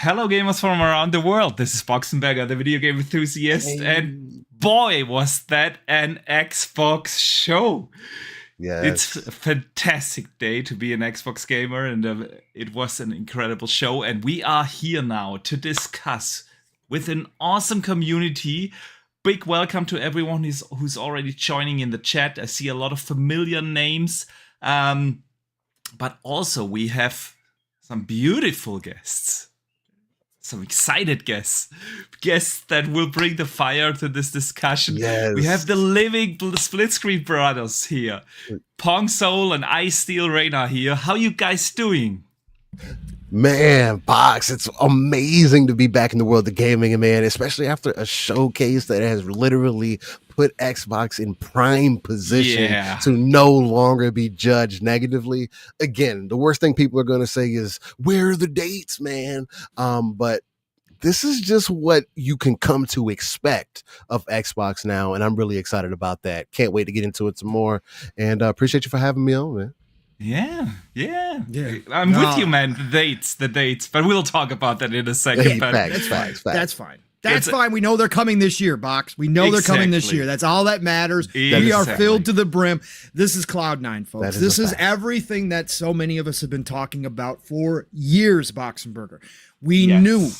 Hello, gamers from around the world. This is Boxenberger, the video game enthusiast, and boy, was that an Xbox show! Yes. It's a fantastic day to be an Xbox gamer, and it was an incredible show. And we are here now to discuss with an awesome community. Big welcome to everyone who's already joining in the chat. I see a lot of familiar names, but also we have some beautiful guests. Some excited guests that will bring the fire to this discussion. Yes. We have the living Split Screen brothers here. Pong Soul and Ice Steel Rain are here. How you guys doing? Man, Box, it's amazing to be back in the world of gaming, and man, especially after a showcase that has literally put Xbox in prime position to no longer be judged negatively. Again, the worst thing people are going to say is, where are the dates, man? But this is just what you can come to expect of Xbox now, and I'm really excited about that. Can't wait to get into it some more, and appreciate you for having me on, man. Yeah. I'm with you, man. The dates, but we'll talk about that in a second. Facts. That's fine. That's fine. We know they're coming this year, Box. We know they're coming this year. That's all that matters. We are filled to the brim. This is Cloud9, folks. This is everything that so many of us have been talking about for years, Boxenberger. We knew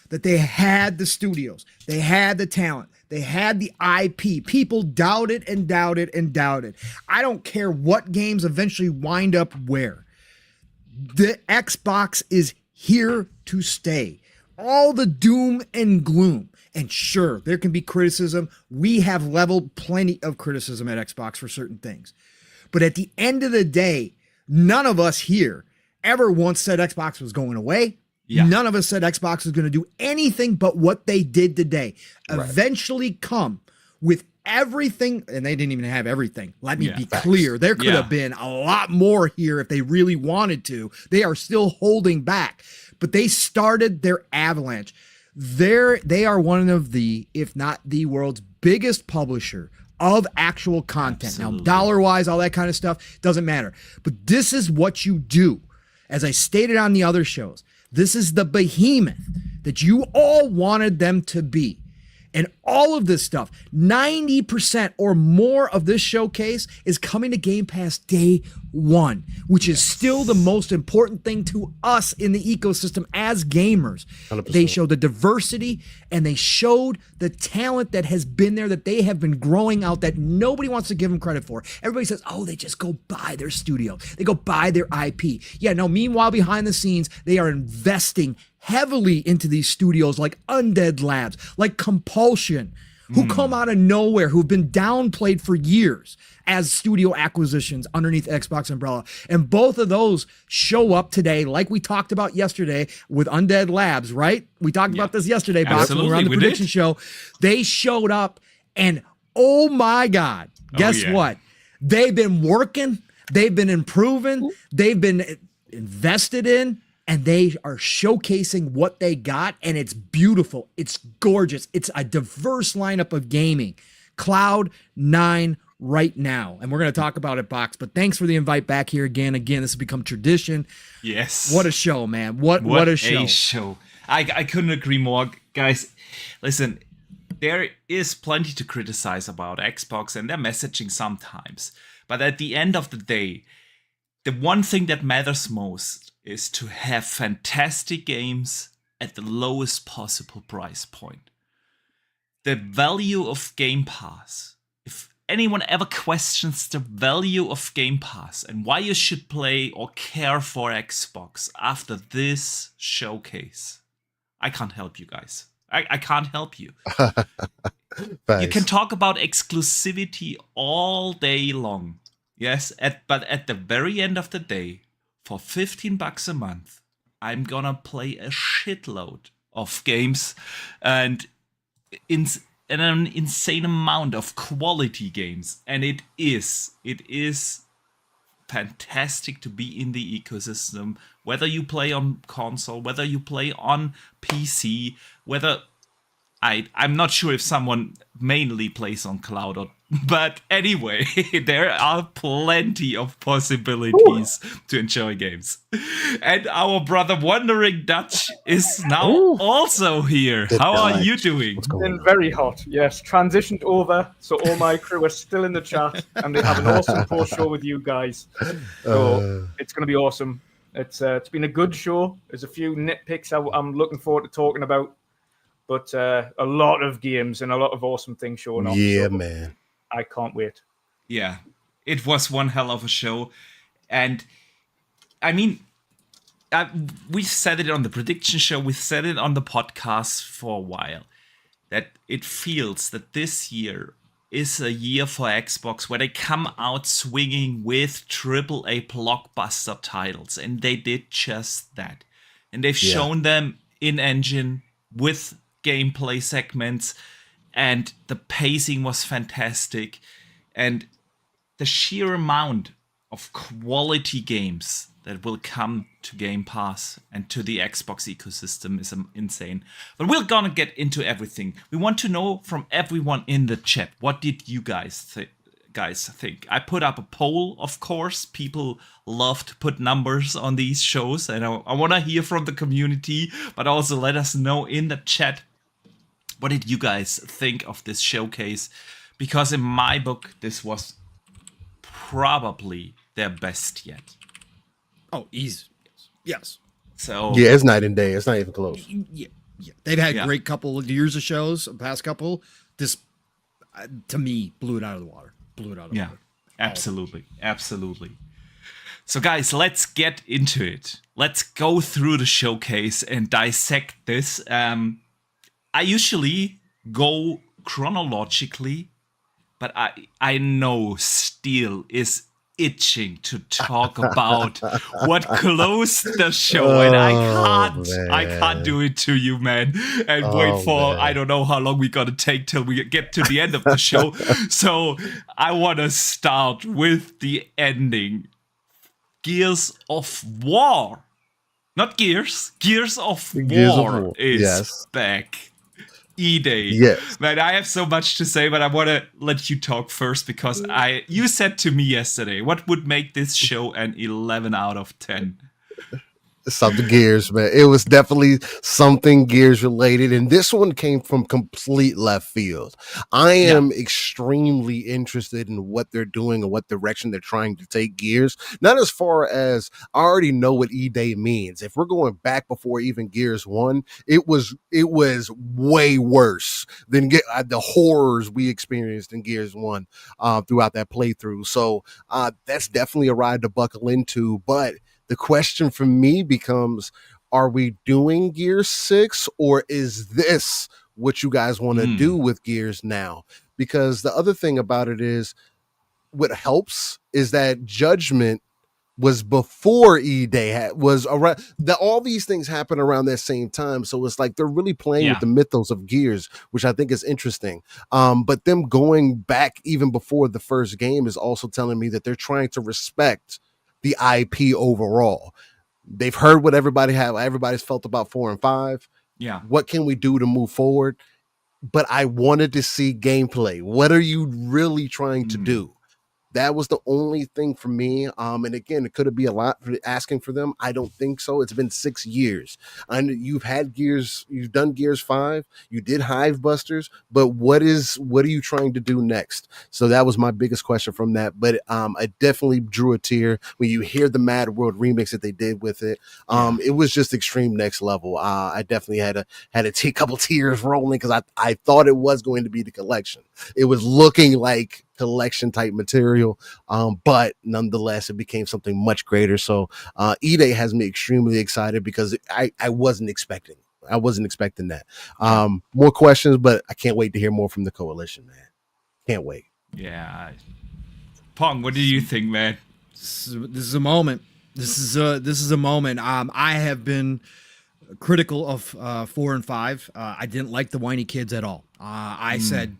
that they had the studios. They had the talent. They had the IP. People doubted and doubted and doubted. I don't care what games eventually wind up where. The Xbox is here to stay. All the doom and gloom. And sure, there can be criticism. We have leveled plenty of criticism at Xbox for certain things. But at the end of the day, none of us here ever once said Xbox was going away. Yeah. None of us said Xbox was going to do anything but what they did today. Right. Eventually come with everything, and they didn't even have everything. Let me be clear. There could have been a lot more here if they really wanted to. They are still holding back, but they started their avalanche. They are one of the, if not the world's biggest publisher of actual content. Absolutely. Now, dollar-wise, all that kind of stuff, doesn't matter. But this is what you do. As I stated on the other shows, this is the behemoth that you all wanted them to be. And all of this stuff, 90% or more of this showcase is coming to Game Pass day one, which is still the most important thing to us in the ecosystem as gamers. 100%. They showed the diversity and they showed the talent that has been there, that they have been growing out, that nobody wants to give them credit for. Everybody says, oh, they just go buy their studio. They go buy their IP. Yeah, no, meanwhile, behind the scenes, they are investing heavily into these studios like Undead Labs, like Compulsion, who come out of nowhere, who've been downplayed for years as studio acquisitions underneath Xbox umbrella. And both of those show up today, like we talked about yesterday with Undead Labs, right? We talked about this yesterday, Box, when we were on the prediction show. They showed up and, oh my God, guess what? They've been working, they've been improving, they've been invested in, and they are showcasing what they got, and it's beautiful. It's gorgeous. It's a diverse lineup of gaming. Cloud9 right now. And we're going to talk about it, Box, but thanks for the invite back here again. Again, this has become tradition. Yes. What a show, man. What a show. I couldn't agree more. Guys, listen, there is plenty to criticize about Xbox and their messaging sometimes. But at the end of the day, the one thing that matters most is to have fantastic games at the lowest possible price point. The value of Game Pass, if anyone ever questions the value of Game Pass and why you should play or care for Xbox after this showcase, I can't help you guys. I can't help you. You can talk about exclusivity all day long. Yes, but at the very end of the day, for $15 a month, I'm gonna play a shitload of games and an insane amount of quality games. And it is fantastic to be in the ecosystem, whether you play on console, whether you play on PC, whether I'm not sure if someone mainly plays on cloud, but anyway, there are plenty of possibilities to enjoy games. And our brother Wandering Dutch is now also here. How are you doing? Been very hot, yes. Transitioned over, so all my crew are still in the chat, and they have an awesome post show with you guys. So it's going to be awesome. It's been a good show. There's a few nitpicks I'm looking forward to talking about. But a lot of games and a lot of awesome things showing up. Yeah, so man. I can't wait. Yeah, it was one hell of a show. And, I mean, we said it on the prediction show. We said it on the podcast for a while. That it feels that this year is a year for Xbox where they come out swinging with AAA blockbuster titles. And they did just that. And they've shown them in-engine with gameplay segments, and the pacing was fantastic, and the sheer amount of quality games that will come to Game Pass and to the Xbox ecosystem is insane. But we're gonna get into everything. We want to know from everyone in the chat, what did you guys think? I put up a poll, of course. People love to put numbers on these shows, and I want to hear from the community, but also let us know in the chat, what did you guys think of this showcase? Because in my book, this was probably their best yet. Oh, easy. Yes. So yeah, it's night and day. It's not even close. Yeah. They've had great couple of years of shows, past couple. This, to me, blew it out of the water. Yeah, absolutely. So guys, let's get into it. Let's go through the showcase and dissect this. I usually go chronologically, but I know Steel is itching to talk about what closed the show, and I can't do it to you, man. And wait for I don't know how long we gotta take till we get to the end of the show. So I want to start with the ending. Gears of War, not Gears. Gears of War is back. E-Day. Yes. Man, I have so much to say, but I want to let you talk first because you said to me yesterday, what would make this show an 11 out of 10? Something Gears, man. It was definitely something Gears related, and this one came from complete left field. I am extremely interested in what they're doing and what direction they're trying to take Gears. Not as far as I already know what E-Day means. If we're going back before even Gears 1, it was way worse than the horrors we experienced in Gears 1 throughout that playthrough. So that's definitely a ride to buckle into, but the question for me becomes, are we doing Gears 6, or is this what you guys want to do with Gears now? Because the other thing about it is, what helps is that Judgment was before E-Day was around. All these things happen around that same time, so it's like they're really playing with the mythos of Gears, which I think is interesting. But them going back even before the first game is also telling me that they're trying to respect the IP overall. They've heard what everybody's felt about 4 and 5. Yeah. What can we do to move forward? But I wanted to see gameplay. What are you really trying to do? That was the only thing for me. And again, it could be a lot for asking for them. I don't think so. It's been 6 years. And you've had Gears, you've done Gears 5, you did Hive Busters, but what are you trying to do next? So that was my biggest question from that. But I definitely drew a tear when you hear the Mad World remix that they did with it. It was just extreme next level. I definitely had a couple tears rolling because I thought it was going to be the collection. It was looking like collection type material, but nonetheless it became something much greater. So E-Day has me extremely excited because I wasn't expecting that. More questions, but I can't wait to hear more from the coalition, man. Can't wait. Yeah. Pong, what do you think, man? This is a moment. This is a moment. I have been critical of 4 and 5. I didn't like the whiny kids at all. I said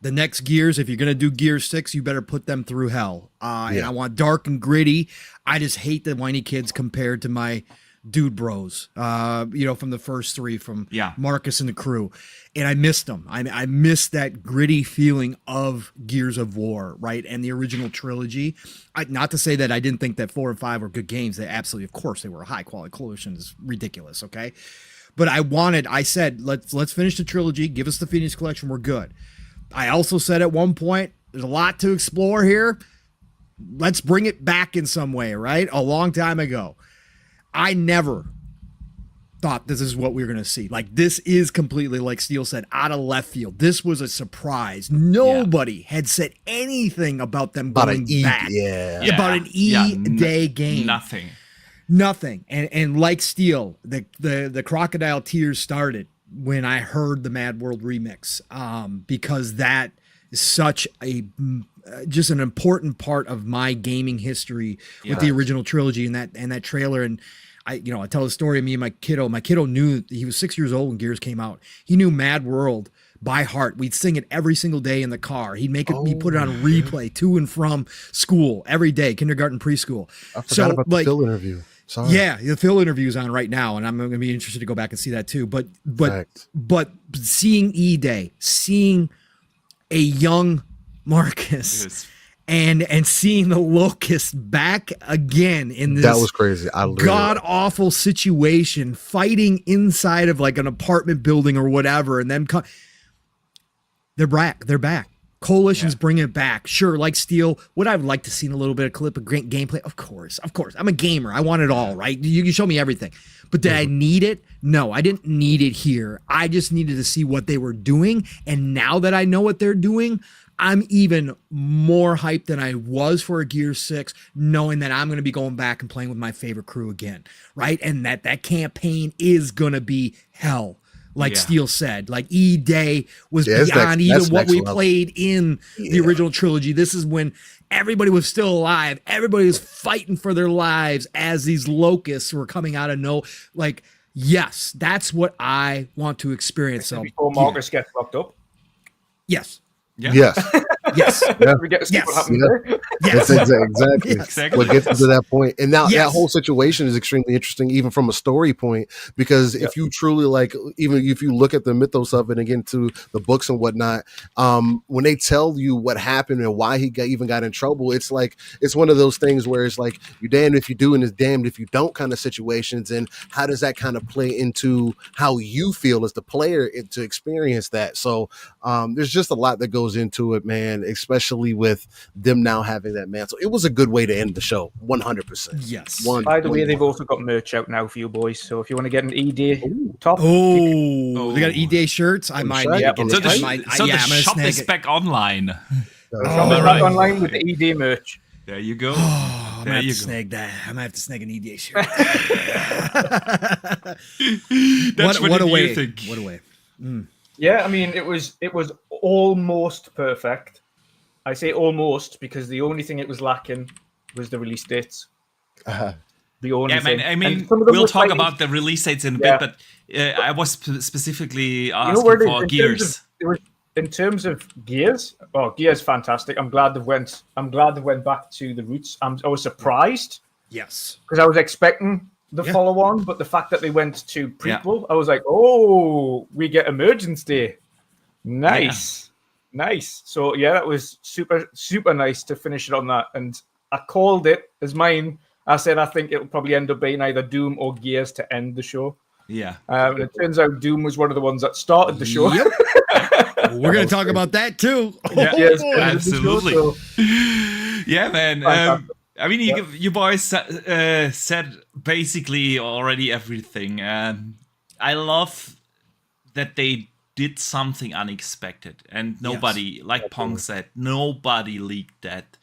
the next Gears, if you're going to do Gears 6, you better put them through hell. And I want dark and gritty. I just hate the whiny kids compared to my dude bros, from the first three, from Marcus and the crew. And I missed them. I missed that gritty feeling of Gears of War, right? And the original trilogy. Not to say that I didn't think that 4 and 5 were good games. They absolutely, of course, they were high quality. Coalition is ridiculous, okay? But I said, let's finish the trilogy. Give us the Phoenix Collection. We're good. I also said at one point, there's a lot to explore here. Let's bring it back in some way, right? A long time ago. I never thought this is what we were going to see. Like, this is completely, like Steele said, out of left field. This was a surprise. Nobody had said anything about them going back. About an E-Day game. Nothing. And like Steele, the crocodile tears started when I heard the Mad World remix, because that is such just an important part of my gaming history with the original trilogy and that trailer. And I tell the story of me and my kiddo. My kiddo knew, he was 6 years old when Gears came out. He knew Mad World by heart. We'd sing it every single day in the car. He'd he'd put it on a replay to and from school every day, kindergarten, preschool. I forgot about the Phil interview. Sorry. Yeah, the Phil interview is on right now, and I'm going to be interested to go back and see that too. But seeing E-Day, seeing a young Marcus, and seeing the Locust back again in this that was crazy. God awful situation, fighting inside of like an apartment building or whatever, and then they're back. They're back. Coalition's bringing it back. Sure, like Steel, would I would like to see a little bit of clip of great gameplay? Of course. I'm a gamer. I want it all, right? You can show me everything. But did I need it? No, I didn't need it here. I just needed to see what they were doing. And now that I know what they're doing, I'm even more hyped than I was for a Gear 6, knowing that I'm going to be going back and playing with my favorite crew again, right? And that campaign is going to be hell. Like Steele said, like E-Day was beyond even what we played in the original trilogy. This is when everybody was still alive. Everybody was fighting for their lives as these locusts were coming out of yes, that's what I want to experience. So before Marcus gets locked up. Yes. Yeah. Yes. Yes. Yeah. We get to see what happens there. Yes. Exactly. What gets to that point. And now that whole situation is extremely interesting, even from a story point, because if you truly even if you look at the mythos of it and get into the books and whatnot, when they tell you what happened and why he even got in trouble, it's one of those things where it's like, you're damned if you do and it's damned if you don't kind of situations. And how does that kind of play into how you feel as the player to experience that? So there's just a lot that goes into it, man, especially with them now having that mantle. It was a good way to end the show, 100%. Yes. By the way, they've also got merch out now for you boys. So if you want to get an E-Day top, they got E-Day shirts. I might. So the shop is back online. Back online with the E-Day merch. There you go. I'm gonna have to snag that. I'm gonna have to snag an E-Day shirt. What a way. Yeah, I mean, it was almost perfect. I say almost because the only thing it was lacking was the release dates. The only thing. I mean we'll talk about the release dates in a bit, but I was specifically asking for Gears. In terms of Gears, Gears fantastic. I'm glad they went back to the roots. I was surprised. Yes, because I was expecting the follow-on, but the fact that they went to prequel, I was like, oh, we get Emergence Day. Nice. So that was super, super nice to finish it on that. And I called it as mine. I said I think it'll probably end up being either Doom or Gears to end the show. Yeah. And it turns out Doom was one of the ones that started the show. Yep. We're going to talk about that too. Yes, absolutely. Show, so. Yeah, man. I mean, you boys said basically already everything. I love that they did something unexpected, and nobody, like Pong said, nobody leaked that.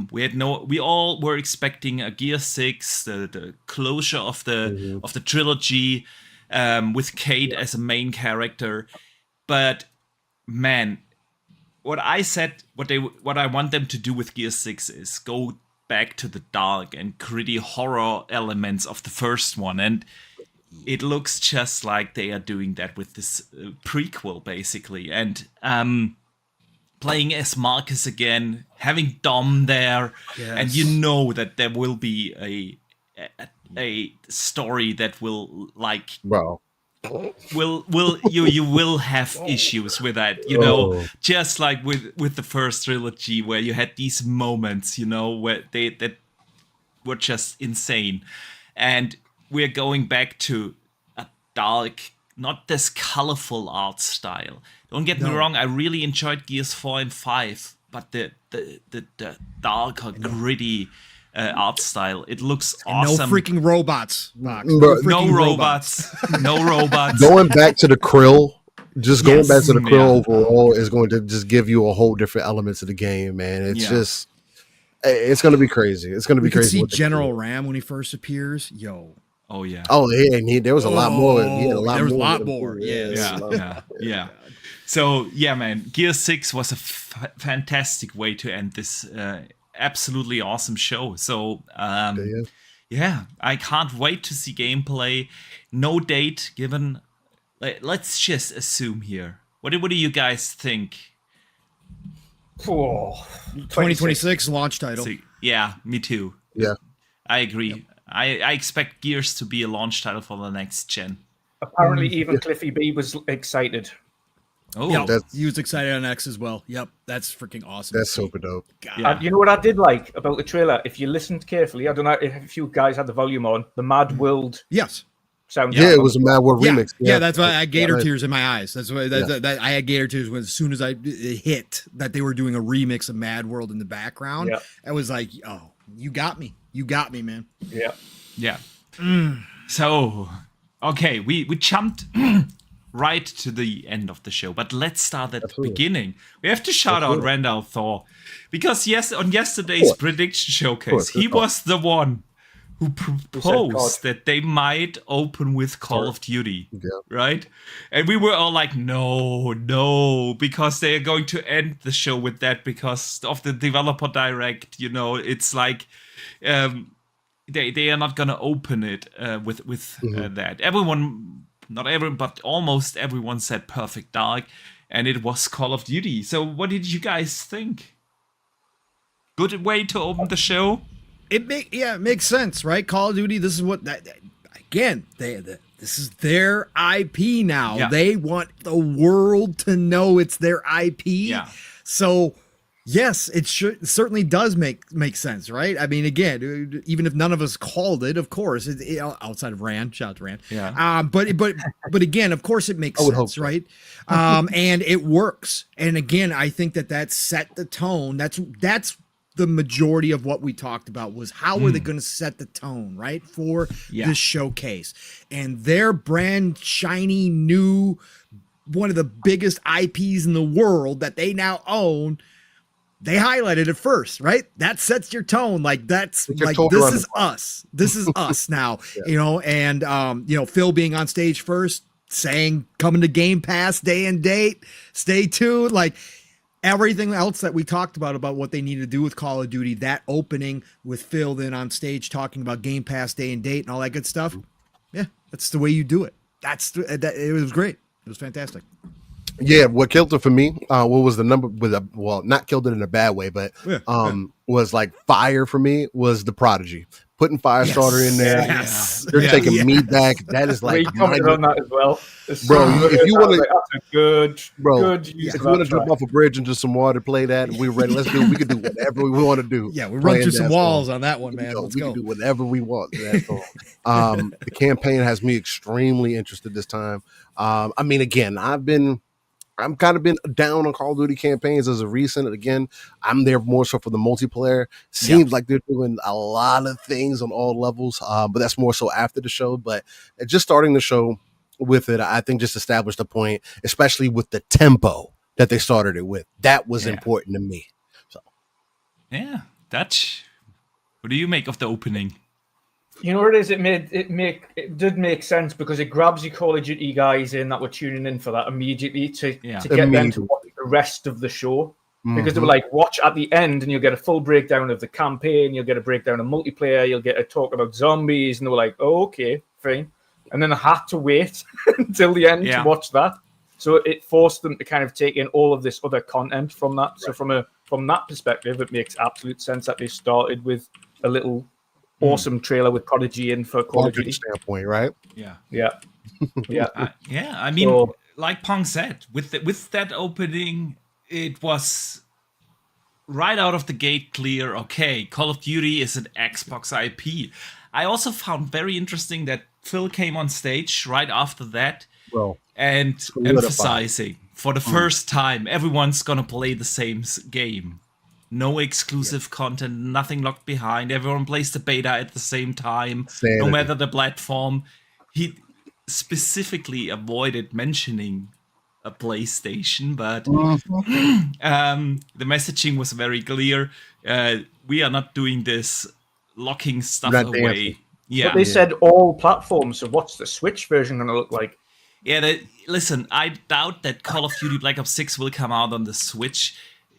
We all were expecting a Gear 6, the closure of the trilogy, with Cait as a main character. But man, what I want them to do with Gear 6 is go back to the dark and gritty horror elements of the first one, and it looks just like they are doing that with this prequel, basically. And playing as Marcus again, having Dom there, and you know that there will be a story that will like bro. You will have issues with that, just like with the first trilogy, where you had these moments, where that were just insane. And we're going back to a dark, not this colorful art style. Don't get me wrong, I really enjoyed Gears 4 and 5, but the darker, gritty art style, it looks awesome. No freaking robots, Box. No robots. No robots. Going back to the Krill, going back to the Krill overall is going to just give you a whole different elements of the game, man. It's it's going to be crazy. It's going to be crazy. See General Ram when he first appears. Yo. Oh yeah. Oh yeah, and there was a lot more. There was a lot more. Yeah. So yeah, man, Gears 6 was a fantastic way to end this absolutely awesome show. So yeah, I can't wait to see gameplay. No date given. Let's just assume here. What do you guys think? 2026 launch title. Yeah, me too. Yeah, I agree. Yep. I expect Gears to be a launch title for the next gen. Apparently, even Cliffy B was excited. Oh, yep. He was excited on X as well. Yep, that's freaking awesome. That's super dope. You know what I did like about the trailer? If you listened carefully, I don't know if you guys had the volume on, the Mad World. Yes. Sound. Yeah, it was a Mad World remix. Yeah, that's why I had gator tears in my eyes. That's why that I had gator tears as soon as it hit that they were doing a remix of Mad World in the background. Yeah. I was like, oh, you got me. You got me, man. Yeah. Yeah. So, okay, we jumped right to the end of the show, but let's start at the beginning. We have to shout out Randall Thor, because on yesterday's prediction showcase, he was the one who proposed that they might open with Call of Duty, right? And we were all like, no, because they are going to end the show with that because of the developer direct. It's like they are not gonna open it with that. Everyone, not everyone, but almost everyone said Perfect Dark, and it was Call of Duty. So what did you guys think? Good way to open the show. It makes sense, right? Call of Duty. This is what this is their IP now. Yeah. They want the world to know it's their IP. Yeah. So yes, it certainly does make sense, right? I mean, again, even if none of us called it, of course, outside of Rand, shout out to Rand. Yeah. But again, of course, it makes sense, right? And it works. And again, I think that set the tone. That's the majority of what we talked about was how were they going to set the tone, right, for this showcase. And their brand shiny new, one of the biggest IPs in the world that they now own, they highlighted it first, right? That sets your tone. Like this is us. This is us now, and Phil being on stage first, saying coming to Game Pass day and date, stay tuned, like everything else that we talked about what they need to do with Call of Duty, that opening with Phil then on stage talking about Game Pass day and date and all that good stuff. Yeah, that's the way you do it. It was great. It was fantastic. Yeah, what killed it for me, what was the number not killed it in a bad way, but was like fire for me was the Prodigy. Putting Firestarter in there. Yes. They're taking me back. That is like you commented on that as well. Bro, if you want to that's a good use if you want to jump off a bridge into some water, play that, we're ready. We can do whatever we want to do. Yeah, we run through some walls on that one, man. We can do whatever we want to that song. The campaign has me extremely interested this time. I mean, again, I'm kind of been down on Call of Duty campaigns as of recent. Again, I'm there more so for the multiplayer. Seems like they're doing a lot of things on all levels, but that's more so after the show. But just starting the show with it, I think just established a point, especially with the tempo that they started it with. That was important to me. So, yeah, Dutch, what do you make of the opening? You know what it is? It did make sense because it grabs your Call of Duty guys in that were tuning in for that immediately to get them to watch the rest of the show. Because they were like, watch at the end and you'll get a full breakdown of the campaign, you'll get a breakdown of multiplayer, you'll get a talk about zombies, and they were like, oh, okay, fine. And then I had to wait until the end to watch that. So it forced them to kind of take in all of this other content from that. Right. So from that perspective, it makes absolute sense that they started with a little awesome trailer with Prodigy in for Call of Duty standpoint, right? Yeah. Yeah. I mean, like Pong said, with that opening, it was right out of the gate clear. Okay, Call of Duty is an Xbox IP. I also found very interesting that Phil came on stage right after that and emphasizing for the first time everyone's gonna play the same game. No exclusive content, nothing locked behind. Everyone plays the beta at the same time, no matter the platform. He specifically avoided mentioning a PlayStation, but the messaging was very clear. We are not doing this locking stuff away. Yeah, but they said all platforms. So what's the Switch version going to look like? Yeah, listen, I doubt that Call of Duty Black Ops 6 will come out on the Switch.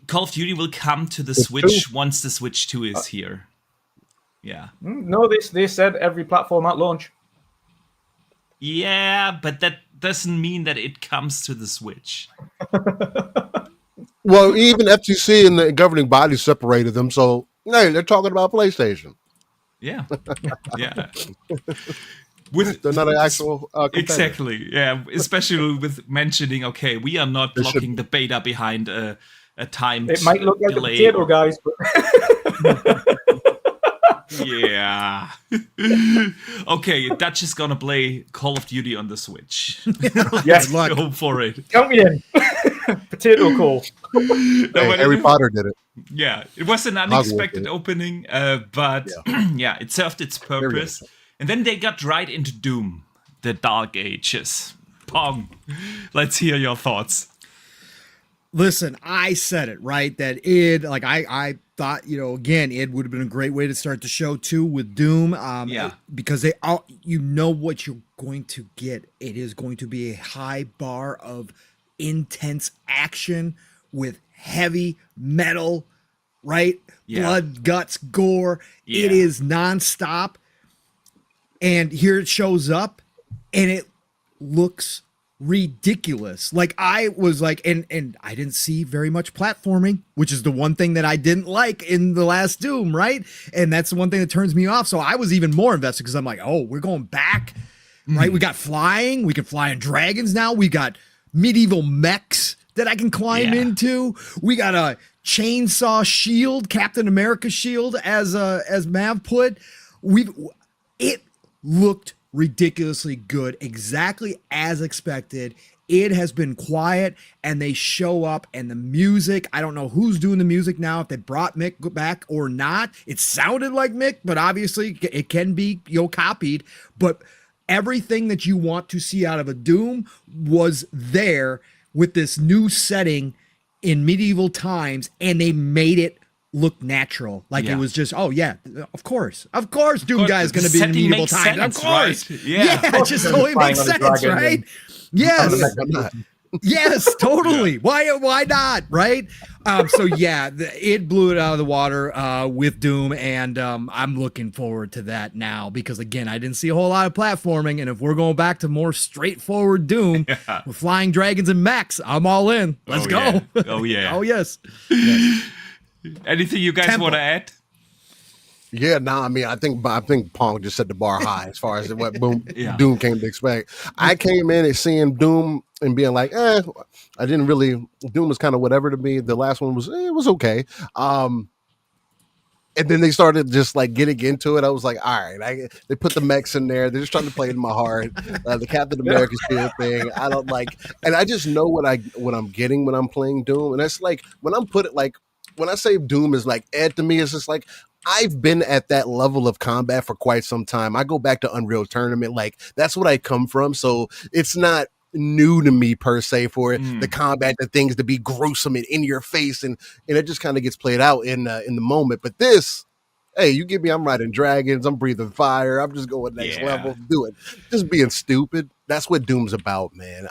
Call of Duty will come to the Switch once the Switch 2 is here. Yeah. No, they said every platform at launch. Yeah, but that doesn't mean that it comes to the Switch. Well, even FTC and the governing body separated them, so hey, they're talking about PlayStation. Yeah. Yeah. They're not an actual competitor. Exactly. Yeah, especially with mentioning, okay, we are not locking the beta behind a timed It might look like delay. a potato, guys. But yeah. Okay, Dutch is gonna play Call of Duty on the Switch. Yes, go for it. Count me in. Potato call. Harry Potter did it. Yeah, it was an unexpected opening, but yeah, it served its purpose. And then they got right into Doom, the Dark Ages. Pong, let's hear your thoughts. Listen, I said it, right? That id, like I thought, again, it would have been a great way to start the show too with Doom. Because they all, what you're going to get. It is going to be a high bar of intense action with heavy metal, right? Yeah. Blood, guts, gore. Yeah. It is nonstop. And here it shows up and it looks ridiculous. Like I was like, and I didn't see very much platforming, which is the one thing that I didn't like in the last Doom, right? And that's the one thing that turns me off. So I was even more invested because I'm like, oh, we're going back, right? We got flying. We can fly on dragons now. We got medieval mechs that I can climb into. We got a chainsaw shield, Captain America shield, as Mav put. It looked ridiculously good, exactly as expected. It has been quiet, and they show up, and the music, I don't know who's doing the music now, if they brought Mick back or not. It sounded like Mick, but obviously it can be copied. But everything that you want to see out of a Doom was there with this new setting in medieval times, and they made it look natural. Like it was just, of course Doom Guy is going to be in medieval times. Of course. Right? Yeah. It just totally makes sense, right? Yes. Yes, totally. Why not? Right? It blew it out of the water with Doom, and I'm looking forward to that now because, again, I didn't see a whole lot of platforming, and if we're going back to more straightforward Doom with flying dragons and mechs, I'm all in. Let's go. Yeah. Oh, yeah. Oh, yes. Anything you guys want to add? Yeah, no, I mean, I think Pong just set the bar high as far as what Doom came to expect. I came in and seeing Doom and being like, I didn't really, Doom was kind of whatever to me. The last one was, it was okay. And then they started just like getting into it. I was like, all right, they put the mechs in there. They're just trying to play it in my heart. The Captain America shield thing. I don't like, and I just know what I'm getting when I'm playing Doom. And that's like, when I say Doom is like Ed to me, it's just like, I've been at that level of combat for quite some time. I go back to Unreal Tournament. Like, that's what I come from. So it's not new to me per se for the combat, the things to be gruesome and in your face. And it just kind of gets played out in the moment. But this, hey, you give me, I'm riding dragons. I'm breathing fire. I'm just going next level. Do it. Just being stupid. That's what Doom's about, man.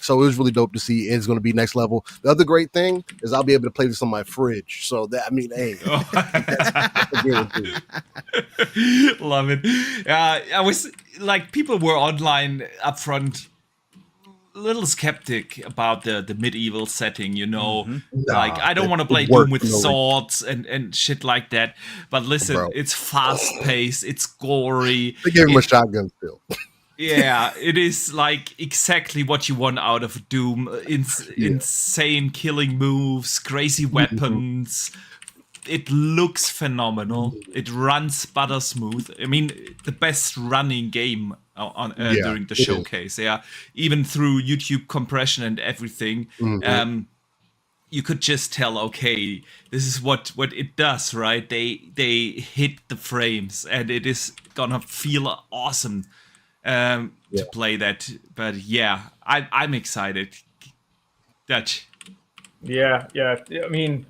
So it was really dope to see it's going to be next level. The other great thing is I'll be able to play this on my fridge. So that, I mean, hey. Love it. I was like, people were online up front little skeptic about the medieval setting, you know. Like, I don't want to play Doom with swords and shit like that. But listen, it's fast-paced, it's gory. They gave him a shotgun still. Yeah, it is like exactly what you want out of Doom. Insane killing moves, crazy weapons. It looks phenomenal. It runs butter smooth. I mean, the best running game during the showcase. Yeah, even through YouTube compression and everything, you could just tell. Okay, this is what it does, right? They hit the frames, and it is gonna feel awesome to play that. But yeah, I'm excited. Dutch. Yeah. I mean,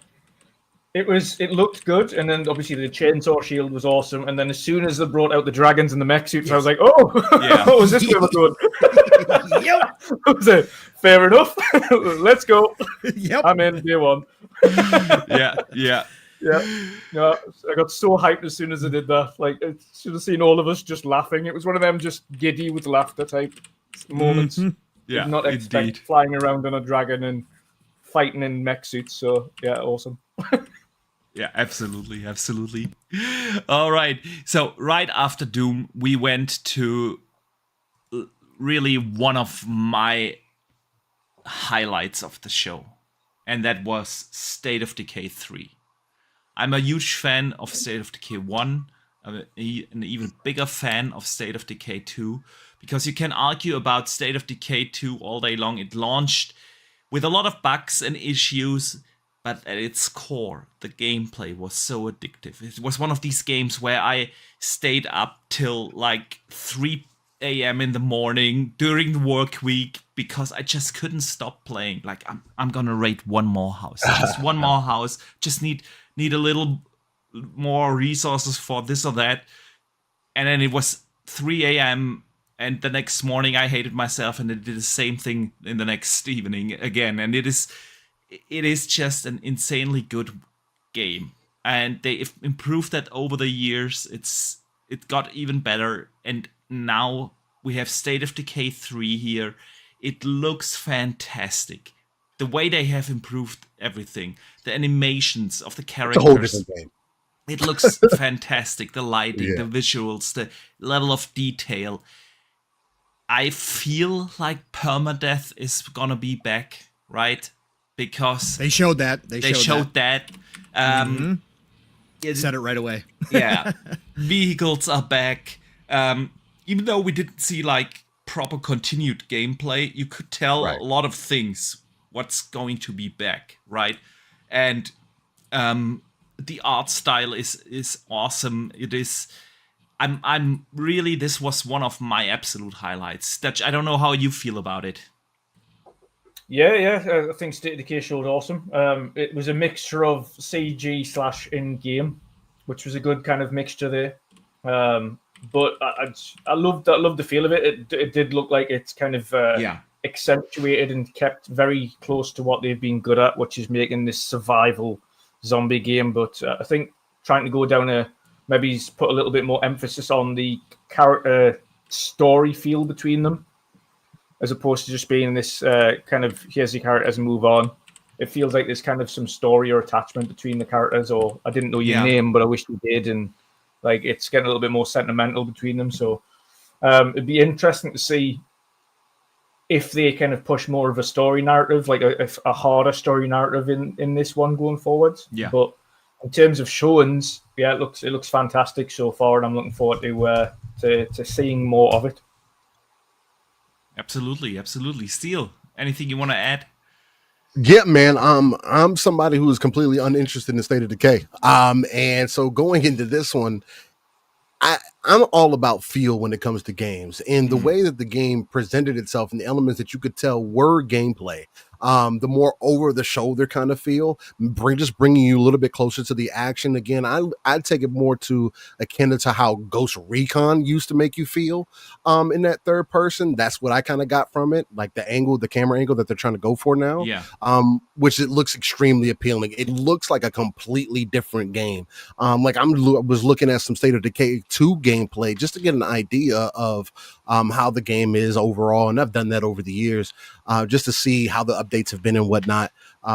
it looked good, and then obviously the chainsaw shield was awesome. And then as soon as they brought out the dragons and the mech suits, I was like, oh, what was this going to do? Yep. I was like, fair enough. Let's go. Yep. I'm in day one. Yeah. No, I got so hyped as soon as I did that. Like, I should have seen all of us just laughing. It was one of them just giddy with laughter type moments. Yeah, did not expect flying around on a dragon and fighting in mech suits. So yeah, awesome. Yeah, absolutely. All right. So right after Doom, we went to really one of my highlights of the show, and that was State of Decay 3. I'm a huge fan of State of Decay 1. I'm an even bigger fan of State of Decay 2, because you can argue about State of Decay 2 all day long. It launched with a lot of bugs and issues, but at its core, the gameplay was so addictive. It was one of these games where I stayed up till like 3 a.m. in the morning during the work week because I just couldn't stop playing. Like, I'm gonna raid one more house, just one more house. Just need a little more resources for this or that. And then it was 3 a.m. and the next morning I hated myself, and I did the same thing in the next evening again. And it is just an insanely good game, and they improved that over the years. It got even better, and now we have State of Decay 3 here. It looks fantastic. The way they have improved everything, the animations of the characters. It's a whole different game. It looks fantastic. The lighting, the visuals, the level of detail. I feel like permadeath is gonna be back, right? Because they showed that. They showed that. Said it right away. Yeah. Vehicles are back. Even though we didn't see like proper continued gameplay, you could tell a lot of things. What's going to be back, right? And the art style is awesome. It is. I'm really. This was one of my absolute highlights. Dutch, I don't know how you feel about it. Yeah. I think State of Decay showed awesome. It was a mixture of CG / in-game, which was a good kind of mixture there. But I loved the feel of it. It did look like it's kind of accentuated and kept very close to what they've been good at, which is making this survival zombie game. But I think trying to go down maybe put a little bit more emphasis on the character story feel between them, as opposed to just being this kind of here's your characters and move on. It feels like there's kind of some story or attachment between the characters, or I didn't know your name, but I wish you did, and like it's getting a little bit more sentimental between them. So it'd be interesting to see if they kind of push more of a story narrative, like a harder story narrative in this one going forward. Yeah. But in terms of showings, it looks fantastic so far, and I'm looking forward to seeing more of it. Absolutely. Steel, anything you want to add? Yeah, man. I'm somebody who is completely uninterested in State of Decay. And so going into this one, I'm all about feel when it comes to games, and the way that the game presented itself and the elements that you could tell were gameplay. The more over the shoulder kind of feel, just bringing you a little bit closer to the action. Again, I'd take it more to akin to how Ghost Recon used to make you feel in that third person. That's what I kind of got from it, like the camera angle that they're trying to go for now. Yeah. Which it looks extremely appealing. It looks like a completely different game. Like I was looking at some State of Decay 2 games gameplay just to get an idea of how the game is overall. And I've done that over the years just to see how the updates have been and whatnot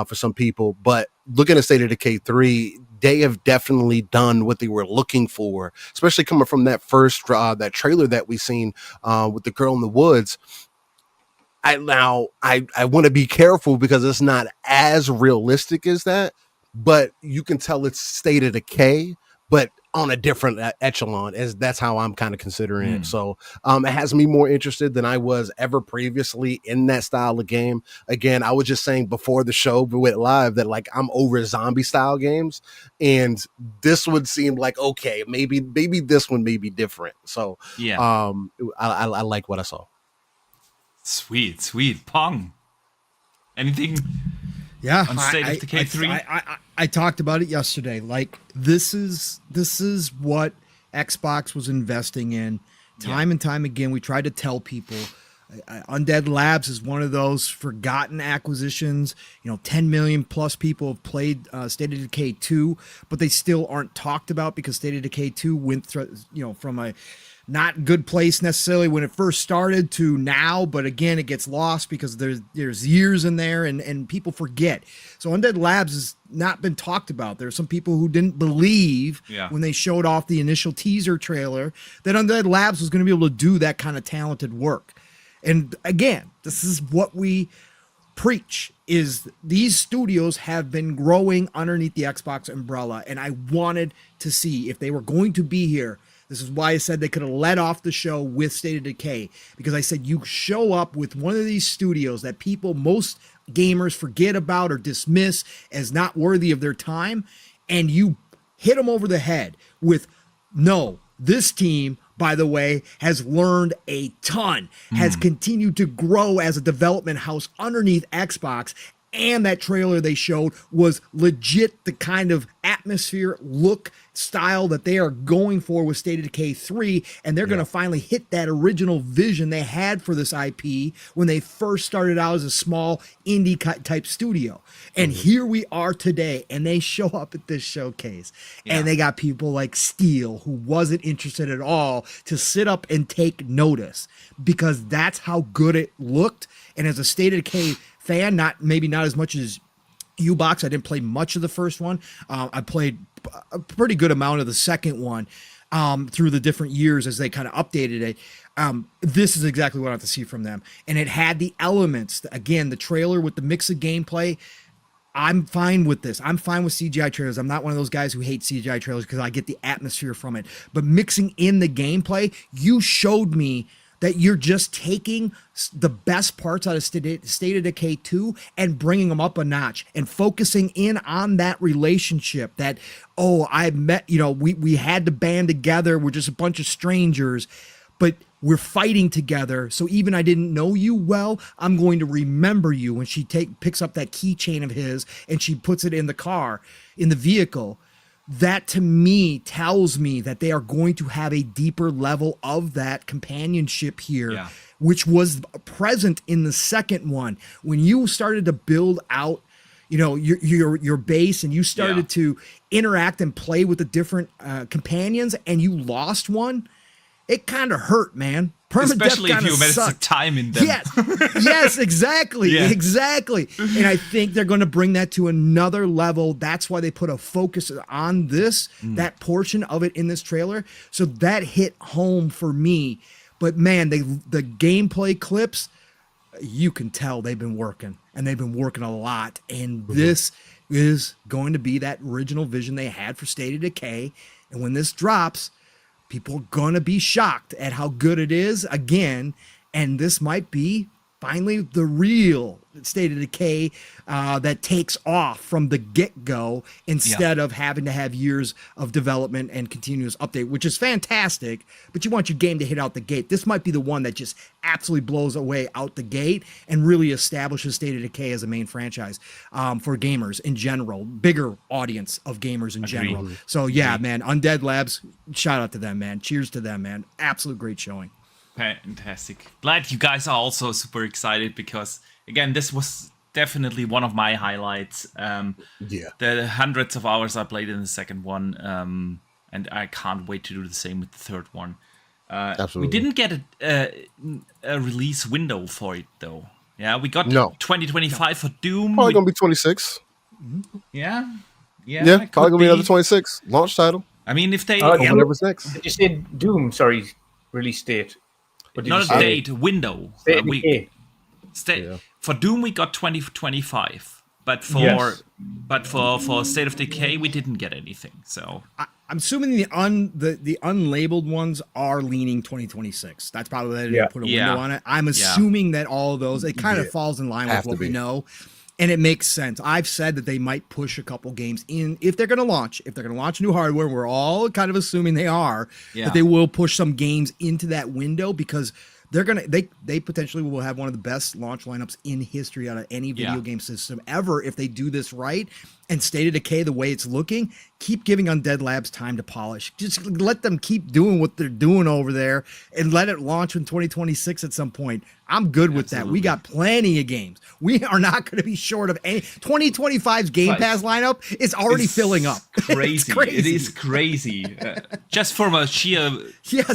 for some people. But looking at State of Decay 3, they have definitely done what they were looking for, especially coming from that first that trailer that we seen with the girl in the woods. I want to be careful because it's not as realistic as that, but you can tell it's State of Decay, but on a different echelon, as that's how I'm kind of considering it. So it has me more interested than I was ever previously in that style of game. Again, I was just saying before the show went live that like I'm over zombie style games, and this would seem like, okay, maybe this one may be different. So yeah, I like what I saw. Sweet. Pong. Anything? Yeah, on State of Decay 3? I talked about it yesterday. Like this is what Xbox was investing in time and time again. We tried to tell people Undead Labs is one of those forgotten acquisitions. 10 million plus people have played State of Decay 2, but they still aren't talked about because State of Decay 2 went through, from a not good place necessarily when it first started to now, but again, it gets lost because there's years in there and people forget. So Undead Labs has not been talked about. There are some people who didn't believe when they showed off the initial teaser trailer that Undead Labs was going to be able to do that kind of talented work. And again, this is what we preach, is these studios have been growing underneath the Xbox umbrella, and I wanted to see if they were going to be here. This is why I said they could have led off the show with State of Decay, because I said you show up with one of these studios that most gamers forget about or dismiss as not worthy of their time, and you hit them over the head with, no, this team, by the way, has learned a ton, has continued to grow as a development house underneath Xbox. And that trailer they showed was legit the kind of atmosphere, look, style that they are going for with State of Decay 3. And they're going to finally hit that original vision they had for this IP when they first started out as a small indie type studio. And here we are today, and they show up at this showcase. And they got people like Steel, who wasn't interested at all, to sit up and take notice because that's how good it looked. And as a State of Decay fan, maybe not as much as U-Box. I didn't play much of the first one. I played a pretty good amount of the second one through the different years as they kind of updated it. This is exactly what I have to see from them. And it had the elements. Again, the trailer with the mix of gameplay. I'm fine with this. I'm fine with CGI trailers. I'm not one of those guys who hate CGI trailers because I get the atmosphere from it. But mixing in the gameplay, you showed me that you're just taking the best parts out of State of Decay 2 and bringing them up a notch and focusing in on that relationship that, I met, we had to band together. We're just a bunch of strangers, but we're fighting together. So even I didn't know you well, I'm going to remember you. When she picks up that keychain of his and she puts it in the car, in the vehicle, that to me tells me that they are going to have a deeper level of that companionship here, which was present in the second one. When you started to build out, your base and you started to interact and play with the different companions and you lost one, it kind of hurt, man. Especially if you invested time in them. Yes, exactly. And I think they're going to bring that to another level. That's why they put a focus on that portion of it in this trailer. So that hit home for me. But man, the gameplay clips, you can tell they've been working, and they've been working a lot. And this is going to be that original vision they had for State of Decay. And when this drops, people are going to be shocked at how good it is again. And this might be finally the real State of Decay that takes off from the get-go instead of having to have years of development and continuous update, which is fantastic, but you want your game to hit out the gate. This might be the one that just absolutely blows away out the gate and really establishes State of Decay as a main franchise for gamers in general, bigger audience of gamers in general. So man, Undead Labs, shout out to them, man. Cheers to them, man. Absolute great showing. Fantastic. Glad you guys are also super excited because, again, this was definitely one of my highlights. The hundreds of hours I played in the second one and I can't wait to do the same with the third one. Absolutely. We didn't get a release window for it though. Yeah, we got 2025 for Doom. Probably gonna be 26. Yeah, probably gonna be another 26 launch title. I mean, if they whatever's next. Did you say Doom? Sorry, release date. Not a date, window. For Doom we got 2025, but for State of Decay we didn't get anything. So I'm assuming the unlabeled ones are leaning 2026. That's probably why they didn't put a window on it. I'm assuming that all of those, it kind of falls in line with what we know. And it makes sense. I've said that they might push a couple games in if they're going to launch. If they're going to launch new hardware, we're all kind of assuming they are, that they will push some games into that window because they potentially will have one of the best launch lineups in history out of any video game system ever if they do this right. And State of Decay, the way it's looking, keep giving Undead Labs time to polish. Just let them keep doing what they're doing over there and let it launch in 2026 at some point. I'm good with that. We got plenty of games. We are not going to be short of any. 2025's Game Pass lineup is already filling up. Crazy. It is crazy. Just from a sheer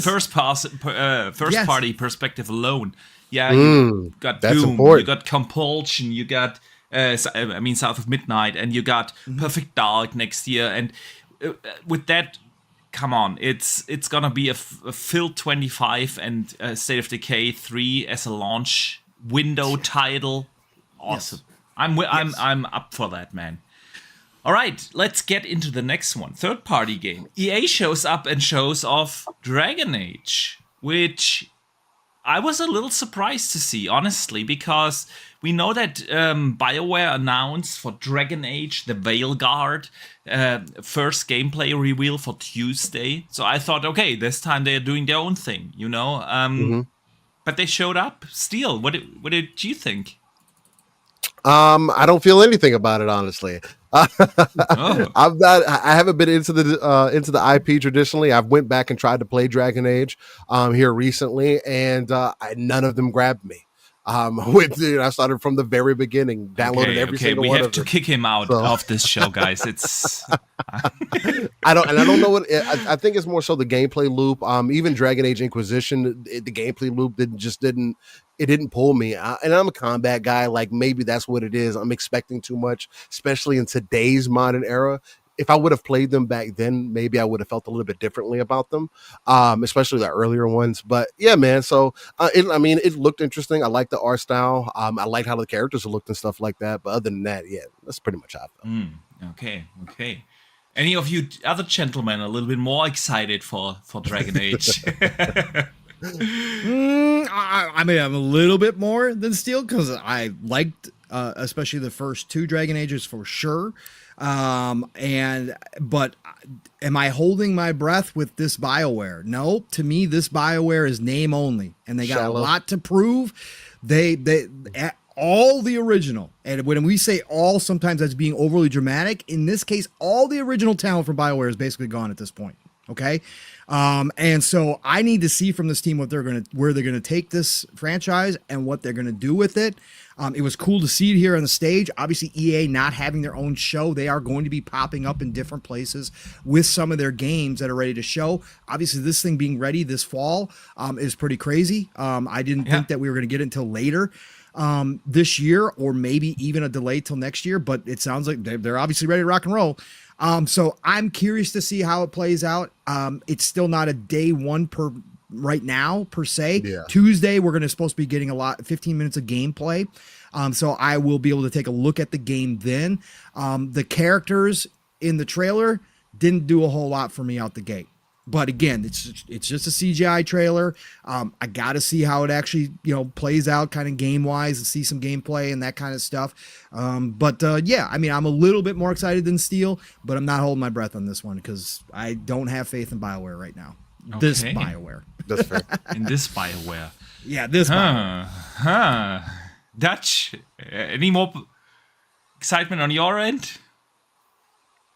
first party perspective alone. Yeah, you got Doom, important. You got Compulsion, you got South of Midnight, and you got Perfect Dark next year. And with that, come on, it's gonna be a filled 25 and State of Decay 3 as a launch window title. Awesome. Yes. I'm up for that, man. All right, let's get into the next one. Third party game. EA shows up and shows off Dragon Age, which I was a little surprised to see, honestly, because we know that BioWare announced for Dragon Age, the Veilguard, first gameplay reveal for Tuesday. So I thought, okay, this time they're doing their own thing, you know? But they showed up. Steel, what did you think? I don't feel anything about it, honestly. I haven't been into the IP traditionally. I've went back and tried to play Dragon Age here recently, and none of them grabbed me. I started from the very beginning, downloaded every single one of them. We have to kick him out of this show, guys. It's I don't know what I think it's more so the gameplay loop. Even Dragon Age Inquisition, the gameplay loop didn't pull me. And I'm a combat guy. Like maybe that's what it is. I'm expecting too much, especially in today's modern era. If I would have played them back then, maybe I would have felt a little bit differently about them, especially the earlier ones. But yeah, man. So, it looked interesting. I like the art style. I like how the characters looked and stuff like that. But other than that, yeah, that's pretty much how I felt. Okay. Any of you other gentlemen a little bit more excited for Dragon Age? I'm a little bit more than Steel because I liked, especially the first two Dragon Ages for sure. But am I holding my breath with this BioWare? No, to me, this BioWare is name only, and they got a lot to prove. They all the original, and when we say all, sometimes that's being overly dramatic. In this case, all the original talent from BioWare is basically gone at this point. Okay. And so I need to see from this team where they're going to take this franchise and what they're going to do with it. It was cool to see it here on the stage. Obviously, EA not having their own show, they are going to be popping up in different places with some of their games that are ready to show. Obviously, this thing being ready this fall is pretty crazy. I didn't think that we were going to get it until later this year, or maybe even a delay till next year, but it sounds like they're obviously ready to rock and roll. So I'm curious to see how it plays out. It's still not a day one right now per se. Yeah. Tuesday, we're supposed to be getting 15 minutes of gameplay. So I will be able to take a look at the game then. The characters in the trailer didn't do a whole lot for me out the gate. But again, it's just a CGI trailer. I got to see how it actually plays out kind of game wise and see some gameplay and that kind of stuff. But I'm a little bit more excited than Steel, but I'm not holding my breath on this one because I don't have faith in BioWare right now. Okay. This BioWare. That's fair. In this BioWare. Yeah, this BioWare. Dutch, any more excitement on your end?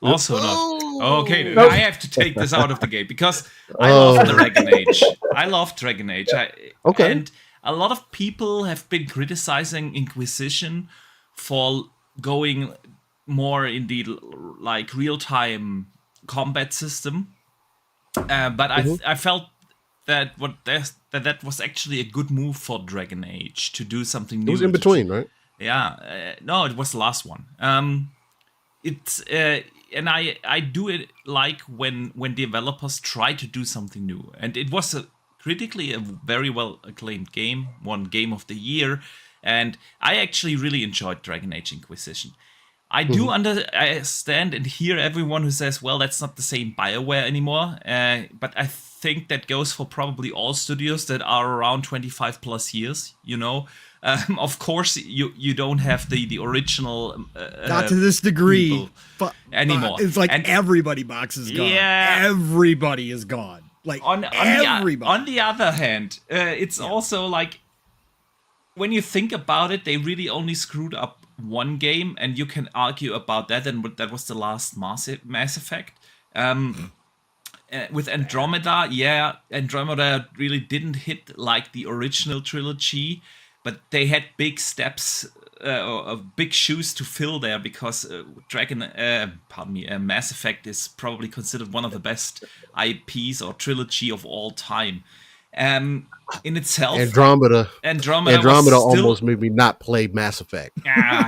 Also not. Okay, I have to take this out of the game because I love Dragon Age. I love Dragon Age. And a lot of people have been criticizing Inquisition for going more in the real-time combat system. But I felt that that was actually a good move for Dragon Age to do something new. It was in between, right? Yeah, no, it was the last one. It's and I do it like when developers try to do something new, and it was critically a very well acclaimed game, won Game of the Year, and I actually really enjoyed Dragon Age Inquisition. I do understand and hear everyone who says, well, that's not the same BioWare anymore. But I think that goes for probably all studios that are around 25 plus years, you know. Of course, you don't have the original... not to this degree anymore. It's like everybody box is gone. Yeah. Everybody is gone. Like everybody. On the other hand, it's also like, when you think about it, they really only screwed up one game, and you can argue about that, and that was the last Mass Effect. With Andromeda, Andromeda really didn't hit like the original trilogy, but they had big steps, big shoes to fill there, because Mass Effect is probably considered one of the best IPs or trilogy of all time. In itself, Andromeda almost made me not play Mass Effect.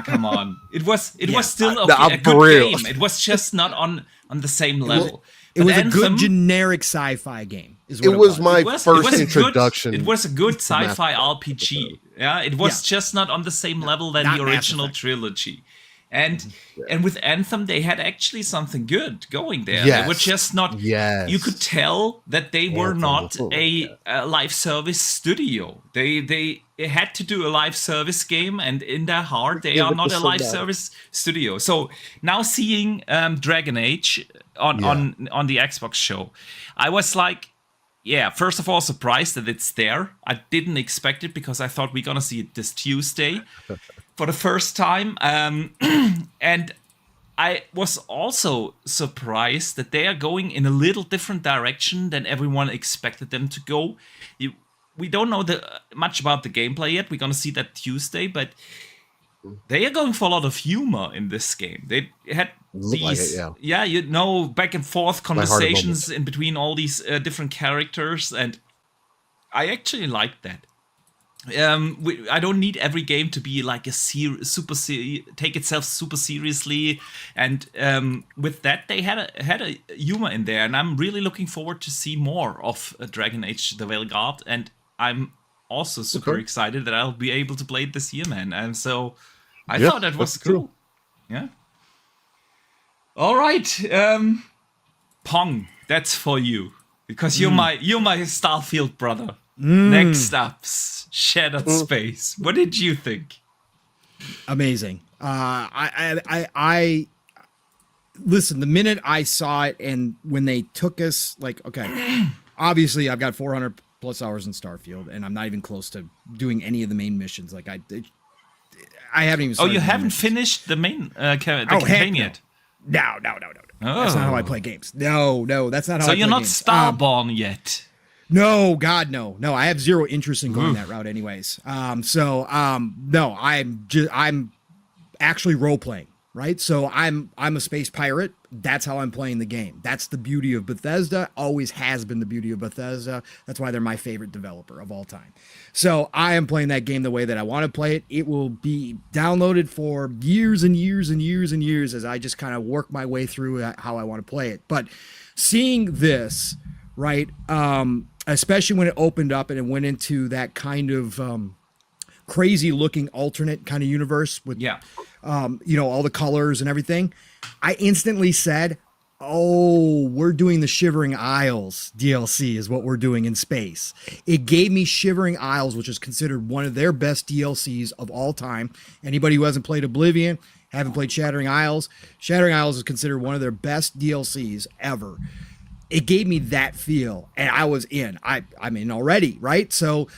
Come on. It was still a good game. It was just not on the same level. It was a good generic sci-fi game. It was my first introduction. It was a good sci-fi RPG. Yeah, it was just not on the same level than the original trilogy. And with Anthem, they had actually something good going there. Yes. They were just not. Yes. You could tell that they were not a live service studio. They had to do a live service game, and in their heart, they are not a live service studio. So now seeing Dragon Age on the Xbox show, I was like, first of all, surprised that it's there. I didn't expect it, because I thought we're gonna see it this Tuesday for the first time. And I was also surprised that they are going in a little different direction than everyone expected them to go. We don't know much about the gameplay yet. We're gonna see that Tuesday, but they are going for a lot of humor in this game. They had these, back and forth conversations in between all these different characters, and I actually like that. I don't need every game to be like take itself super seriously, and with that they had a humor in there, and I'm really looking forward to see more of Dragon Age: The Veilguard, and I'm also super excited that I'll be able to play it this year, man. And so I thought that was cool. True. Yeah. All right, Pong, that's for you, because you're my Starfield brother. Next up, Shattered Space. What did you think? Amazing. I listen, the minute I saw it, and when they took us, like, okay, obviously I've got 400 plus hours in Starfield, and I'm not even close to doing any of the main missions. Like I haven't even. You haven't finished the main campaign yet? No. That's not how I play games. No, that's not how I play games. So you're not Starborn yet? No, God, no. I have zero interest in going that route anyways. No, I'm actually role playing, right? So I'm a space pirate. That's how I'm playing the game. That's the beauty of Bethesda. Always has been the beauty of Bethesda. That's why they're my favorite developer of all time. So I am playing that game the way that I want to play it. It will be downloaded for years and years and years and years as I just kind of work my way through how I want to play it. But seeing this, right, especially when it opened up and it went into that kind of crazy looking alternate kind of universe with all the colors and everything, I instantly said, oh, we're doing the Shivering Isles DLC is what we're doing in space. It gave me Shivering Isles, which is considered one of their best DLCs of all time. Anybody who hasn't played Oblivion, haven't played Shattering Isles is considered one of their best DLCs ever. It gave me that feel, and I was in. I'm in already, right? So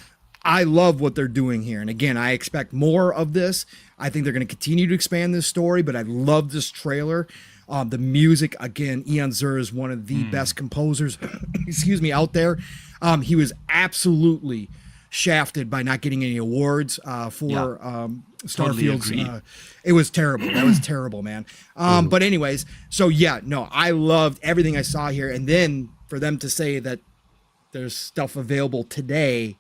I love what they're doing here. And again, I expect more of this. I think they're going to continue to expand this story, but I love this trailer. The music, again, Ian Zur is one of the best composers, out there. He was absolutely shafted by not getting any awards for Starfield's. Totally it was terrible. That was terrible, man. But anyways, so I loved everything I saw here. And then for them to say that there's stuff available today,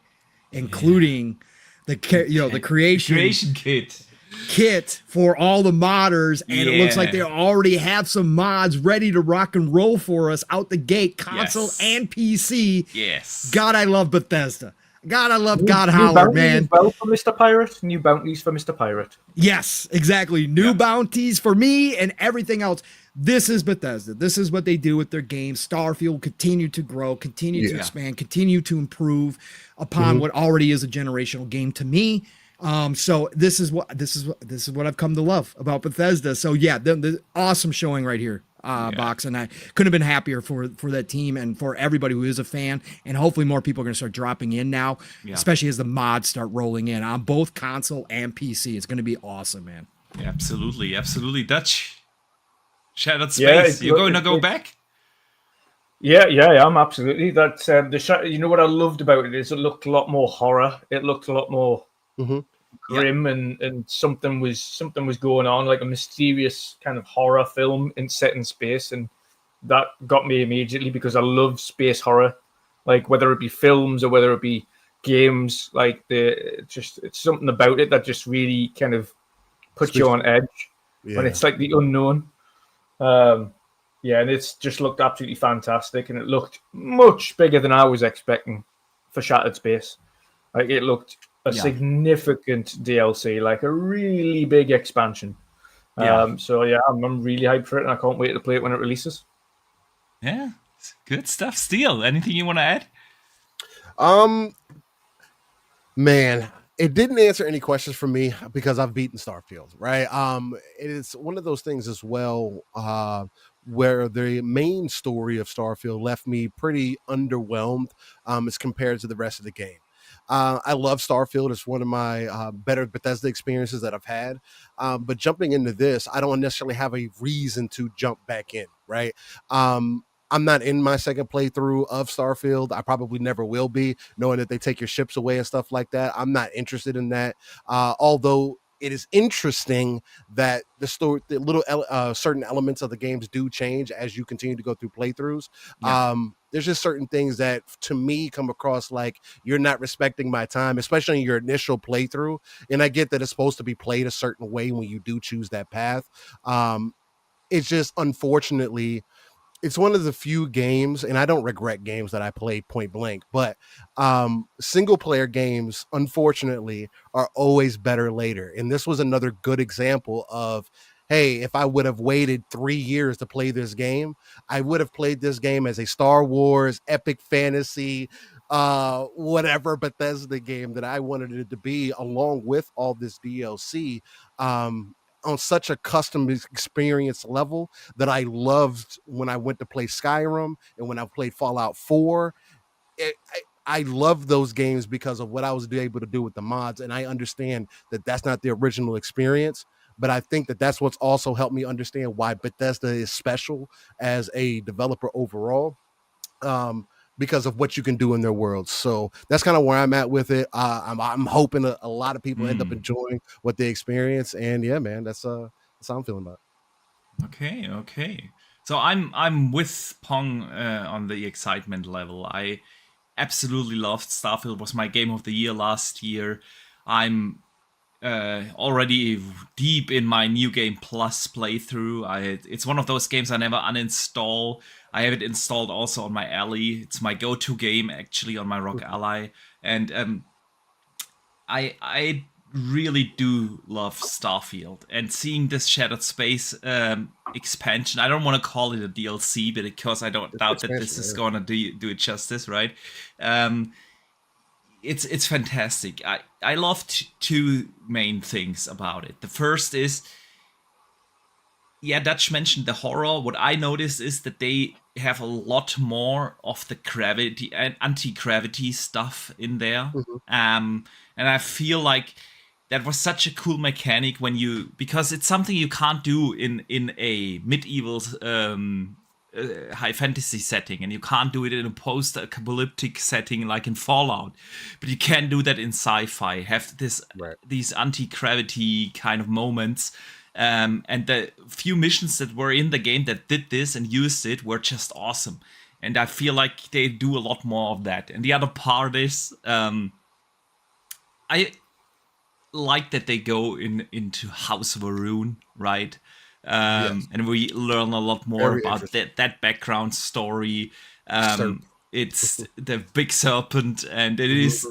including the creation kit for all the modders, and it looks like they already have some mods ready to rock and roll for us out the gate, console and PC. Yes. God, I love Bethesda. God, I love God Howard, man. Well, for Mr. Pirate, new bounties for Mr. Pirate. Yes, exactly. New bounties for me and everything else. This is Bethesda. This is what they do with their games. Starfield will continue to grow, continue to expand, continue to improve upon what already is a generational game to me. So this is what I've come to love about Bethesda. So yeah, the awesome showing right here. Box, and I couldn't have been happier for that team and for everybody who is a fan, and hopefully more people are going to start dropping in now, especially as the mods start rolling in on both console and PC. It's going to be awesome, man. Yeah, absolutely. Dutch, Shattered Space, you're going to go back? Yeah, I'm absolutely. That's you know what I loved about it is it looked a lot more horror. It looked a lot more grim, and something was going on, like a mysterious kind of horror film set in space, and that got me immediately because I love space horror, like whether it be films or whether it be games. Like it's something about it that just really kind of puts you on edge when it's like the unknown. And it's just looked absolutely fantastic, and it looked much bigger than I was expecting for Shattered Space. Like it looked a significant DLC, like a really big expansion. So I'm really hyped for it, and I can't wait to play it when it releases. Yeah, good stuff. Steel, anything you want to add? Man, it didn't answer any questions for me because I've beaten Starfield, right? It's one of those things as well, where the main story of Starfield left me pretty underwhelmed as compared to the rest of the game. I love Starfield. It's one of my better Bethesda experiences that I've had. But jumping into this, I don't necessarily have a reason to jump back in, right? I'm not in my second playthrough of Starfield. I probably never will be, knowing that they take your ships away and stuff like that. I'm not interested in that. Although it is interesting that the story, the little certain elements of the games do change as you continue to go through playthroughs. There's just certain things that to me come across like you're not respecting my time, especially in your initial playthrough. And I get that it's supposed to be played a certain way when you do choose that path. It's just, unfortunately, it's one of the few games, and I don't regret games that I play point blank, but single player games, unfortunately, are always better later. And this was another good example of, hey, if I would have waited 3 years to play this game, I would have played this game as a Star Wars, epic fantasy, whatever Bethesda game that I wanted it to be, along with all this DLC. On such a custom experience level that I loved when I went to play Skyrim and when I played Fallout 4. I love those games because of what I was able to do with the mods. And I understand that that's not the original experience, but I think that that's what's also helped me understand why Bethesda is special as a developer overall. Because of what you can do in their world. So that's kind of where I'm at with it. I'm hoping a lot of people end up enjoying what they experience. And yeah, man, that's how I'm feeling about it. Okay. So I'm with Pong on the excitement level. I absolutely loved Starfield. It was my game of the year last year. I'm already deep in my New Game Plus playthrough. It's one of those games I never uninstall. I have it installed also on my Ally. It's my go-to game actually on my ROG Ally, and I really do love Starfield, and seeing this Shattered Space expansion. I don't want to call it a DLC, but because I don't doubt that this is going to do it justice, right? It's fantastic. I love two main things about it. The first is, Dutch mentioned the horror. What I noticed is that they have a lot more of the gravity and anti-gravity stuff in there. And I feel like that was such a cool mechanic because it's something you can't do in a medieval high fantasy setting, and you can't do it in a post-apocalyptic setting like in Fallout, but you can do that in sci-fi. Have these anti-gravity kind of moments. And the few missions that were in the game that did this and used it were just awesome. And I feel like they do a lot more of that. And the other part is, I like that they go into House of Arun, right? And we learn a lot more about that background story. It's the big serpent, and it is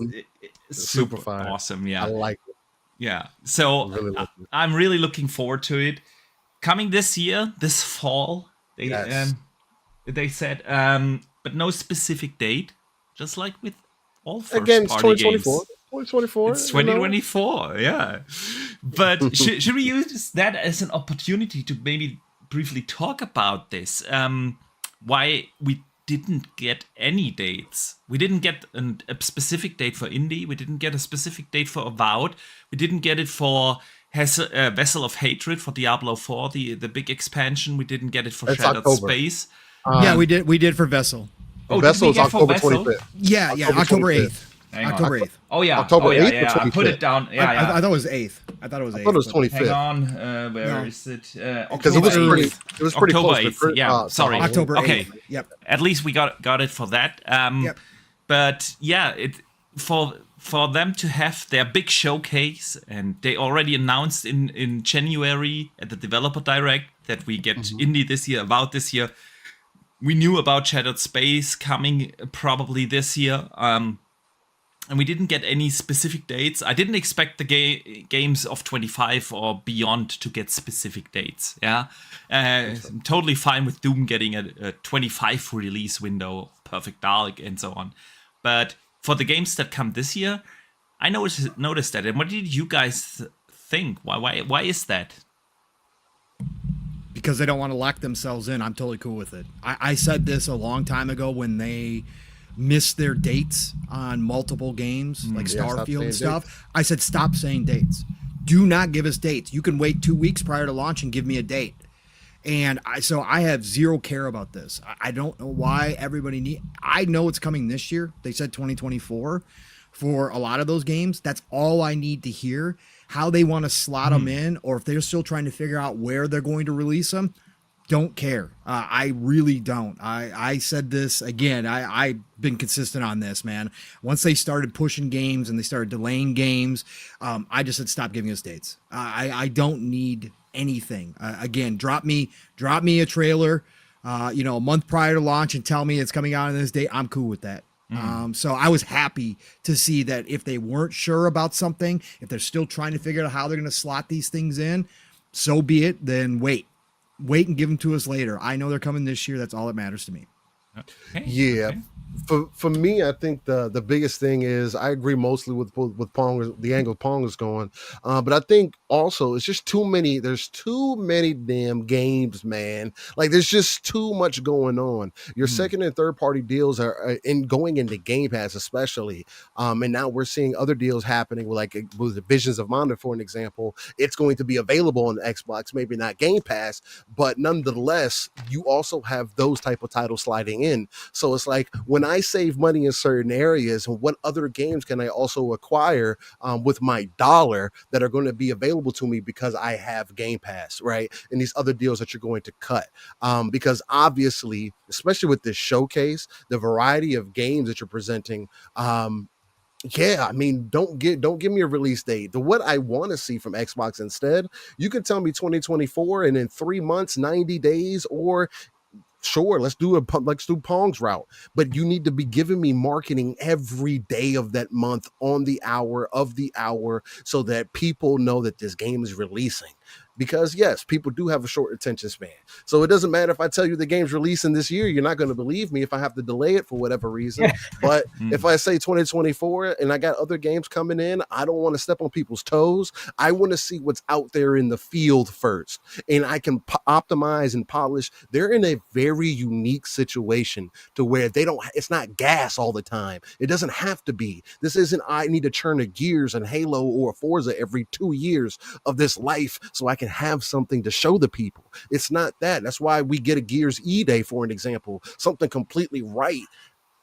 super awesome. Yeah, I like it. Yeah, so I'm really looking forward to it. Coming this year, this fall, they said, but no specific date, just like with all first-party games. 2024. It's 2024, yeah. But should we use that as an opportunity to maybe briefly talk about this? Why we didn't get any dates. We didn't get a specific date for Indie. We didn't get a specific date for Avowed. We didn't get it for Vessel of Hatred for Diablo 4, the big expansion. We didn't get it for Shattered Space. Yeah, we did for Vessel. Vessel is October 25th. Yeah, October 8th. October 8th. Oh yeah, October 8th. Yeah. I put it down. Yeah, I thought it was 8th. I thought it was 25th. Hang on, where is it? Because it was pretty October close. 8th. Yeah, sorry. October 8th. Okay. Yep. At least we got it for that. But yeah, for them to have their big showcase, and they already announced in January at the Developer Direct that we get Indie this year, Avowed this year. We knew about Shattered Space coming probably this year. And we didn't get any specific dates. I didn't expect the games of 25 or beyond to get specific dates. Yeah, I'm totally fine with Doom getting a 25 release window, Perfect Dark, and so on. But for the games that come this year, I noticed that. And what did you guys think? Why is that? Because they don't want to lock themselves in. I'm totally cool with it. I said this a long time ago when they missed their dates on multiple games like Starfield and stuff. Dates. I said, stop saying dates. Do not give us dates. You can wait 2 weeks prior to launch and give me a date. And I have zero care about this. I don't know why everybody I know it's coming this year. They said 2024 for a lot of those games. That's all I need to hear. How they want to slot them in, or if they're still trying to figure out where they're going to release them. Don't care. I really don't. I said this again. I've been consistent on this, man. Once they started pushing games and they started delaying games, I just said stop giving us dates. I don't need anything. Again, drop me a trailer, a month prior to launch and tell me it's coming out on this date. I'm cool with that. So I was happy to see that if they weren't sure about something, if they're still trying to figure out how they're going to slot these things in, so be it. Then wait and give them to us later. I know they're coming this year. That's all that matters to me. Okay. Yeah. Okay. For me, I think the biggest thing is I agree mostly with Pong, the angle Pong is going. But I think also it's just too many. There's too many damn games, man. Like there's just too much going on. Your second and third party deals are going into Game Pass, especially. And now we're seeing other deals happening with the Visions of Mana, for an example. It's going to be available on Xbox, maybe not Game Pass, but nonetheless, you also have those type of titles sliding in. So it's like when I save money in certain areas, and what other games can I also acquire with my dollar that are going to be available to me because I have Game Pass, right? And these other deals that you're going to cut. Because obviously, especially with this showcase, the variety of games that you're presenting, don't give me a release date. What I want to see from Xbox instead, you can tell me 2024 and in 3 months, 90 days, or sure, let's do Pong's route, but you need to be giving me marketing every day of that month on the hour of the hour so that people know that this game is releasing. Because yes, people do have a short attention span. So it doesn't matter if I tell you the game's releasing this year, you're not going to believe me if I have to delay it for whatever reason. But if I say 2024 and I got other games coming in, I don't want to step on people's toes. I want to see what's out there in the field first. And I can optimize and polish. They're in a very unique situation to where it's not gas all the time. It doesn't have to be. This isn't I need to churn a Gears and Halo or Forza every 2 years of this life so I can have something to show the people. It's not that. That's why we get a Gears E-Day, for an example, something completely right.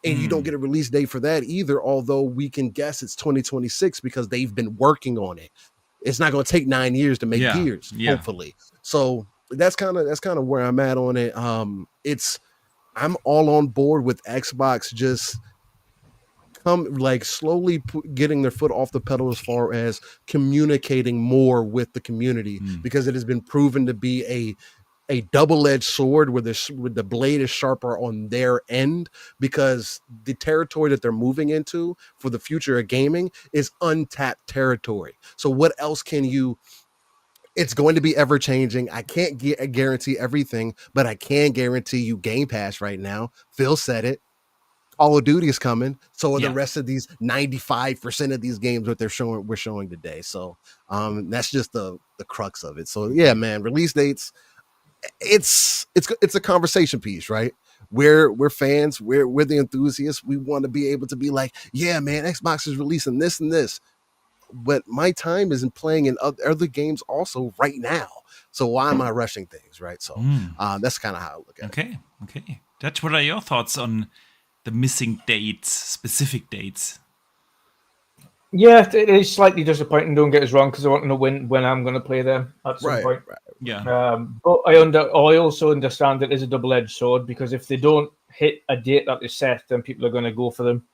And you don't get a release date for that either, although we can guess it's 2026 because they've been working on it. It's not going to take 9 years to make Gears, hopefully. So that's kind of where I'm at on it. I'm all on board with Xbox just slowly getting their foot off the pedal as far as communicating more with the community, because it has been proven to be a double-edged sword where the blade is sharper on their end, because the territory that they're moving into for the future of gaming is untapped territory. So what else can you... It's going to be ever changing. I can't guarantee everything, but I can guarantee you Game Pass right now. Phil said it. Call of Duty is coming. So are the rest of these 95% of these games that we're showing today. So that's just the crux of it. So yeah, man, release dates. It's a conversation piece, right? We're fans. We're the enthusiasts. We want to be able to be like, yeah, man, Xbox is releasing this and this. But my time isn't playing in other games also right now. So why am I rushing things, right? So that's kind of how I look at it. Okay. Dutch, what are your thoughts on the missing dates, specific dates? Yeah, it is slightly disappointing. Don't get us wrong, because I want to know when I'm going to play them at some point. Right. Yeah. But I also understand that it is a double-edged sword, because if they don't hit a date that is set, then people are going to go for them.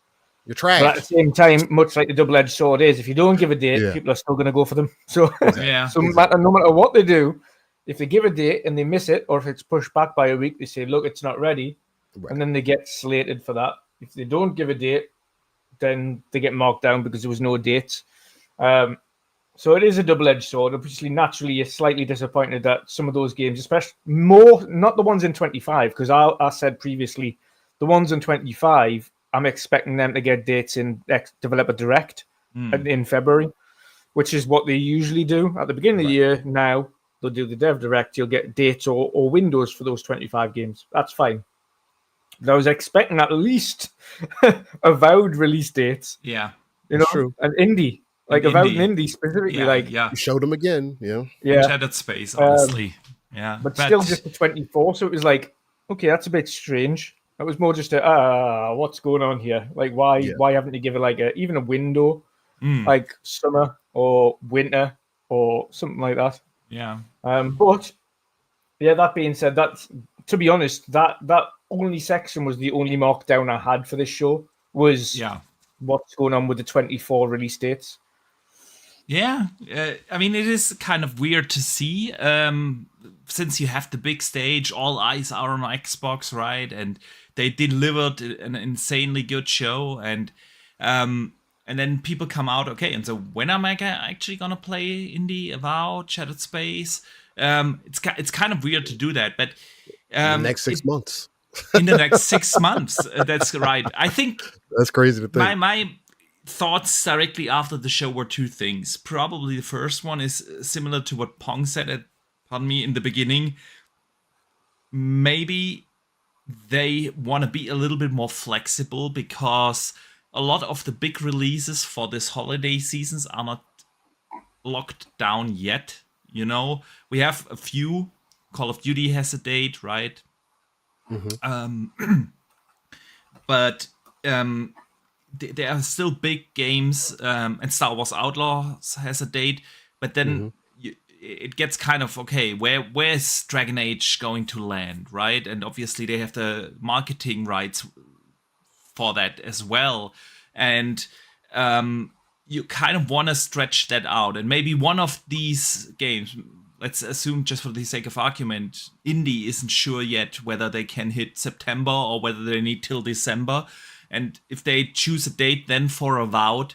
You're trash. But at the same time, much like the double-edged sword is, if you don't give a date, people are still going to go for them. So, so no matter what they do, if they give a date and they miss it, or if it's pushed back by a week, they say, look, it's not ready. Right. And then they get slated for that. If they don't give a date, then they get marked down because there was no dates. So it is a double-edged sword. Obviously, naturally, you're slightly disappointed that some of those games, especially not the ones in 25, because I said previously, the ones in 25, I'm expecting them to get dates in Developer Direct in February, which is what they usually do at the beginning of the year. Now they'll do the Dev Direct. You'll get dates or windows for those 25 games. That's fine. But I was expecting at least avowed release dates. Yeah, true. An indie, avowed indie specifically. You showed them again. Yeah. Shattered Space, honestly. But still just the 24. So it was like, okay, that's a bit strange. It was more just what's going on here? Why haven't you given even a window, like summer or winter or something like that? Yeah. But that being said, that's, to be honest, that only section was the only markdown I had for this show was what's going on with the 24 release dates. Yeah, I mean, it is kind of weird to see, since you have the big stage, all eyes are on Xbox, right? And they delivered an insanely good show, and then people come out, okay, and so when am I actually gonna play Indie, Avowed, Shattered Space? It's kind of weird to do that, but in the next 6 months. In the next 6 months, that's right. I think that's crazy to think. My thoughts directly after the show were two things. Probably the first one is similar to what Pong said in the beginning. Maybe they want to be a little bit more flexible, because a lot of the big releases for this holiday seasons are not locked down yet. We have a few. Call of Duty has a date, right? But there are still big games, and Star Wars Outlaws has a date, but then it gets kind of, okay, where's Dragon Age going to land, right? And obviously they have the marketing rights for that as well, and you kind of want to stretch that out, and maybe one of these games, let's assume just for the sake of argument, Indie isn't sure yet whether they can hit September or whether they need till December. And if they choose a date then for Avowed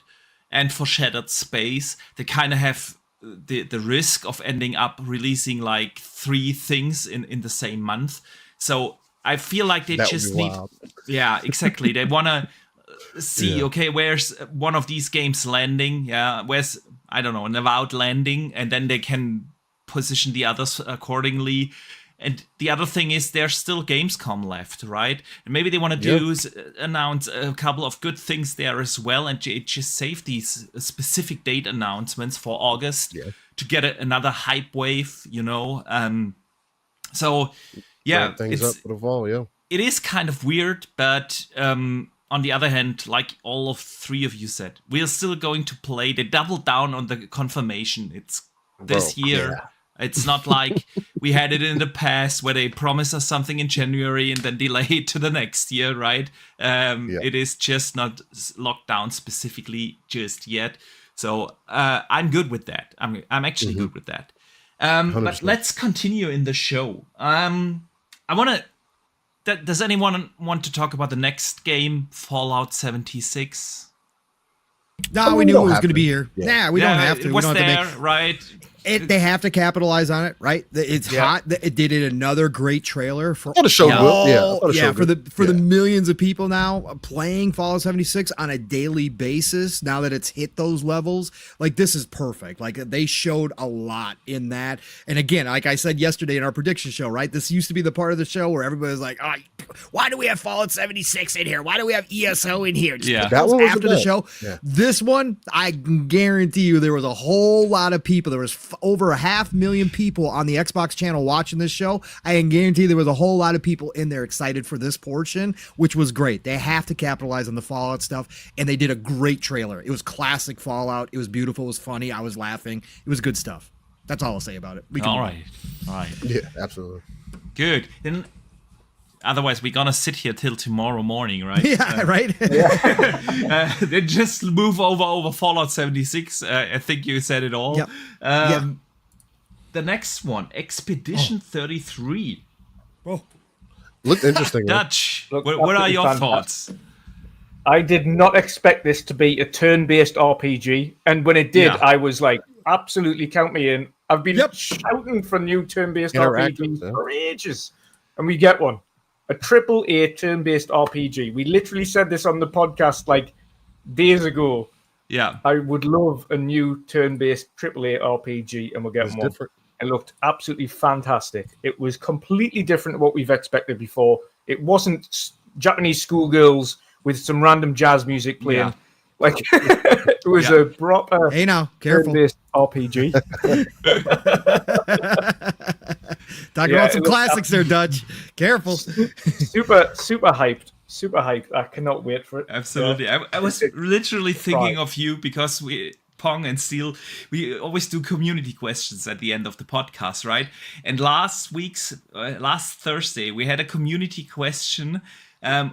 and for Shattered Space, they kind of have the risk of ending up releasing 3 things in the same month. So I feel like they just need... Yeah, exactly. They want to see, okay, where's one of these games landing? Yeah, where's, I don't know, an Avowed landing? And then they can position the others accordingly. And the other thing is there's still Gamescom left, right? And maybe they want to announce a couple of good things there as well, and just save these specific date announcements for August to get another hype wave, So, yeah, things up for the fall, it is kind of weird, but on the other hand, like all of 3 of you said, we are still going to play. They double down on the confirmation. It's this year. It's not like we had it in the past where they promise us something in January and then delay it to the next year, right? It is just not locked down specifically just yet. So I'm good with that. I'm actually good with that. But let's continue in the show. I want to... Does anyone want to talk about the next game, Fallout 76? No, we knew it was going to be here. Yeah, we don't have to. It was we don't there, have to make... right? They have to capitalize on it, right? It's hot. It did another great trailer for the show. For the millions of people now playing Fallout 76 on a daily basis. Now that it's hit those levels, like this is perfect. Like they showed a lot in that. And again, like I said yesterday in our prediction show, right? This used to be the part of the show where everybody was like, "Oh, why do we have Fallout 76 in here? Why do we have ESO in here?" Just that one was after the show. Yeah. This one, I guarantee you, there was a whole lot of people. There was over 500,000 people on the Xbox channel watching this show. I can guarantee there was a whole lot of people in there excited for this portion, which was great. They have to capitalize on the Fallout stuff, and they did a great trailer. It was classic Fallout. It was beautiful. It was funny. I was laughing. It was good stuff. That's all I'll say about it. All right. Yeah, absolutely. Good. And otherwise, we're gonna sit here till tomorrow morning, right? Yeah, right. Then just move over Fallout 76. I think you said it all. Yep. The next one, Expedition 33. Oh, looked interesting. Dutch, what are your thoughts? I did not expect this to be a turn-based RPG, and when it did, I was like, absolutely count me in. I've been shouting for new turn-based RPGs for ages, and we get one. A AAA turn-based RPG. We literally said this on the podcast like days ago. Yeah. I would love a new turn-based AAA RPG, and we'll get one. It looked absolutely fantastic. It was completely different to what we've expected before. It wasn't Japanese schoolgirls with some random jazz music playing. Yeah. Like it was a proper turn-based RPG. Talking about some classics there, Dutch. Careful. Super hyped. Super hyped. I cannot wait for it. Absolutely. I was literally thinking of you because Pong and Steel, we always do community questions at the end of the podcast, right? And last Thursday, we had a community question. I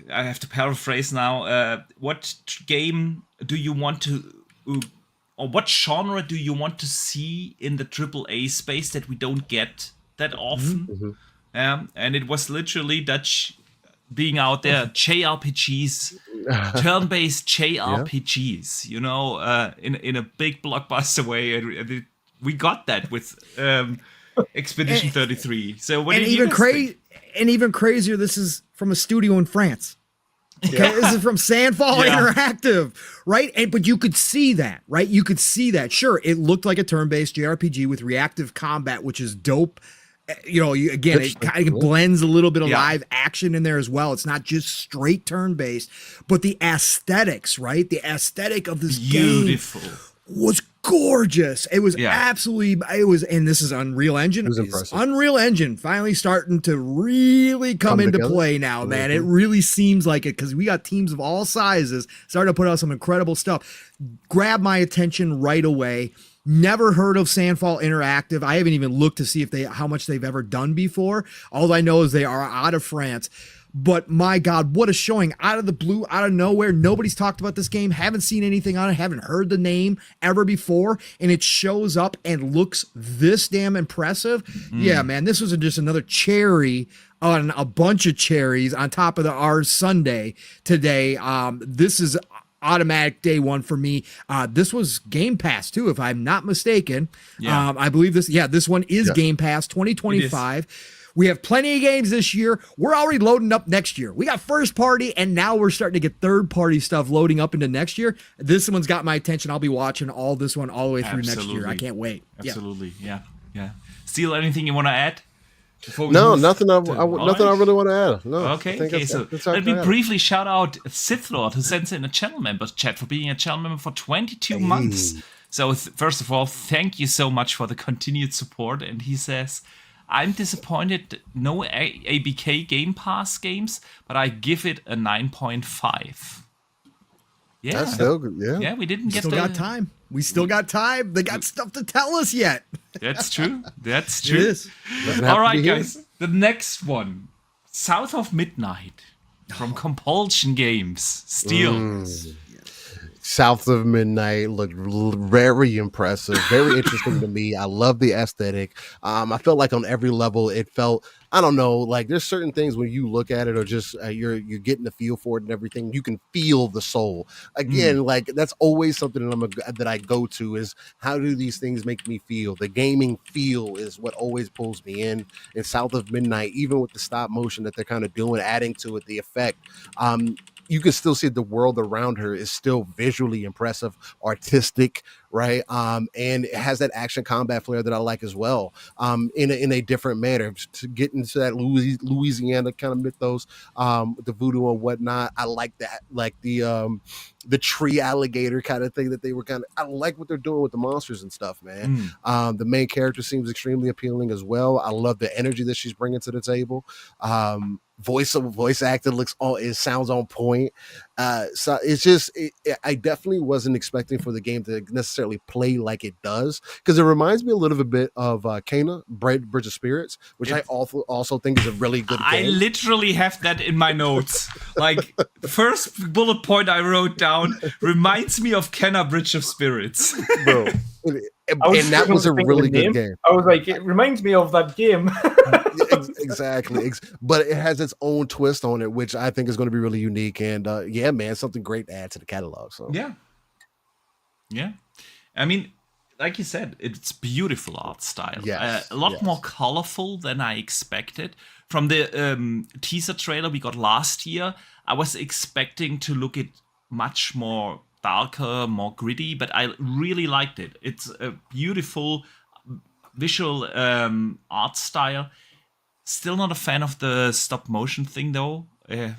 have to paraphrase now. What game do you want to, or what genre do you want to see in the AAA space that we don't get that often? And it was literally Dutch being out there, JRPGs, turn-based JRPGs, you know, in a big blockbuster way. And we got that with Expedition 33. So what did you think? And even crazier, this is from a studio in France. Okay, this is from Sandfall Interactive, right? But you could see that, right? You could see that. Sure, it looked like a turn-based JRPG with reactive combat, which is dope. You know, again, it kind of blends a little bit of live action in there as well. It's not just straight turn-based, but the aesthetics, right? The aesthetic of this game was gorgeous. It was absolutely, and this is Unreal Engine. It was impressive. Unreal Engine finally starting to really come into play now, man. It really seems like it because we got teams of all sizes starting to put out some incredible stuff. Grabbed my attention right away. Never heard of Sandfall Interactive. I haven't even looked to see how much they've ever done before. All I know is they are out of France. But my God, what a showing. Out of the blue, out of nowhere. Nobody's talked about this game. Haven't seen anything on it. Haven't heard the name ever before. And it shows up and looks this damn impressive. Yeah, man, this was just another cherry on a bunch of cherries on top of our Sunday today. This is automatic day one for me. This was Game Pass too, if I'm not mistaken. I believe this one is Game Pass 2025. We have plenty of games this year. We're already loading up next year. We got first party, and now we're starting to get third party stuff loading up into next year. This one's got my attention. I'll be watching all this one all the way through next year. I can't wait. Absolutely, yeah. Steel, anything you want to add? No, nothing. I really want to add. No. Okay. So let me briefly shout out Sith Lord, who sends in a channel member chat for being a channel member for 22 months. So first of all, thank you so much for the continued support. And he says, I'm disappointed no ABK Game Pass games, but I give it a 9.5. Yeah, that's still good. Yeah, yeah, we didn't get Still got time. We still got time. They got stuff to tell us yet. That's true. That's true. It is. All right, guys. The next one, South of Midnight, from Compulsion Games. Steel. South of Midnight looked very impressive, very interesting to me. I love the aesthetic. I felt like on every level, it felt, I don't know, like there's certain things when you look at it or just you're getting the feel for it and everything, you can feel the soul. Again, like that's always something that I go to is how do these things make me feel? The gaming feel is what always pulls me in. And South of Midnight, even with the stop motion that they're kind of doing, adding to it, the effect, you can still see the world around her is still visually impressive, artistic, right? And it has that action combat flair that I like as well, in a different manner. To get into that Louisiana kind of mythos, the voodoo and whatnot, I like that. Like the tree alligator kind of thing that they were I like what they're doing with the monsters and stuff, man. The main character seems extremely appealing as well. I love the energy that she's bringing to the table. Voice acting sounds on point. So it's just I definitely wasn't expecting for the game to necessarily play like it does, because it reminds me a little bit of Kena, Bridge of Spirits, which I also think is a really good game. I literally have that in my notes. Like, the first bullet point I wrote down reminds me of Kena, Bridge of Spirits. Bro. And that was a really good game. I was like, it reminds me of that game. Exactly. But it has its own twist on it, which I think is going to be really unique. And yeah, man, something great to add to the catalog. So yeah. I mean, like you said, it's beautiful art style. Yes, a lot more colorful than I expected. From the teaser trailer we got last year, I was expecting to look at much more darker, more gritty, but I really liked it. It's a beautiful visual art style. Still not a fan of the stop motion thing though,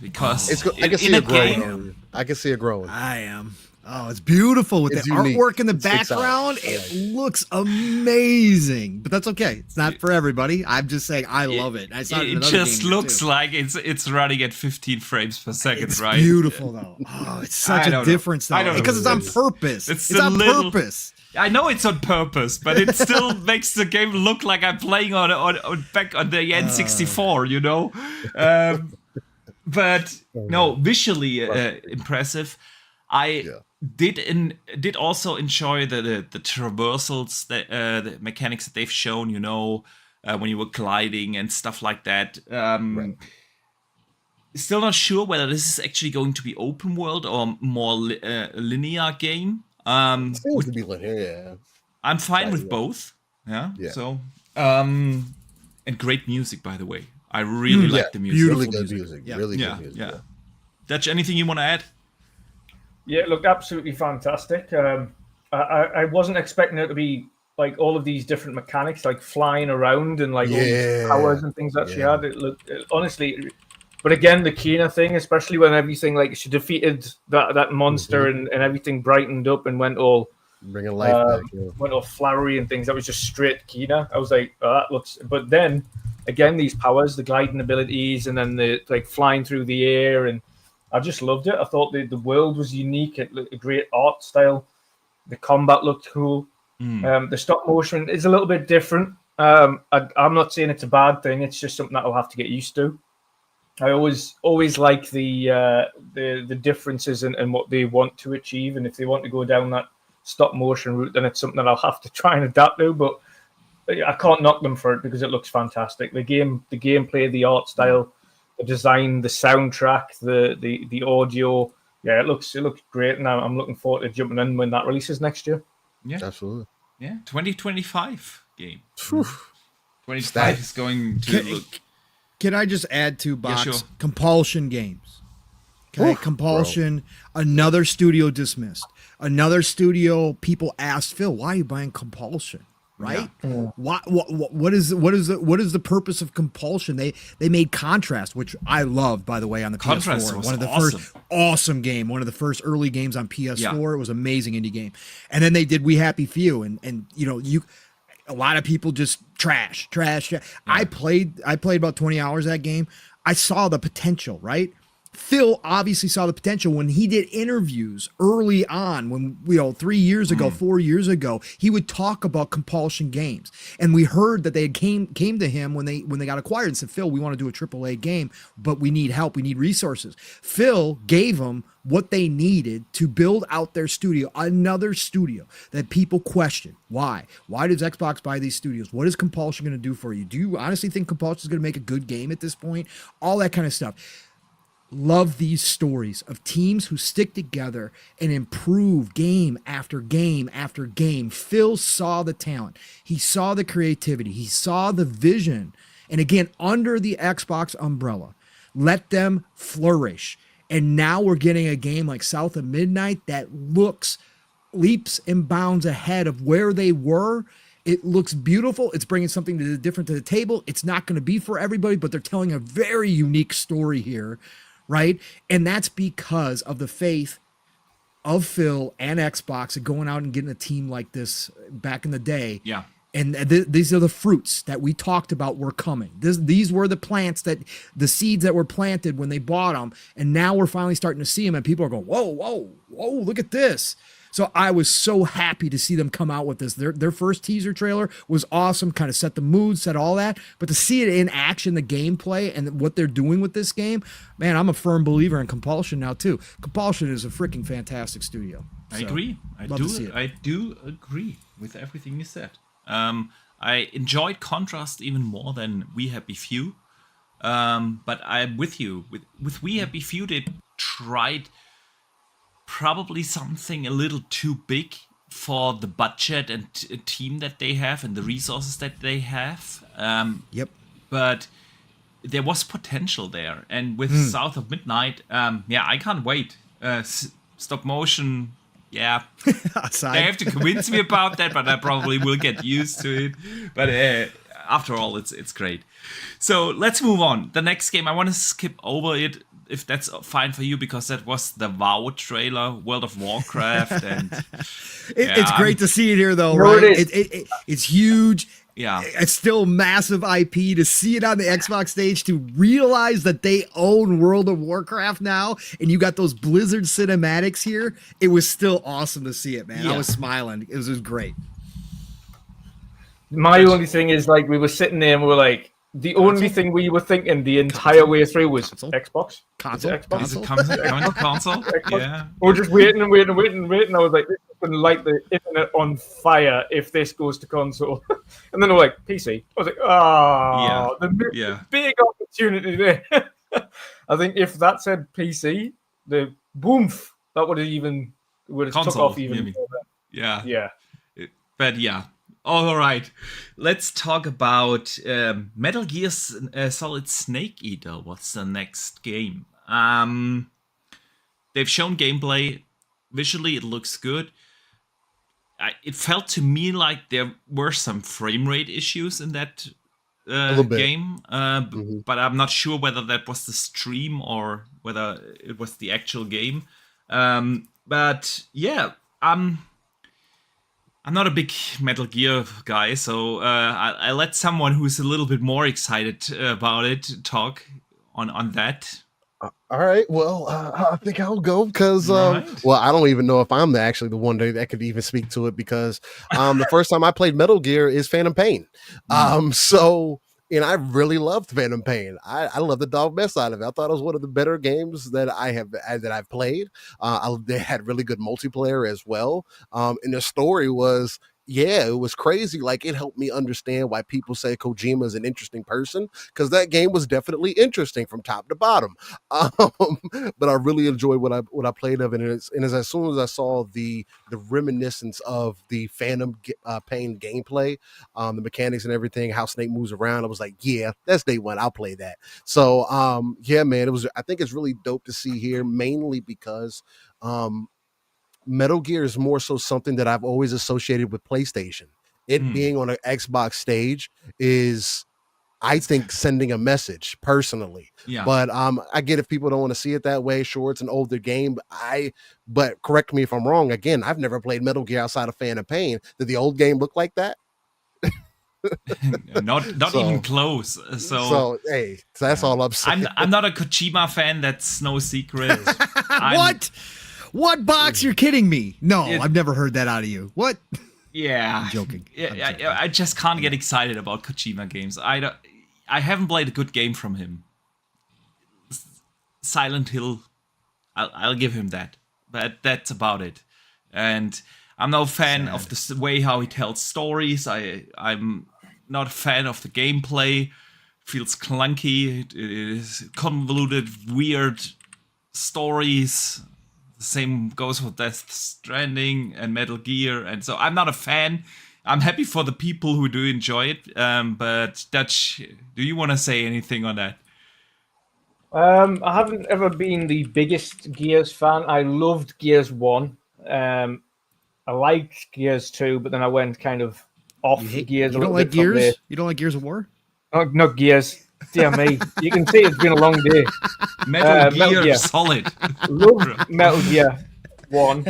because I can see it growing. I can see it growing. I am. Oh, it's beautiful with the artwork in the background. It looks amazing, but that's okay. It's not for everybody. I'm just saying I love it. It just looks like it's running at 15 frames per second, it's right? Beautiful though. Oh, it's such a difference though, because it's on purpose. It's on purpose. I know it's on purpose, but it still makes the game look like I'm playing on back on the N64, you know. But no, visually impressive. I did also enjoy the traversals, the mechanics that they've shown, you know, when you were gliding and stuff like that. Still not sure whether this is actually going to be open world or more linear game. It seems to be linear. I'm fine with both. Yeah. So, and great music, by the way. I really like the music. Really good music. Really good music. Yeah. Dutch, anything you want to add? Yeah, it looked absolutely fantastic. I wasn't expecting it to be like all of these different mechanics, like flying around and like all these powers and things that she had. It looked honestly, but again, the Kena thing, especially when everything like she defeated that monster and everything brightened up and went all bringing life back, went all flowery and things. That was just straight Kena. I was like, oh, that looks. But then again, these powers, the gliding abilities, and then the like flying through the air and. I just loved it. I thought the world was unique. It looked a great art style. The combat looked cool. The stop motion is a little bit different. I'm not saying it's a bad thing. It's just something that I'll have to get used to. I always like the differences and what they want to achieve. And if they want to go down that stop motion route, then it's something that I'll have to try and adapt to. But I can't knock them for it because it looks fantastic. The gameplay, the art style. The design, the soundtrack, the audio, it looks great, and I'm looking forward to jumping in when that releases next year. Yeah, absolutely. Yeah, 2025 game. 2025 is going to look. Can I just add to Box? Yeah, sure. Compulsion Games? Okay, Compulsion. Bro. Another studio dismissed. Another studio. People asked Phil, "Why are you buying Compulsion?" Right? Yeah. What is the purpose of Compulsion? They made Contrast, which I loved, by the way, on the Contrast PS4. Was one of the awesome. First awesome game, one of the first early games on PS4. Yeah. It was an amazing indie game. And then they did We Happy Few, and you know, a lot of people just trash. Yeah. I played about 20 hours of that game. I saw the potential, right? Phil obviously saw the potential when he did interviews early on, when 3 years ago, 4 years ago, he would talk about compulsion games. And we heard that they came to him when they got acquired and said, Phil, we want to do a AAA game, but we need help. We need resources. Phil gave them what they needed to build out their studio, another studio that people question. Why? Why does Xbox buy these studios? What is Compulsion going to do for you? Do you honestly think Compulsion is going to make a good game at this point? All that kind of stuff. Love these stories of teams who stick together and improve game after game after game. Phil saw the talent. He saw the creativity. He saw the vision. And again, under the Xbox umbrella, let them flourish. And now we're getting a game like South of Midnight that looks leaps and bounds ahead of where they were. It looks beautiful. It's bringing something different to the table. It's not going to be for everybody, but they're telling a very unique story here, right? And that's because of the faith of Phil and Xbox and going out and getting a team like this back in the day. Yeah. And these are the fruits that we talked about were coming. These were the plants the seeds that were planted when they bought them. And now we're finally starting to see them and people are going, whoa, look at this. So I was so happy to see them come out with this. Their first teaser trailer was awesome, kind of set the mood, set all that. But to see it in action, the gameplay and what they're doing with this game, man, I'm a firm believer in Compulsion now too. Compulsion is a freaking fantastic studio. I agree. I do agree with everything you said. I enjoyed Contrast even more than We Happy Few. But I'm with you. With We Happy Few, they tried probably something a little too big for the budget and team that they have and the resources that they have. Yep. But there was potential there. And with South of Midnight, I can't wait. Stop motion. Yeah, they have to convince me about that, but I probably will get used to it. But after all, it's great. So let's move on. The next game, I want to skip over it, if that's fine for you, because that was the WoW trailer, World of Warcraft. And it's great to see it here, though, right? It's huge. Yeah, it's still massive IP. To see it on the Xbox stage, to realize that they own World of Warcraft now, and you got those Blizzard cinematics here, it was still awesome to see it, man. I was smiling. It was great. My only thing is, like, we were sitting there and we were like, the only thing we were thinking the entire way through was Xbox. Console? Is it coming to console? Yeah. We're just waiting. I was like, this is going to light the internet on fire if this goes to console. And then we're like, PC. I was like, the big opportunity there. I think if that said PC, the boomf, that would have took off even more. Yeah. But yeah. All right, let's talk about Metal Gear Solid Snake Eater. What's the next game? They've shown gameplay. Visually, it looks good. It felt to me like there were some frame rate issues in that game, but I'm not sure whether that was the stream or whether it was the actual game. But yeah, I'm not a big Metal Gear guy, so I let someone who's a little bit more excited about it talk on that. All right. Well, I think I'll go because, well, I don't even know if I'm actually the one that could even speak to it because the first time I played Metal Gear is Phantom Pain. And I really loved Phantom Pain. I love the dog mess out of it. I thought it was one of the better games that I've played. They had really good multiplayer as well. And the story was, it was crazy. Like, it helped me understand why people say Kojima is an interesting person, because that game was definitely interesting from top to bottom. But I really enjoyed what I played of it. And as soon as I saw the reminiscence of the Phantom Pain gameplay, the mechanics and everything, how Snake moves around, I was like, yeah, that's day one. I'll play that. So man, I think it's really dope to see here, mainly because Metal Gear is more so something that I've always associated with PlayStation. It being on an Xbox stage is, I think, sending a message personally. Yeah. But I get if people don't want to see it that way. Sure, it's an older game. But correct me if I'm wrong. Again, I've never played Metal Gear outside of Phantom Pain. Did the old game look like that? not even close. So hey, that's all I'm saying. I'm not a Kojima fan. That's no secret. What box? You're kidding me? No, I've never heard that out of you. What? Yeah, I'm joking. I just can't get excited about Kojima games. I haven't played a good game from him. Silent Hill, I'll give him that, but that's about it. And I'm no fan of the way how he tells stories. I'm not a fan of the gameplay. Feels clunky. It is convoluted, weird stories. The same goes for Death Stranding and Metal Gear, and so I'm not a fan. I'm happy for the people who do enjoy it. But Dutch, do you want to say anything on that? I haven't ever been the biggest Gears fan. I loved Gears 1. I liked Gears 2, but then I went kind of off Gears. You don't like Gears? You don't like Gears of War? Oh, not Gears. Dear me. You can see it's been a long day. Metal Gear Solid. Love Metal Gear 1.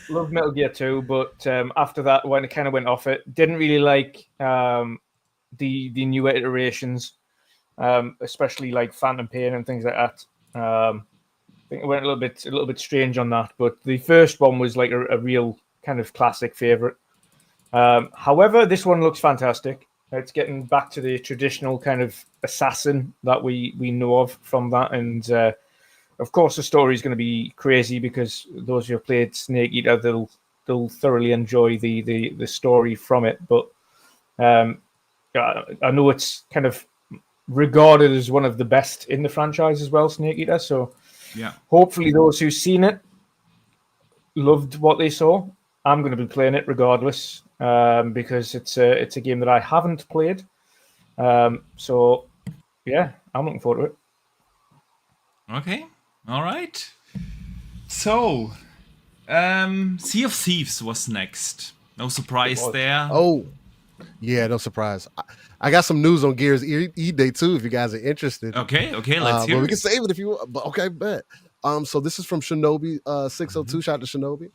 Love Metal Gear 2, but after that, when it kind of went off it, didn't really like the newer iterations, especially like Phantom Pain and things like that. I think it went a little bit strange on that, but the first one was like a real kind of classic favorite. However, this one looks fantastic. It's getting back to the traditional kind of assassin that we know of from that, and of course the story is going to be crazy because those who have played Snake Eater, they'll thoroughly enjoy the story from it. But I know it's kind of regarded as one of the best in the franchise as well, Snake Eater. So yeah, hopefully those who've seen it loved what they saw. I'm going to be playing it regardless because it's a game that I haven't played. So yeah, I'm looking forward to it. Okay, all right. So, Sea of Thieves was next. No surprise there. Oh, yeah, no surprise. I got some news on Gears E-Day too, if you guys are interested. Okay, let's hear it. We can save it if you want. But okay, bet. So this is from Shinobi 602. Shout out to Shinobi.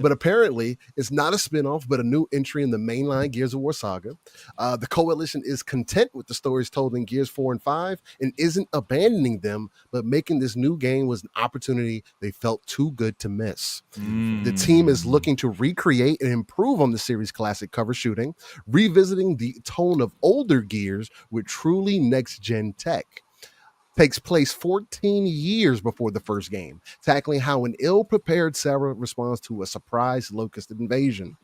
But apparently, it's not a spinoff, but a new entry in the mainline Gears of War saga. The Coalition is content with the stories told in Gears 4 and 5 and isn't abandoning them, but making this new game was an opportunity they felt too good to miss. The team is looking to recreate and improve on the series' classic cover shooting, revisiting the tone of older Gears with truly next-gen tech. Takes place 14 years before the first game, tackling how an ill-prepared Sarah responds to a surprise Locust invasion.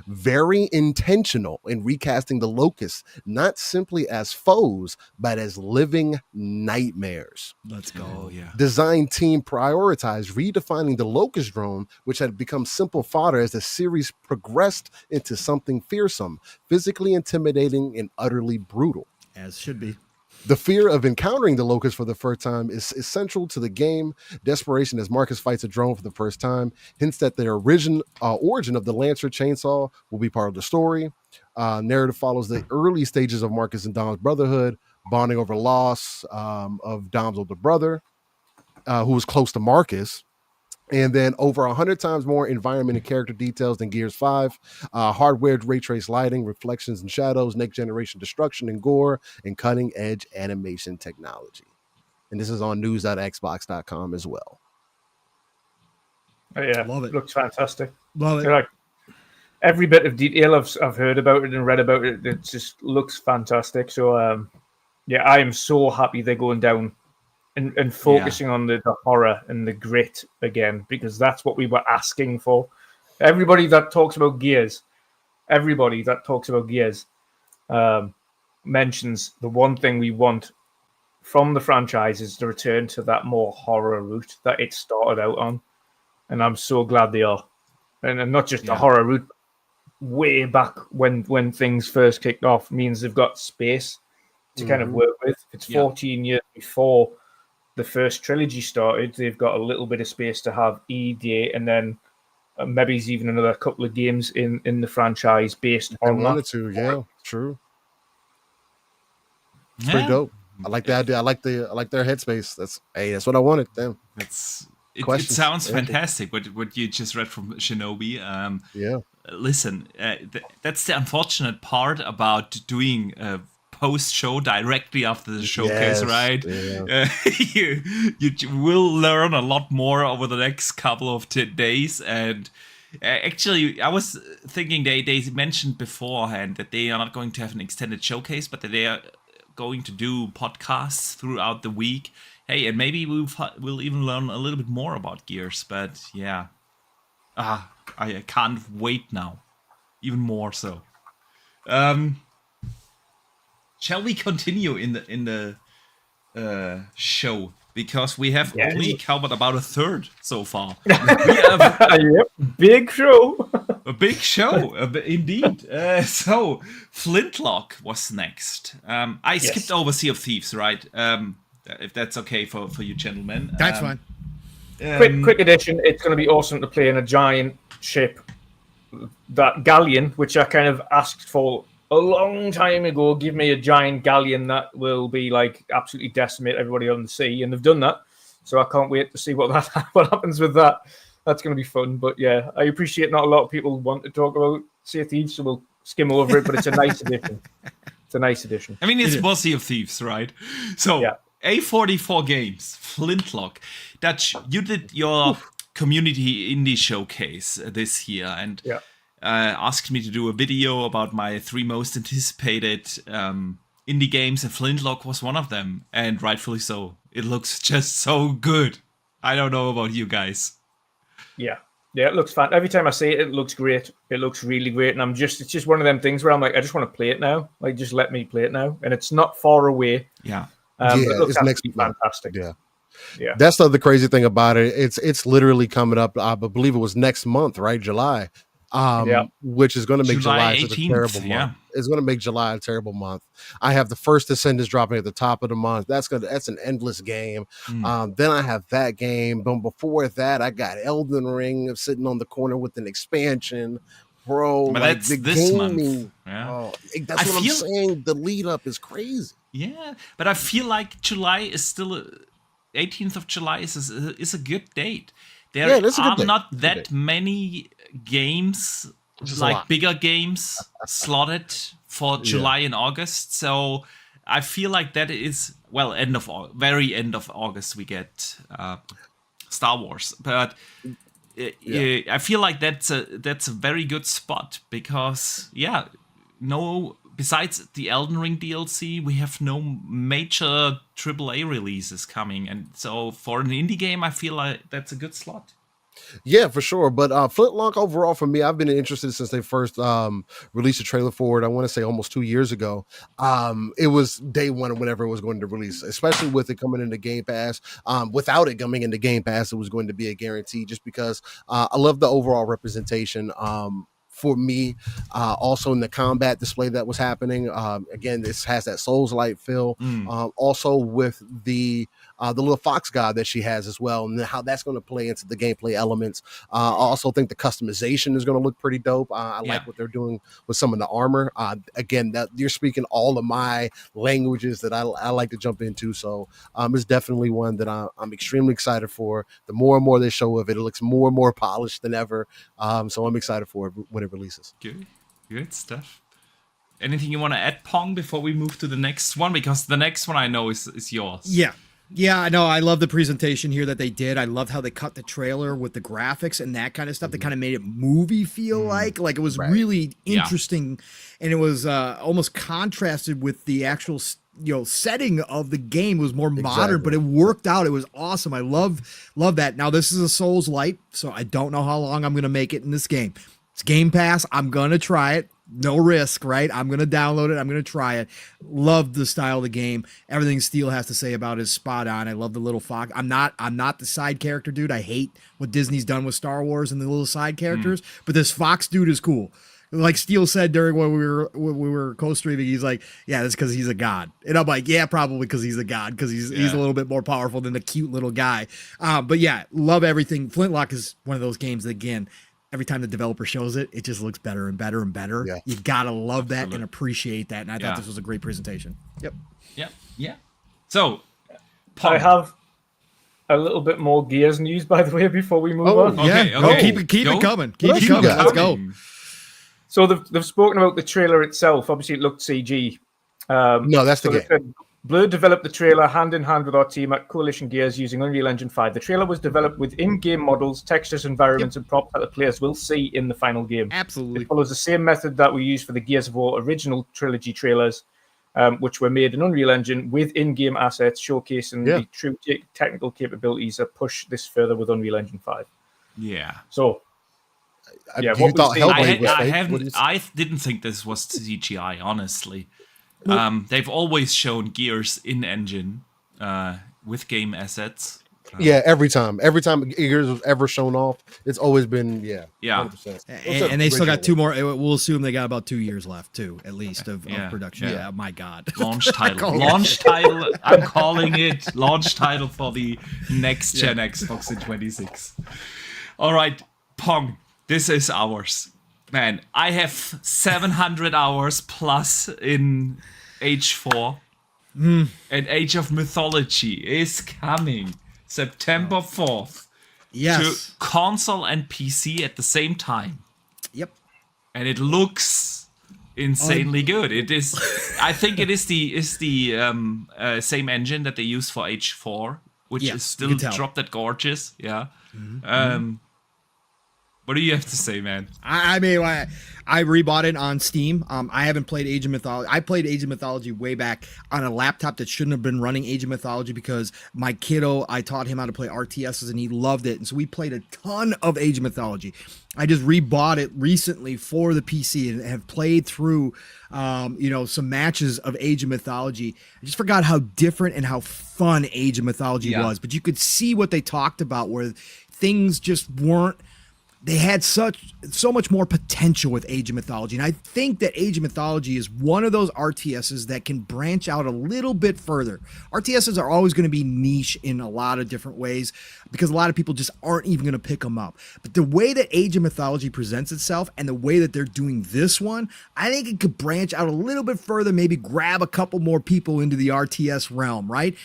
Very intentional in recasting the Locusts, not simply as foes, but as living nightmares. Let's go. Oh, yeah. Design team prioritized redefining the Locust drone, which had become simple fodder as the series progressed into something fearsome, physically intimidating, and utterly brutal. As should be. The fear of encountering the Locust for the first time is central to the game. Desperation as Marcus fights a drone for the first time hints that the origin of the Lancer chainsaw will be part of the story. Narrative follows the early stages of Marcus and Dom's brotherhood, bonding over loss of Dom's older brother, who was close to Marcus. And then over 100 times more environment and character details than Gears 5. Hardware ray trace lighting, reflections and shadows, next generation destruction and gore, and cutting edge animation technology. And this is on news.xbox.com as well. Oh, yeah, love it. Looks fantastic. Love it. Like, every bit of detail I've heard about it and read about it, it just looks fantastic. So yeah, I am so happy they're going down and focusing on the horror and the grit again, because that's what we were asking for. Everybody that talks about Gears mentions the one thing we want from the franchise is to return to that more horror route that it started out on. And I'm so glad they are. And not just the horror route, way back when things first kicked off, means they've got space to kind of work with. It's 14 years before the first trilogy started. They've got a little bit of space to have E-Day, and then maybe even another couple of games in the franchise based on that. 1 or 2, yeah, true. It's pretty dope. I like the idea. I like their headspace. That's what I wanted. Damn. It sounds fantastic. What you just read from Shinobi. Yeah. listen, that's the unfortunate part about doing post-show directly after the showcase, right? Yeah. You will learn a lot more over the next couple of days. And actually, I was thinking they mentioned beforehand that they are not going to have an extended showcase, but that they are going to do podcasts throughout the week. Hey, and maybe we'll even learn a little bit more about Gears. But yeah, I can't wait now, even more so. Shall we continue in the show? Because we have only covered about a third so far. Yep, big show. A big show, indeed. So, Flintlock was next. I skipped over Sea of Thieves, right? If that's okay for you gentlemen. That's fine. Quick addition. It's going to be awesome to play in a giant ship, that galleon, which I kind of asked for a long time ago. Give me a giant galleon that will be like absolutely decimate everybody on the sea, and they've done that. So I can't wait to see what happens with that. That's going to be fun. But yeah, I appreciate not a lot of people want to talk about Sea of Thieves, so we'll skim over it. But it's a nice addition. It's a nice addition. I mean, it's more Sea of Thieves, right? So A44 Games, Flintlock. Dutch, you did your community indie showcase this year, and asked me to do a video about my 3 most anticipated indie games, and Flintlock was one of them, and rightfully so. It looks just so good. I don't know about you guys. Yeah, it looks fun. Every time I see it, it looks great. It looks really great, and it's just one of them things where I'm like, I just want to play it now. Like, just let me play it now, and it's not far away. Yeah, it looks fantastic. Yeah. That's the crazy thing about it. It's literally coming up. I believe it was next month, right? July. Which is going to make July 18th, a terrible month. It's going to make July a terrible month. I have the first Descendants dropping at the top of the month. That's an endless game. Then I have that game. But before that, I got Elden Ring sitting on the corner with an expansion. Bro, but that's this month. That's what I'm saying. The lead up is crazy. Yeah, but I feel like July is still 18th of July is a good date. There are not that many games, like bigger games, slotted for July and August. So I feel like that is, very end of August we get Star Wars. But I feel like that's a very good spot because, besides the Elden Ring DLC, we have no major AAA releases coming. And so for an indie game, I feel like that's a good slot. Yeah, for sure. But Flintlock overall for me, I've been interested since they first released a trailer for it. I want to say almost 2 years ago. It was day one whenever it was going to release, especially with it coming into Game Pass. Without it coming into Game Pass, it was going to be a guarantee just because I love the overall representation. For me, also in the combat display that was happening. Again, this has that Souls-like feel. Also with the little fox god that she has as well, and how that's going to play into the gameplay elements. I also think the customization is going to look pretty dope. I like what they're doing with some of the armor. Again, that you're speaking all of my languages that I like to jump into. So it's definitely one that I'm extremely excited for. The more and more they show of it, it looks more and more polished than ever. So I'm excited for it when it releases. Good stuff. Anything you want to add, Pong, before we move to the next one? Because the next one I know is yours. Yeah, I know. I love the presentation here that they did. I loved how they cut the trailer with the graphics and that kind of stuff. They kind of made it movie feel like it was really interesting, and it was almost contrasted with the actual setting of the game. It was more modern, but it worked out. It was awesome. I love that. Now this is a Souls-like, so I don't know how long I'm gonna make it in this game. It's Game Pass. I'm gonna try it. No risk, right? I'm going to download it. I'm going to try it. Love the style of the game. Everything Steele has to say about it is spot on. I love the little fox. I'm not the side character dude. I hate what Disney's done with Star Wars and the little side characters, but this fox dude is cool. Like Steele said during when we were co-streaming, he's like, yeah, that's because he's a god. And I'm like, yeah, probably because he's a god, because he's a little bit more powerful than the cute little guy. But yeah, love everything. Flintlock is one of those games that, again, every time the developer shows it, it just looks better and better and better. Yeah. You gotta love that and appreciate that. And I thought this was a great presentation. Yeah. So, I have a little bit more Gears news, by the way, before we move on. Okay. Keep it coming. Keep it coming. Let's go. So they've spoken about the trailer itself. Obviously, it looked CG. No, that's the game. Blur developed the trailer hand in hand with our team at Coalition Gears using Unreal Engine 5. The trailer was developed with in-game models, textures, environments, and props that the players will see in the final game. Absolutely. It follows the same method that we used for the Gears of War original trilogy trailers, which were made in Unreal Engine with in-game assets, showcasing the true technical capabilities that push this further with Unreal Engine 5. Yeah. So, yeah, what thought Hellblade was fake? I didn't think this was CGI, honestly. They've always shown Gears in engine with game assets. Every time Gears was ever shown off, it's always been 100%. And they still got 2 more. We'll assume they got about 2 years left too, at least of production. Yeah, my God. Launch title. I'm calling it launch title for the next gen Xbox in 26. All right, Pong. This is ours. Man, I have 700 hours plus in Age 4. And Age of Mythology is coming September 4th. Yes. To console and PC at the same time. Yep. And it looks insanely good. It is. I think it is the same engine that they use for Age 4, which is still dropped at gorgeous. Yeah. What do you have to say, man? I mean, I rebought it on Steam. I haven't played Age of Mythology. I played Age of Mythology way back on a laptop that shouldn't have been running Age of Mythology because my kiddo, I taught him how to play RTSs and he loved it. And so we played a ton of Age of Mythology. I just rebought it recently for the PC and have played through, some matches of Age of Mythology. I just forgot how different and how fun Age of Mythology was. But you could see what they talked about where things just weren't. They had so much more potential with Age of Mythology. And I think that Age of Mythology is one of those RTSs that can branch out a little bit further. RTSs are always going to be niche in a lot of different ways because a lot of people just aren't even going to pick them up. But the way that Age of Mythology presents itself and the way that they're doing this one, I think it could branch out a little bit further, maybe grab a couple more people into the RTS realm, right?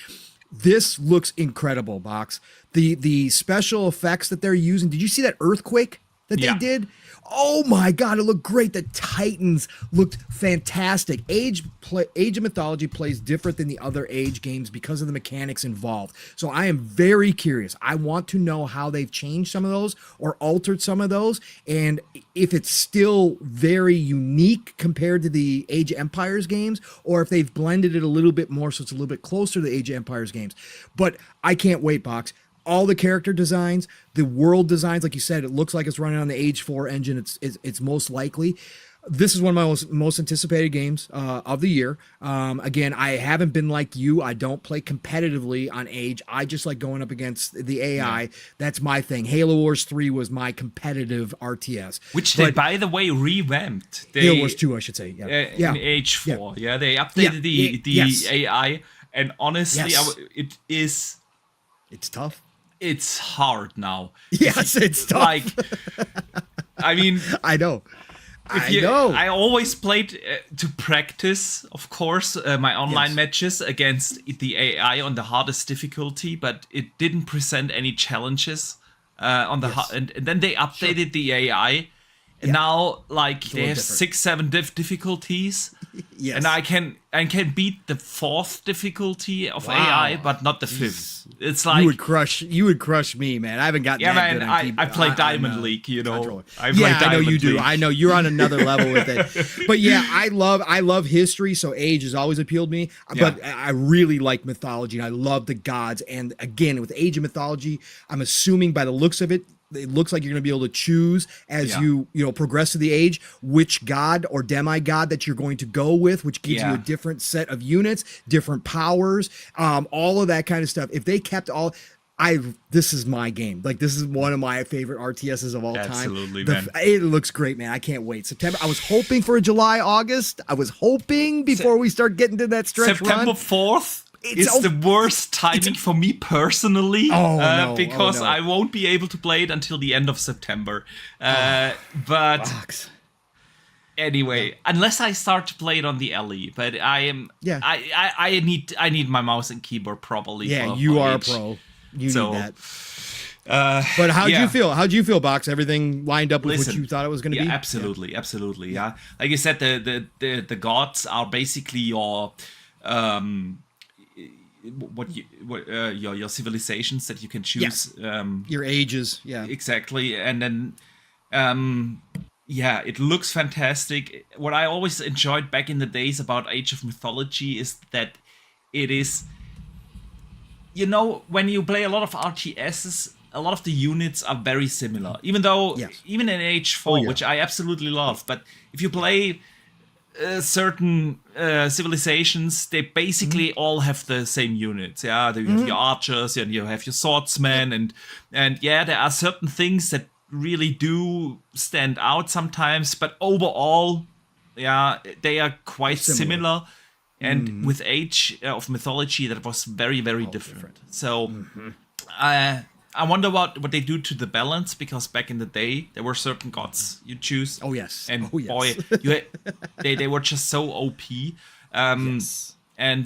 This looks incredible, Box. The special effects that they're using. Did you see that earthquake that they did? Oh my God, it looked great. The Titans looked fantastic. Age of Mythology plays different than the other Age games because of the mechanics involved. So I am very curious. I want to know how they've changed some of those or altered some of those, and if it's still very unique compared to the Age of Empires games, or if they've blended it a little bit more so it's a little bit closer to the Age of Empires games. But I can't wait, Box. All the character designs, the world designs, like you said, it looks like it's running on the Age 4 engine. It's most likely. This is one of my most anticipated games of the year. Again, I haven't been like you. I don't play competitively on Age. I just like going up against the AI. Yeah. That's my thing. Halo Wars 3 was my competitive RTS. Which they, by the way, revamped. Halo Wars 2, I should say. In Age 4. Yeah, they updated the AI. And honestly, it is... It's tough. It's hard now. Yes, it's tough. Like, I mean, I know. I always played to practice, of course, my online matches against the AI on the hardest difficulty, but it didn't present any challenges on the and then they updated the AI. And now, like, they have 6-7 difficulties. Yes. And I can beat the 4th difficulty of AI, but not the 5th. It's like you would crush me, man. I haven't gotten that good on I play Diamond League, you know. I know you do. I know you're on another level with it. But yeah, I love history, so Age has always appealed to me. But I really like mythology, and I love the gods. And again, with Age of Mythology, I'm assuming by the looks of it, it looks like you're going to be able to choose as you progress to the Age which god or demigod that you're going to go with, which gives you a different set of units, different powers, all of that kind of stuff. If they kept all, this is my game. Like, this is one of my favorite RTSs of all time. Absolutely, man. It looks great, man. I can't wait. September. I was hoping for a July, August. I was hoping before we start getting to that stretch September 4th. It's the worst timing for me personally, because I won't be able to play it until the end of September. But anyway, unless I start to play it on the LE, but I am. Yeah. I need my mouse and keyboard properly. Yeah, you are a pro. You need that. But how'd you feel? How'd you feel, Box? Everything lined up with what you thought it was going to be? Absolutely. Yeah. Like you said, the gods are basically your your civilizations that you can choose. Your ages. Yeah. Exactly. And then it looks fantastic. What I always enjoyed back in the days about Age of Mythology is that it is, when you play a lot of RTSs, a lot of the units are very similar. Even though, even in H4, which I absolutely love, but if you play certain civilizations, they basically all have the same units. Yeah, you have your archers and you have your swordsmen, and there are certain things that really do stand out sometimes, but overall, they are quite similar. And with Age of Mythology, that was very, very different. So I wonder what they do to the balance, because back in the day, there were certain gods you choose. Oh, yes. And boy, they were just so OP. And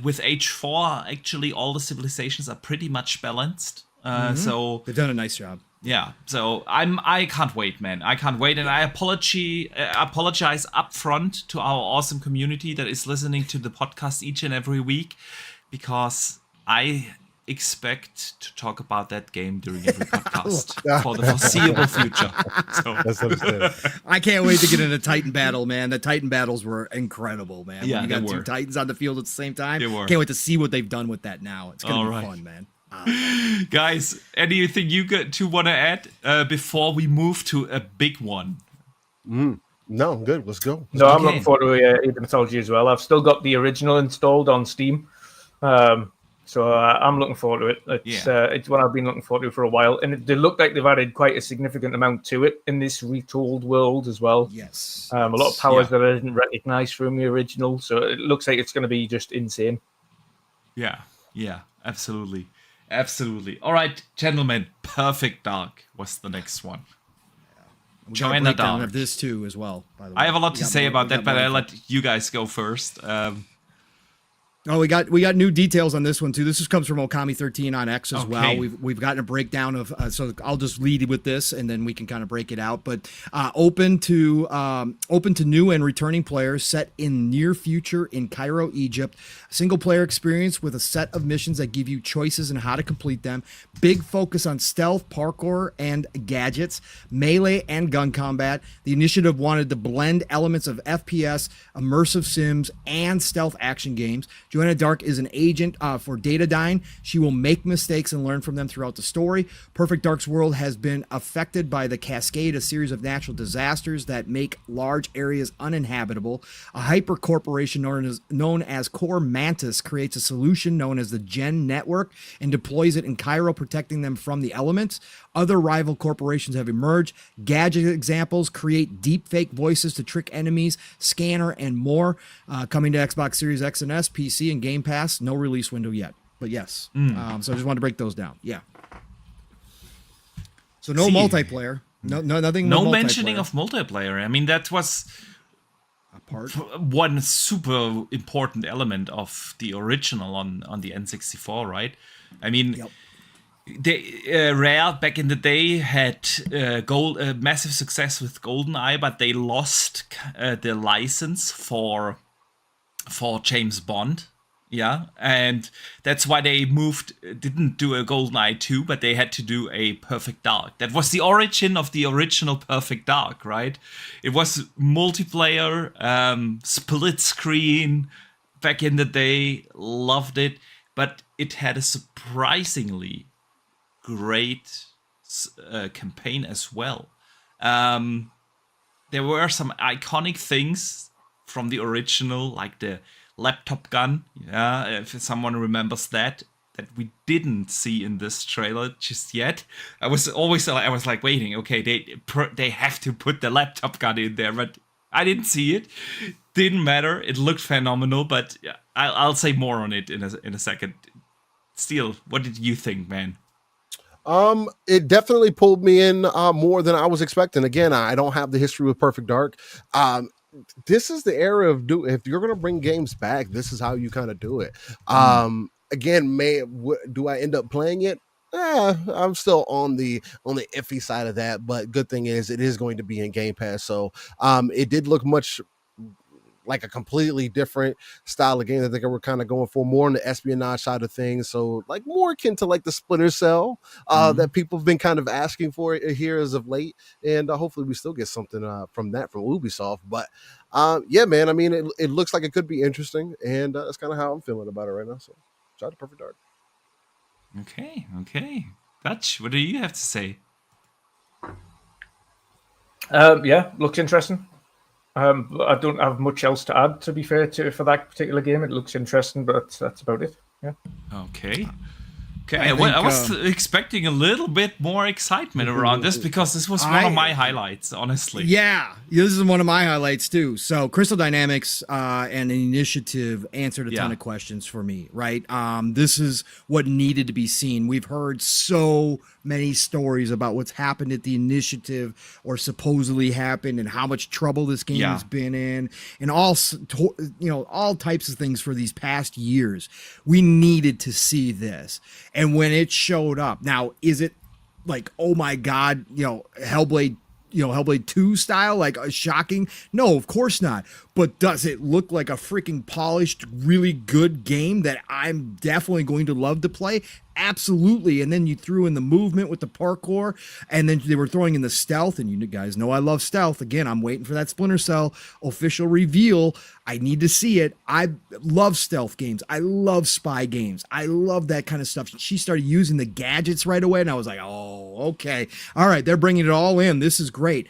with H4, actually, all the civilizations are pretty much balanced. So they've done a nice job. Yeah, so I can't wait, man. I can't wait, and I apologize up front to our awesome community that is listening to the podcast each and every week, because I expect to talk about that game during every podcast for the foreseeable future. So. That's understandable. I can't wait to get into Titan battle, man. The Titan battles were incredible, man. Yeah, when you got two Titans on the field at the same time. They were. Can't wait to see what they've done with that now. It's gonna be fun, man. Guys, anything you two want to add before we move to a big one? No, I'm good. Let's go. No, I'm looking forward to Age of Mythology as well. I've still got the original installed on Steam. So I'm looking forward to it. It's what I've been looking forward to for a while. And they look like they've added quite a significant amount to it in this retooled world as well. Yes. A lot of powers that I didn't recognize from the original. So it looks like it's going to be just insane. Yeah, absolutely. All right, gentlemen, Perfect Dark was the next one. Join the Dark of this too as well, by the way. I have a lot to say about that, but I'll let you guys go first. We got new details on this one too. This comes from Okami 13 on X as well. We've gotten a breakdown of so I'll just lead with this and then we can kind of break it out. But open to new and returning players, set in near future in Cairo, Egypt. Single player experience with a set of missions that give you choices on how to complete them. Big focus on stealth, parkour, and gadgets, melee and gun combat. The initiative wanted to blend elements of FPS, immersive sims, and stealth action games. Joanna Dark is an agent for Datadyne. She will make mistakes and learn from them throughout the story. Perfect Dark's world has been affected by the Cascade, a series of natural disasters that make large areas uninhabitable. A hyper corporation known as Core Mantis creates a solution known as the Gen Network and deploys it in Cairo, protecting them from the elements. Other rival corporations have emerged. Gadget examples create deepfake voices to trick enemies, scanner, and more. Coming to Xbox Series X and S, PC, and Game Pass. No release window yet, but yes. So I just wanted to break those down. Yeah. So no multiplayer. No nothing. No mentioning of multiplayer. I mean, that was one super important element of the original on the N64, right? I mean. Yep. Rare back in the day had massive success with GoldenEye, but they lost the license for James Bond. Yeah, and that's why they didn't do a GoldenEye 2, but they had to do a Perfect Dark. That was the origin of the original Perfect Dark, right? It was multiplayer, split screen back in the day, loved it, but it had a surprisingly great campaign as well. There were some iconic things from the original, like the laptop gun. Yeah, if someone remembers that we didn't see in this trailer just yet. I was like waiting. Okay, they have to put the laptop gun in there, but I didn't see it. Didn't matter. It looked phenomenal, but I'll say more on it in a second. Steel, what did you think, man? It definitely pulled me in more than I was expecting. Again, I don't have the history with Perfect Dark. This is the era of if you're going to bring games back, this is how you kind of do it. Again, do I end up playing it? I'm still on the iffy side of that, but good thing is it is going to be in Game Pass. So it did look much like a completely different style of game that they were kind of going for, more on the espionage side of things. So like more akin to like the Splinter Cell that people have been kind of asking for here as of late. And hopefully we still get something from Ubisoft. But yeah, man, I mean, it looks like it could be interesting. And that's kind of how I'm feeling about it right now. So shout out to Perfect Dark. Okay. Dutch, what do you have to say? Yeah, looks interesting. I don't have much else to add, to be fair, for that particular game. It looks interesting, but that's about it. Yeah. Okay. I was expecting a little bit more excitement around this because this was one of my highlights, honestly. Yeah, this is one of my highlights too. So Crystal Dynamics and the Initiative answered a ton of questions for me, right? This is what needed to be seen. We've heard so many stories about what's happened at the Initiative or supposedly happened and how much trouble this game has been in and all types of things for these past years. We needed to see this. And when it showed up, now, is it like, oh my God, Hellblade 2 style, like shocking? No, of course not. But does it look like a freaking polished, really good game that I'm definitely going to love to play? Absolutely. And then you threw in the movement with the parkour, and then they were throwing in the stealth, and you guys know I love stealth. Again, I'm waiting for that Splinter Cell official reveal. I need to see it. I love stealth games. I love spy games. I love that kind of stuff. She started using the gadgets right away, and I was like, oh, okay. All right, they're bringing it all in. This is great.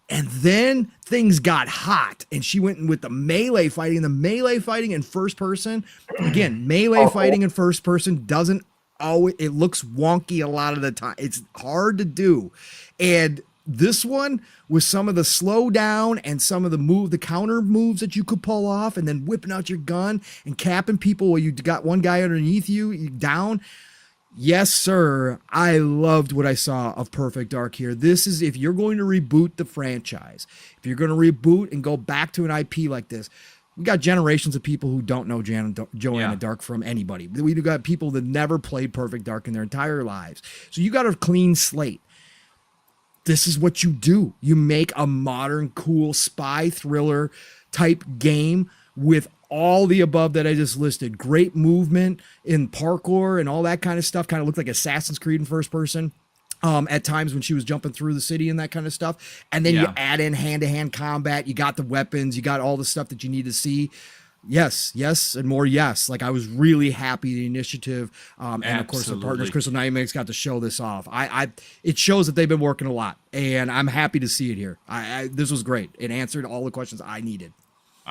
And then things got hot, and she went with the melee fighting. The melee fighting in first person, again, melee fighting in first person doesn't always, it looks wonky a lot of the time. It's hard to do. And this one, with some of the slow down and some of the counter moves that you could pull off, and then whipping out your gun and capping people while you got one guy underneath you down. Yes, sir. I loved what I saw of Perfect Dark here. This is, if you're going to reboot the franchise, if you're going to reboot and go back to an IP like this, we got generations of people who don't know Joanna Dark from anybody. We've got people that never played Perfect Dark in their entire lives. So you got a clean slate. This is what you do. You make a modern, cool spy thriller type game with all the above that I just listed. Great movement in parkour and all that kind of stuff. Kind of looked like Assassin's Creed in first person at times when she was jumping through the city and that kind of stuff. And then you add in hand-to-hand combat. You got the weapons. You got all the stuff that you need to see. Yes, and more yes. Like, I was really happy the Initiative and of course the partners, Crystal Dynamics, got to show this off. It shows that they've been working a lot, and I'm happy to see it here. This was great. It answered all the questions I needed.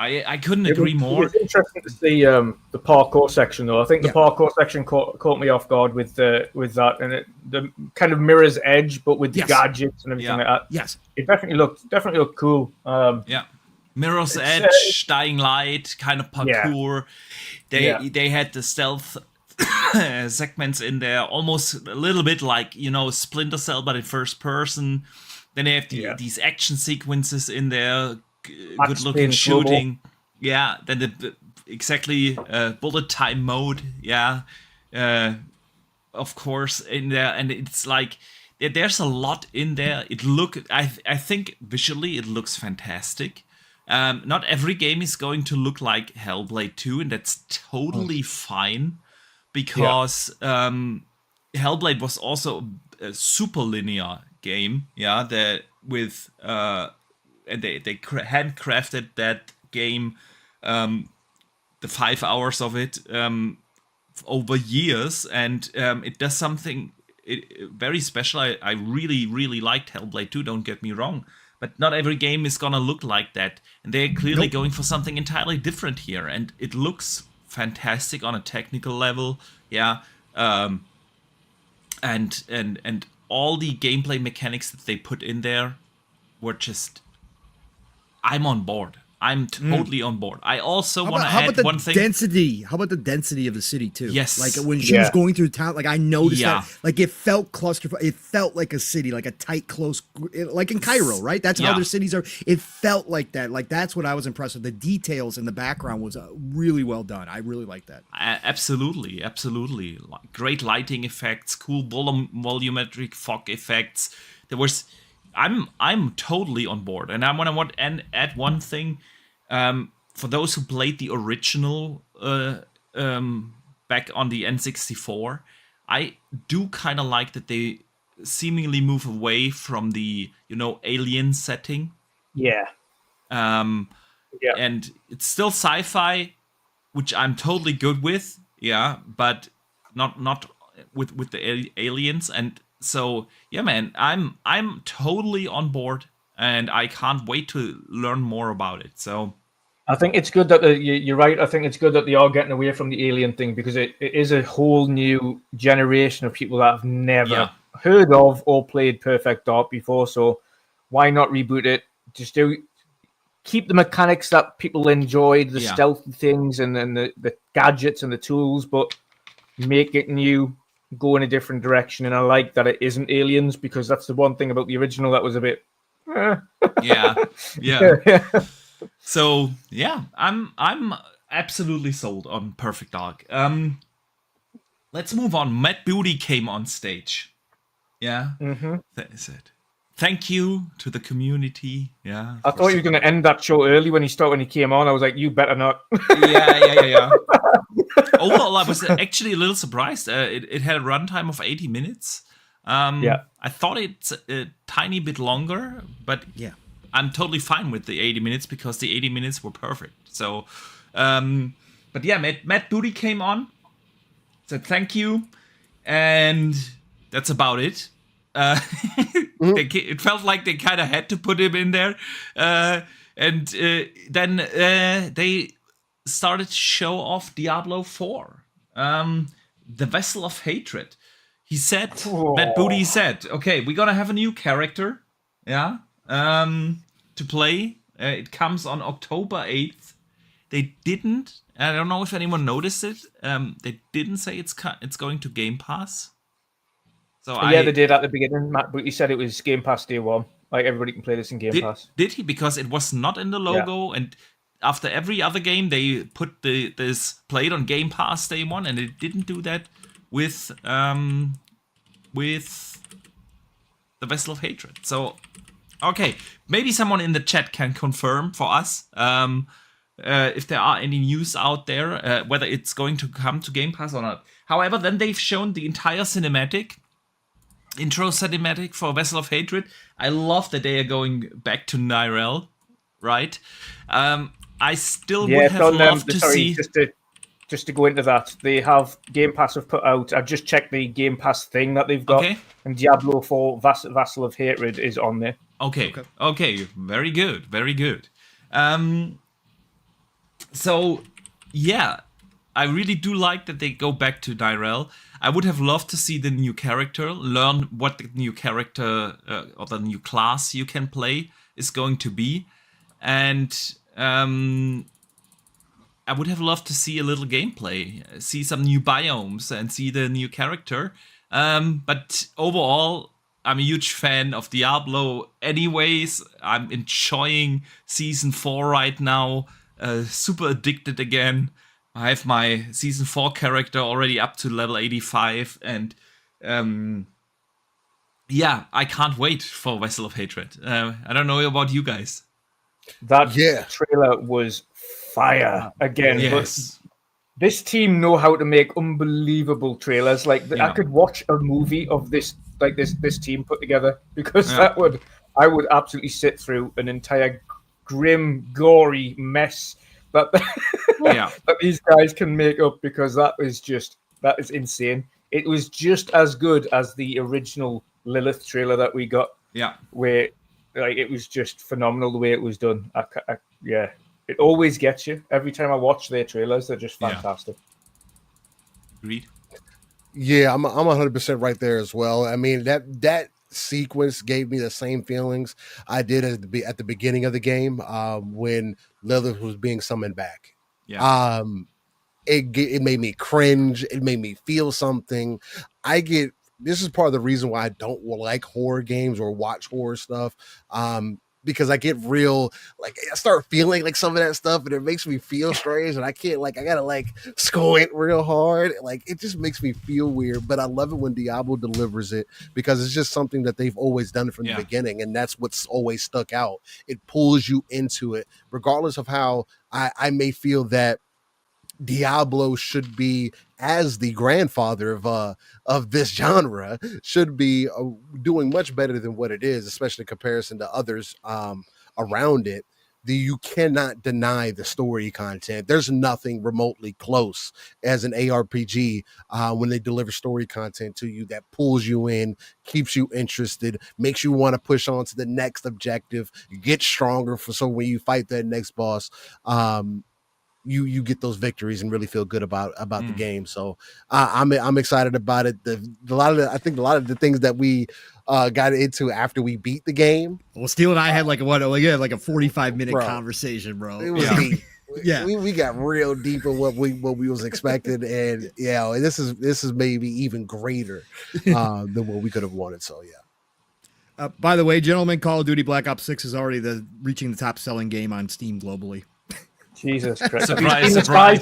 I couldn't agree more. It's interesting to see the parkour section, though. I think the parkour section caught me off guard with that, and the kind of mirrors Edge, but with the gadgets and everything like that. Yes, it definitely looked cool. Mirror's Edge, Dying Light, kind of parkour. They had the stealth segments in there, almost a little bit like Splinter Cell, but in first person. Then they have these action sequences in there. Good looking shooting, then the bullet time mode, of course, in there, and it's like there's a lot in there. I think visually it looks fantastic. Not every game is going to look like Hellblade 2, and that's totally fine, because Hellblade was also a super linear game, with and they handcrafted that game, the 5 hours of it, over years, and it does something very special. I really, really liked Hellblade 2, don't get me wrong, but not every game is gonna look like that, and they're clearly going for something entirely different here, and it looks fantastic on a technical level, and all the gameplay mechanics that they put in there were just, I'm on board. I'm totally on board. I also want to add one thing. How about the density of the city too? Yes. Like when she was going through town, like I noticed that, like it felt claustrophobic. It felt like a city, like a tight, close, like in Cairo, right? That's how their cities are. It felt like that. Like that's what I was impressed with. The details in the background was really well done. I really like that. Absolutely. Like, great lighting effects, cool volumetric fog effects. I'm totally on board, and I want to add one thing. For those who played the original back on the N64, I do kind of like that they seemingly move away from the alien setting. Yeah. And it's still sci-fi, which I'm totally good with. Yeah, but not with the aliens. And so yeah, man, I'm totally on board, and I can't wait to learn more about it. So I think it's good that you're right. I think it's good that they are getting away from the alien thing, because it is a whole new generation of people that have never heard of or played Perfect Dark before. So why not reboot it? Just keep the mechanics that people enjoyed, the stealthy things and the gadgets and the tools, but make it new, go in a different direction. And I like that it isn't aliens, because that's the one thing about the original that was a bit yeah. So yeah, I'm absolutely sold on Perfect Dark. Let's move on. Matt Booty came on stage. Yeah, that is it. Thank you to the community. Yeah, I thought you were going to end that show early when he came on. I was like, you better not. Yeah. Overall, I was actually a little surprised. It had a runtime of 80 minutes. I thought it's a tiny bit longer, but I'm totally fine with the 80 minutes because the 80 minutes were perfect. So, but yeah, Matt Booty came on, said thank you, and that's about it. It felt like they kind of had to put him in there, and then they started to show off Diablo 4, the Vessel of Hatred. He said, Matt Booty said, okay, we're gonna have a new character, to play. It comes on October 8th. They didn't, I don't know if anyone noticed it, they didn't say it's going to Game Pass. So they did at the beginning. Matt Booty said it was Game Pass day one. Like, everybody can play this in Game Pass. Did he? Because it was not in the logo, and after every other game, they put this played on Game Pass day one, and it didn't do that with the Vessel of Hatred. So, okay, maybe someone in the chat can confirm for us if there are any news out there, whether it's going to come to Game Pass or not. However, then they've shown the entire intro cinematic for Vessel of Hatred. I love that they are going back to Nyrel, right? I still would have loved to see... Just to go into that, they have Game Pass have put out. I've just checked the Game Pass thing that they've got, and Diablo 4 Vassal of Hatred is on there. Okay, very good. So yeah, I really do like that they go back to Nyrel. I would have loved to see the new character, learn what the new character or the new class you can play is going to be, and I would have loved to see a little gameplay, see some new biomes, and see the new character. But overall, I'm a huge fan of Diablo anyways. I'm enjoying Season 4 right now. Super addicted again. I have my Season 4 character already up to level 85. And I can't wait for Vessel of Hatred. I don't know about you guys. That trailer was fire again. Yes. But this team know how to make unbelievable trailers. Like I could watch a movie of this, like this team put together, because I would absolutely sit through an entire grim, gory mess that that these guys can make up, because that is insane. It was just as good as the original Lilith trailer that we got. Yeah, where like it was just phenomenal the way it was done. It always gets you. Every time I watch their trailers, they're just fantastic. Agreed. Yeah, I'm 100% right there as well. I mean, that sequence gave me the same feelings I did at the beginning of the game when Lilith was being summoned back. Yeah. It made me cringe. It made me feel something. This is part of the reason why I don't like horror games or watch horror stuff. Because I get real, like, I start feeling like some of that stuff and it makes me feel strange, and I can't, like, I gotta like squint real hard. Like, it just makes me feel weird. But I love it when Diablo delivers it, because it's just something that they've always done from the beginning, and that's what's always stuck out. It pulls you into it, regardless of how I may feel that Diablo should be, as the grandfather of this genre, should be doing much better than what it is, especially in comparison to others around it. You cannot deny the story content. There's nothing remotely close as an ARPG when they deliver story content to you that pulls you in, keeps you interested, makes you want to push on to the next objective, get stronger so when you fight that next boss, you get those victories and really feel good about the game. So I'm excited about it. I think a lot of the things that we got into after we beat the game. Well, Steele and I had like a 45-minute conversation, bro. It was deep. Yeah, we got real deep in what we was expecting, and this is maybe even greater than what we could have wanted. So yeah. By the way, gentlemen, Call of Duty Black Ops 6 is already reaching the top selling game on Steam globally. Jesus Christ. Surprise.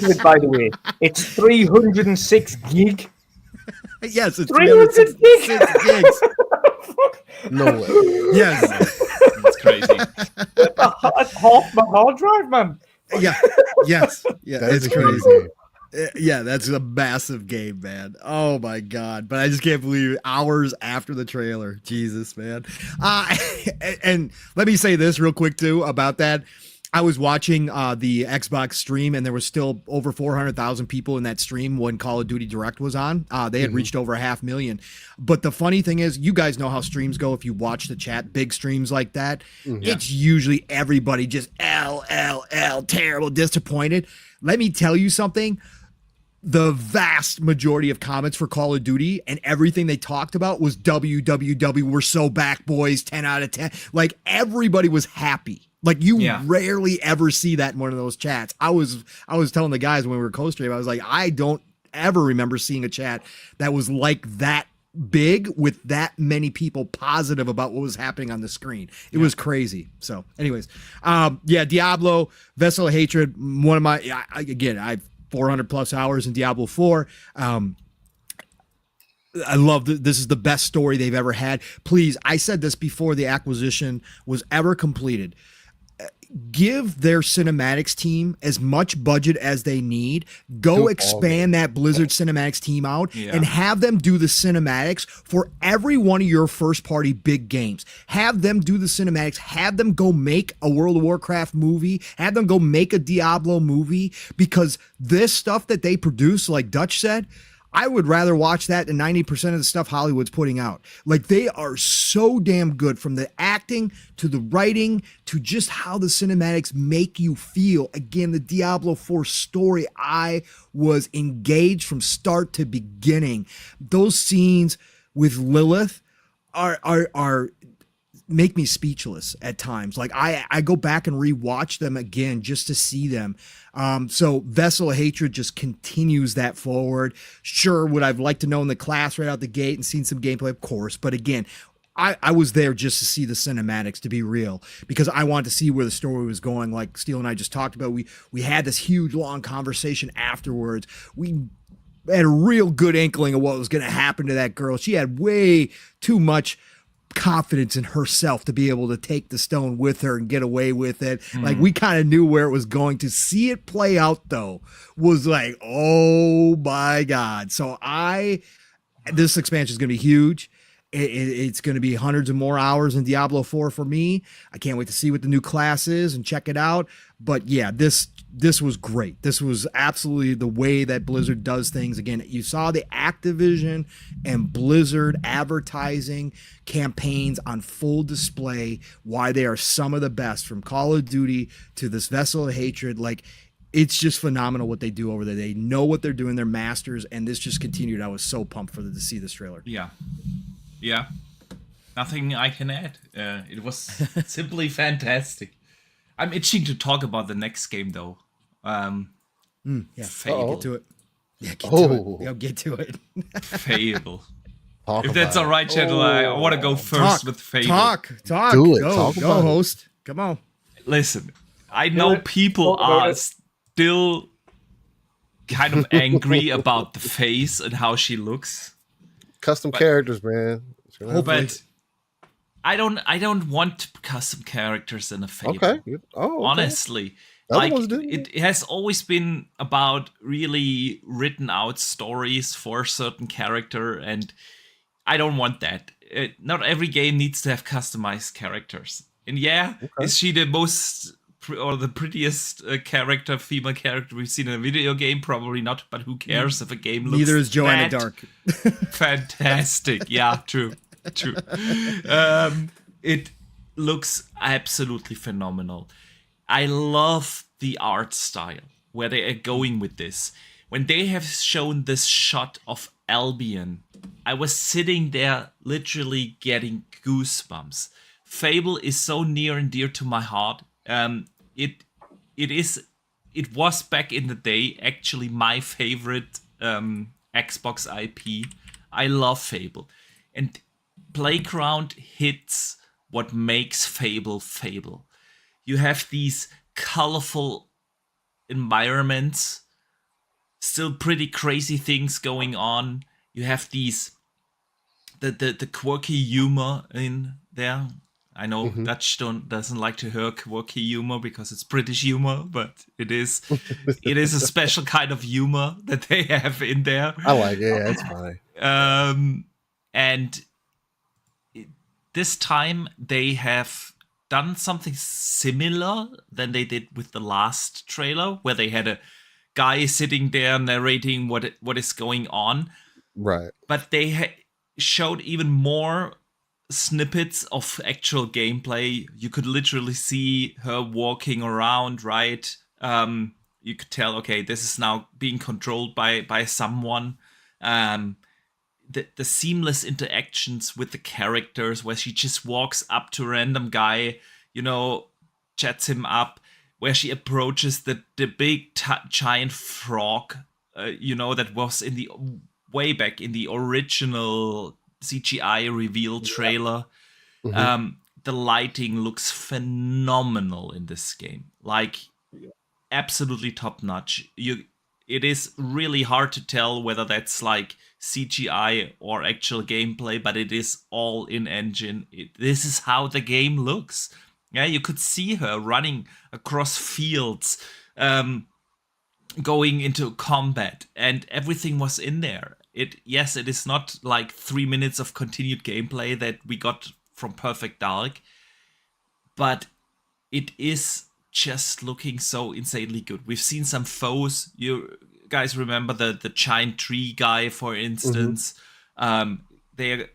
With, by the way, it's 306 gig. Yes, it's 306 gigs. No way. Yes. That's crazy. That's half my hard drive, man. Yeah. Yes. Yeah, that it's is crazy. Yeah, that's a massive game, man. Oh my God. But I just can't believe it. Hours after the trailer. Jesus, man. And let me say this real quick too about that. I was watching the Xbox stream, and there was still over 400,000 people in that stream when Call of Duty Direct was on. They had reached over 500,000. But the funny thing is, you guys know how streams go. If you watch the chat, big streams like that, it's usually everybody just terrible, disappointed. Let me tell you something. The vast majority of comments for Call of Duty and everything they talked about was WWW. We're so back, boys. 10 out of 10. Like, everybody was happy. Like, you rarely ever see that in one of those chats. I was telling the guys when we were co-stream, I was like, I don't ever remember seeing a chat that was like that big with that many people positive about what was happening on the screen. It was crazy. So anyways, Diablo, Vessel of Hatred, one of my, I've 400 plus hours in Diablo 4. I love this is the best story they've ever had. Please, I said this before the acquisition was ever completed. Give their cinematics team as much budget as they need. Go expand that Blizzard cinematics team out and have them do the cinematics for every one of your first party big games. Have them do the cinematics. Have them go make a World of Warcraft movie. Have them go make a Diablo movie, because this stuff that they produce, like Dutch said, I would rather watch that than 90% of the stuff Hollywood's putting out. Like, they are so damn good, from the acting to the writing to just how the cinematics make you feel. Again, the Diablo 4 story, I was engaged from start to beginning. Those scenes with Lilith are make me speechless at times. Like, I go back and rewatch them again just to see them. So Vessel of Hatred just continues that forward. Sure, would I've liked to know in the class right out the gate and seen some gameplay? Of course. But again, I was there just to see the cinematics, to be real, because I wanted to see where the story was going. Like Steele and I just talked about, we had this huge, long conversation afterwards. We had a real good inkling of what was going to happen to that girl. She had way too much confidence in herself to be able to take the stone with her and get away with it. Like, we kind of knew where it was going. To see it play out, though, was like, oh my God. So this expansion is going to be huge. It's going to be hundreds of more hours in Diablo 4 for me. I can't wait to see what the new class is and check it out. But yeah, this was great. This was absolutely the way that Blizzard does things. Again, you saw the Activision and Blizzard advertising campaigns on full display, why they are some of the best, from Call of Duty to this Vessel of Hatred. Like, it's just phenomenal what they do over there. They know what they're doing. They're masters, and this just continued. I was so pumped to see this trailer. Yeah. Nothing I can add. It was simply fantastic. I'm itching to talk about the next game, though. Fable. Get to it. Yeah, get to it. Yo, get to it. Fable. If that's all right, channel, I want to go first with Fable. Talk. Do it. Go, host. Come on. Listen, I know people are still kind of angry about the face and how she looks. Custom characters, man. But I don't want custom characters in a Fable. Okay. Honestly. Like, it has always been about really written out stories for a certain character, and I don't want that. Not every game needs to have customized characters. And is she the most or the prettiest female character we've seen in a video game? Probably not, but who cares if a game looks Neither is Joanna Dark. Fantastic. Yeah, true. It looks absolutely phenomenal. I love the art style where they are going with this. When they have shown this shot of Albion, I was sitting there literally getting goosebumps. Fable is so near and dear to my heart. It was back in the day actually my favorite Xbox IP. I love Fable. And Playground hits what makes Fable Fable. You have these colorful environments, still pretty crazy things going on. You have these the quirky humor in there. I know Dutch doesn't like to hear quirky humor because it's British humor, but it is a special kind of humor that they have in there. I like it. Yeah, it's funny. And this time they have done something similar than they did with the last trailer, where they had a guy sitting there narrating what is going on. Right. But they showed even more snippets of actual gameplay. You could literally see her walking around, right? You could tell, okay, this is now being controlled by someone. The seamless interactions with the characters, where she just walks up to a random guy, chats him up, where she approaches the big giant frog, that was in the way back in the original CGI reveal trailer. The lighting looks phenomenal in this game, like absolutely top notch. It is really hard to tell whether that's like CGI or actual gameplay, but it is all in engine. This is how the game looks. Yeah, you could see her running across fields, going into combat, and everything was in there. It is not like 3 minutes of continued gameplay that we got from Perfect Dark, but it is just looking so insanely good. We've seen some foes. You guys remember the giant tree guy, for instance. The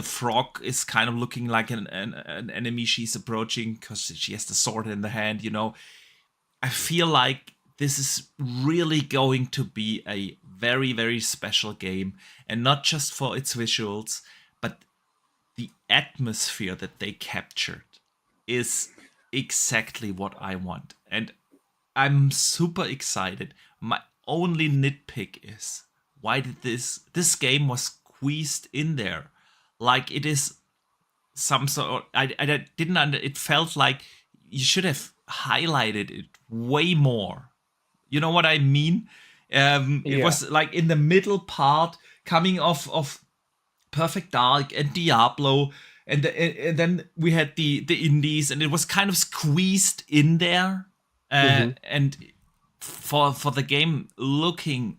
frog is kind of looking like an enemy she's approaching because she has the sword in the hand. I feel like this is really going to be a very, very special game, and not just for its visuals, but the atmosphere that they captured is exactly what I want. And I'm super excited. My only nitpick is, why did this game was squeezed in there? Like it is some sort of, I didn't it felt like you should have highlighted it way more. You know what I mean? It was like in the middle part, coming off of Perfect Dark and Diablo, and then we had the indies, and it was kind of squeezed in there. And for the game looking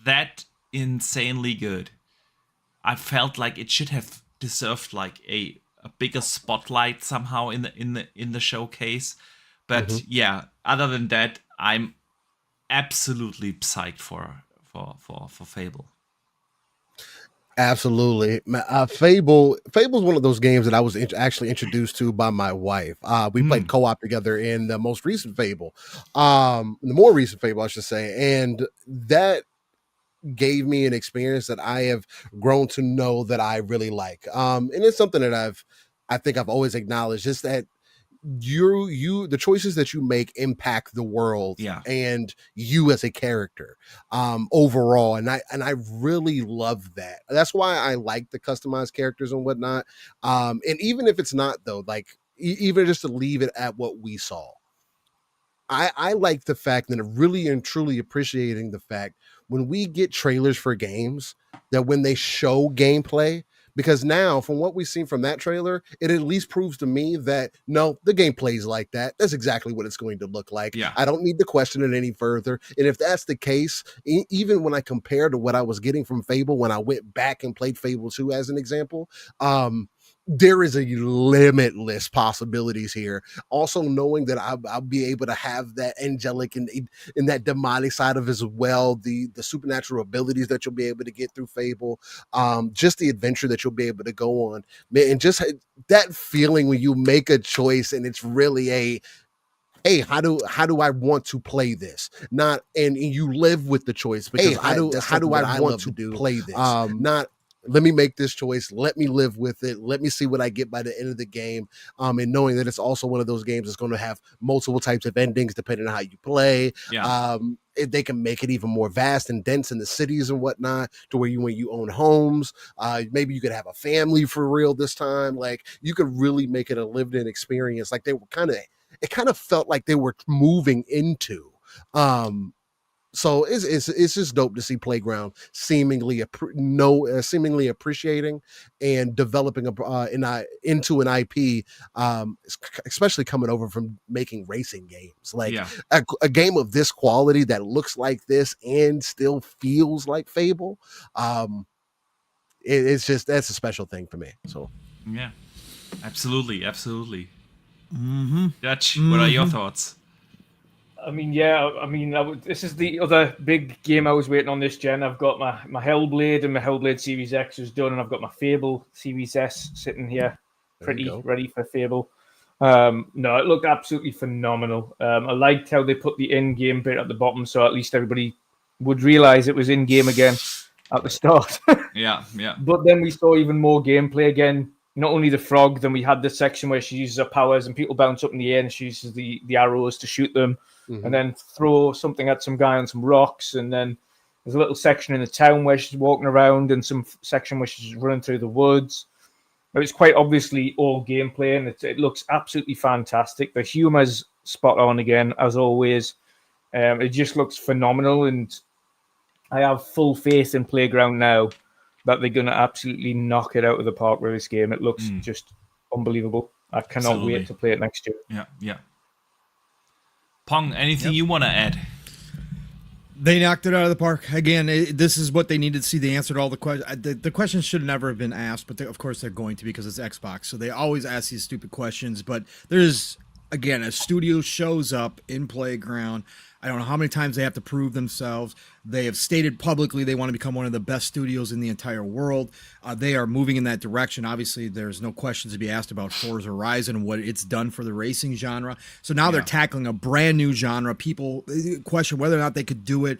that insanely good, I felt like it should have deserved like a bigger spotlight somehow in the showcase. But other than that, I'm absolutely psyched for Fable. Absolutely. Fable's one of those games that I was actually introduced to by my wife. We played co-op together in the most recent Fable, the more recent Fable, I should say. And that gave me an experience that I have grown to know that I really like. And it's something that I think I've always acknowledged, just that the choices that you make impact the world and you as a character overall, and I really love that. That's why I like the customized characters and whatnot. And even if it's not, though, like even just to leave it at what we saw, I like the fact that really and truly appreciating the fact when we get trailers for games, that when they show gameplay, because now from what we've seen from that trailer, it at least proves to me that no, the gameplay is like that. That's exactly what it's going to look like. Yeah. I don't need to question it any further. And if that's the case, even when I compare to what I was getting from Fable, when I went back and played Fable 2 as an example, there is a limitless possibilities here. Also knowing that I'll be able to have that angelic and that demonic side of as well, the supernatural abilities that you'll be able to get through Fable, just the adventure that you'll be able to go on, man, and just that feeling when you make a choice and it's really a, hey, how do I want to play this? Not and you live with the choice, because how do I want to play this? Not let me make this choice. Let me live with it. Let me see what I get by the end of the game. And knowing that it's also one of those games that's going to have multiple types of endings depending on how you play. Yeah. They can make it even more vast and dense in the cities and whatnot, to where when you own homes, maybe you could have a family for real this time. Like you could really make it a lived-in experience. Like it kind of felt like they were moving into. So it's just dope to see Playground seemingly appreciating and developing into an IP, especially coming over from making racing games. Like a game of this quality that looks like this and still feels like Fable. It's just, that's a special thing for me. So yeah, absolutely. Dutch, what are your thoughts? This is the other big game I was waiting on this gen. I've got my Hellblade and my Hellblade Series X is done, and I've got my Fable Series S sitting here, ready for Fable. No, it looked absolutely phenomenal. I liked how they put the in-game bit at the bottom, so at least everybody would realize it was in-game again at the start. Yeah. But then we saw even more gameplay again. Not only the frog, then we had the section where she uses her powers and people bounce up in the air and she uses the arrows to shoot them. And then throw something at some guy on some rocks. And then there's a little section in the town where she's walking around, and some section where she's running through the woods. It's quite obviously all gameplay, and it looks absolutely fantastic. The humor's spot on again, as always. It just looks phenomenal, and I have full faith in Playground now that they're going to absolutely knock it out of the park with this game. It looks just unbelievable. I cannot wait to play it next year. Yeah. Pong, anything you want to add? They knocked it out of the park. Again, this is what they needed to see. They answered all the questions. The questions should never have been asked, but of course they're going to, because it's Xbox. So they always ask these stupid questions. But there's, again, a studio shows up in Playground. I don't know how many times they have to prove themselves. They have stated publicly they want to become one of the best studios in the entire world. They are moving in that direction. Obviously, there's no questions to be asked about Forza Horizon and what it's done for the racing genre. So now they're tackling a brand new genre. People question whether or not they could do it,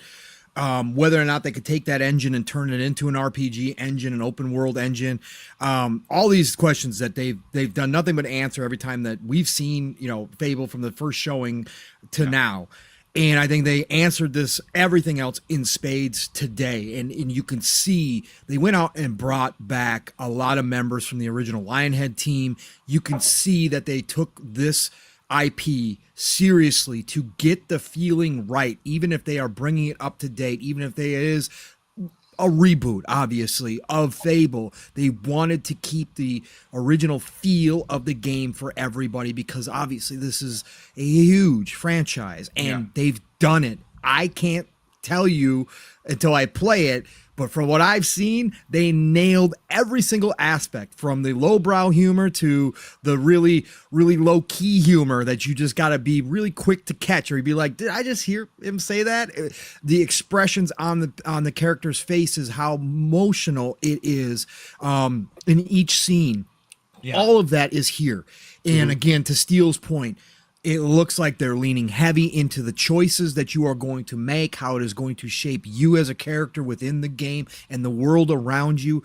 whether or not they could take that engine and turn it into an RPG engine, an open world engine. All these questions that they've done nothing but answer every time that we've seen, Fable from the first showing to now. And I think they answered everything else in spades today. And you can see they went out and brought back a lot of members from the original Lionhead team. You can see that they took this IP seriously to get the feeling right, even if they are bringing it up to date, even if there is a reboot, obviously, of Fable. They wanted to keep the original feel of the game for everybody, because obviously this is a huge franchise and they've done it. I can't tell you until I play it, but from what I've seen, they nailed every single aspect, from the lowbrow humor to the really, really low-key humor that you just got to be really quick to catch, or you'd be like, did I just hear him say that? The expressions on the characters' faces, how emotional it is in each scene. All of that is here. And again, to Steele's point, It looks like they're leaning heavy into the choices that you are going to make, how it is going to shape you as a character within the game and the world around you.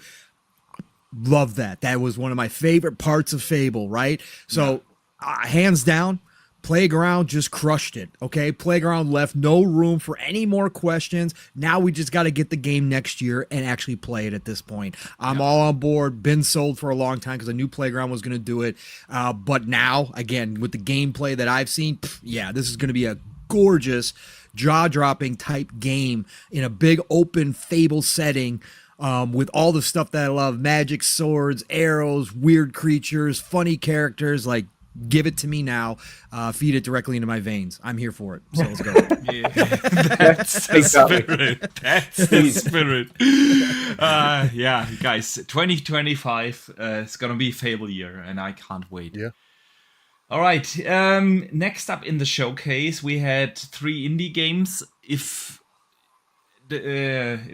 Love that. That was one of my favorite parts of Fable, right? So, hands down, Playground just crushed it, okay? Playground left no room for any more questions. Now we just got to get the game next year and actually play it at this point. I'm all on board, been sold for a long time because I knew Playground was going to do it. But now, again, with the gameplay that I've seen, this is going to be a gorgeous, jaw-dropping type game in a big open Fable setting. With all the stuff that I love, magic, swords, arrows, weird creatures, funny characters, like, give it to me now. Feed it directly into my veins. I'm here for it. So let's go. That's the spirit. That's the spirit. Guys, 2025 is going to be Fable year, and I can't wait. Yeah. All right. Next up in the showcase, we had 3 indie games. It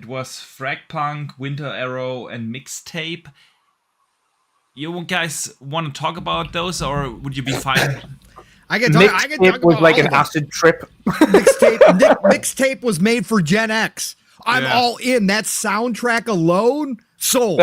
was Fragpunk, Winter Arrow, and Mixtape. You guys want to talk about those, or would you be fine? I can talk about was like an acid trip. Mixtape was made for Gen X. I'm all in. That soundtrack alone sold.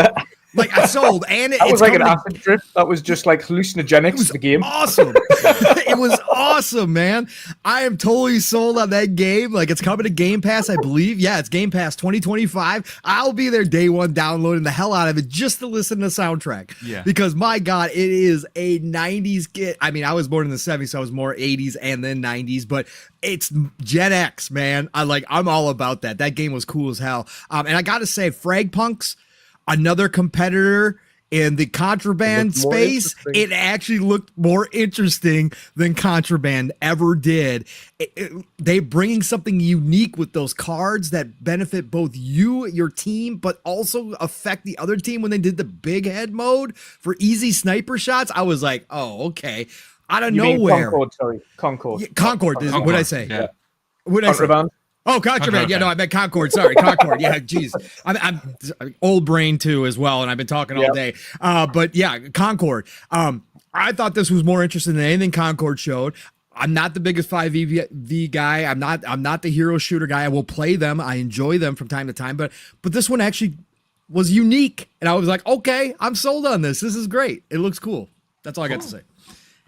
Like I sold, and that was like an acid trip. That was just like hallucinogenics. The game, awesome. It was awesome, man. I am totally sold on that game. Like it's coming to Game Pass, I believe. Yeah, it's Game Pass 2025. I'll be there day one, downloading the hell out of it just to listen to the soundtrack. Yeah, because my God, it is a '90s kid. I mean, I was born in the '70s, so I was more '80s and then '90s, but it's Gen X, man. I'm all about that. That game was cool as hell. And I got to say, Fragpunks, another competitor in the Contraband space, it actually looked more interesting than Contraband ever did. They bringing something unique with those cards that benefit both you, your team, but also affect the other team when they did the big head mode for easy sniper shots. I was like, oh, okay. Out of nowhere. Concord. Yeah, Concord. What did I say? Yeah. What did I say? Oh, Contraband. Yeah, no, I meant Concord. Sorry, Concord. Yeah, geez. I'm old brain too as well, and I've been talking all day. But yeah, Concord. I thought this was more interesting than anything Concord showed. I'm not the biggest 5v guy. I'm not the hero shooter guy. I will play them. I enjoy them from time to time, but this one actually was unique, and I was like, okay, I'm sold on this. This is great. It looks cool. That's all I got to say.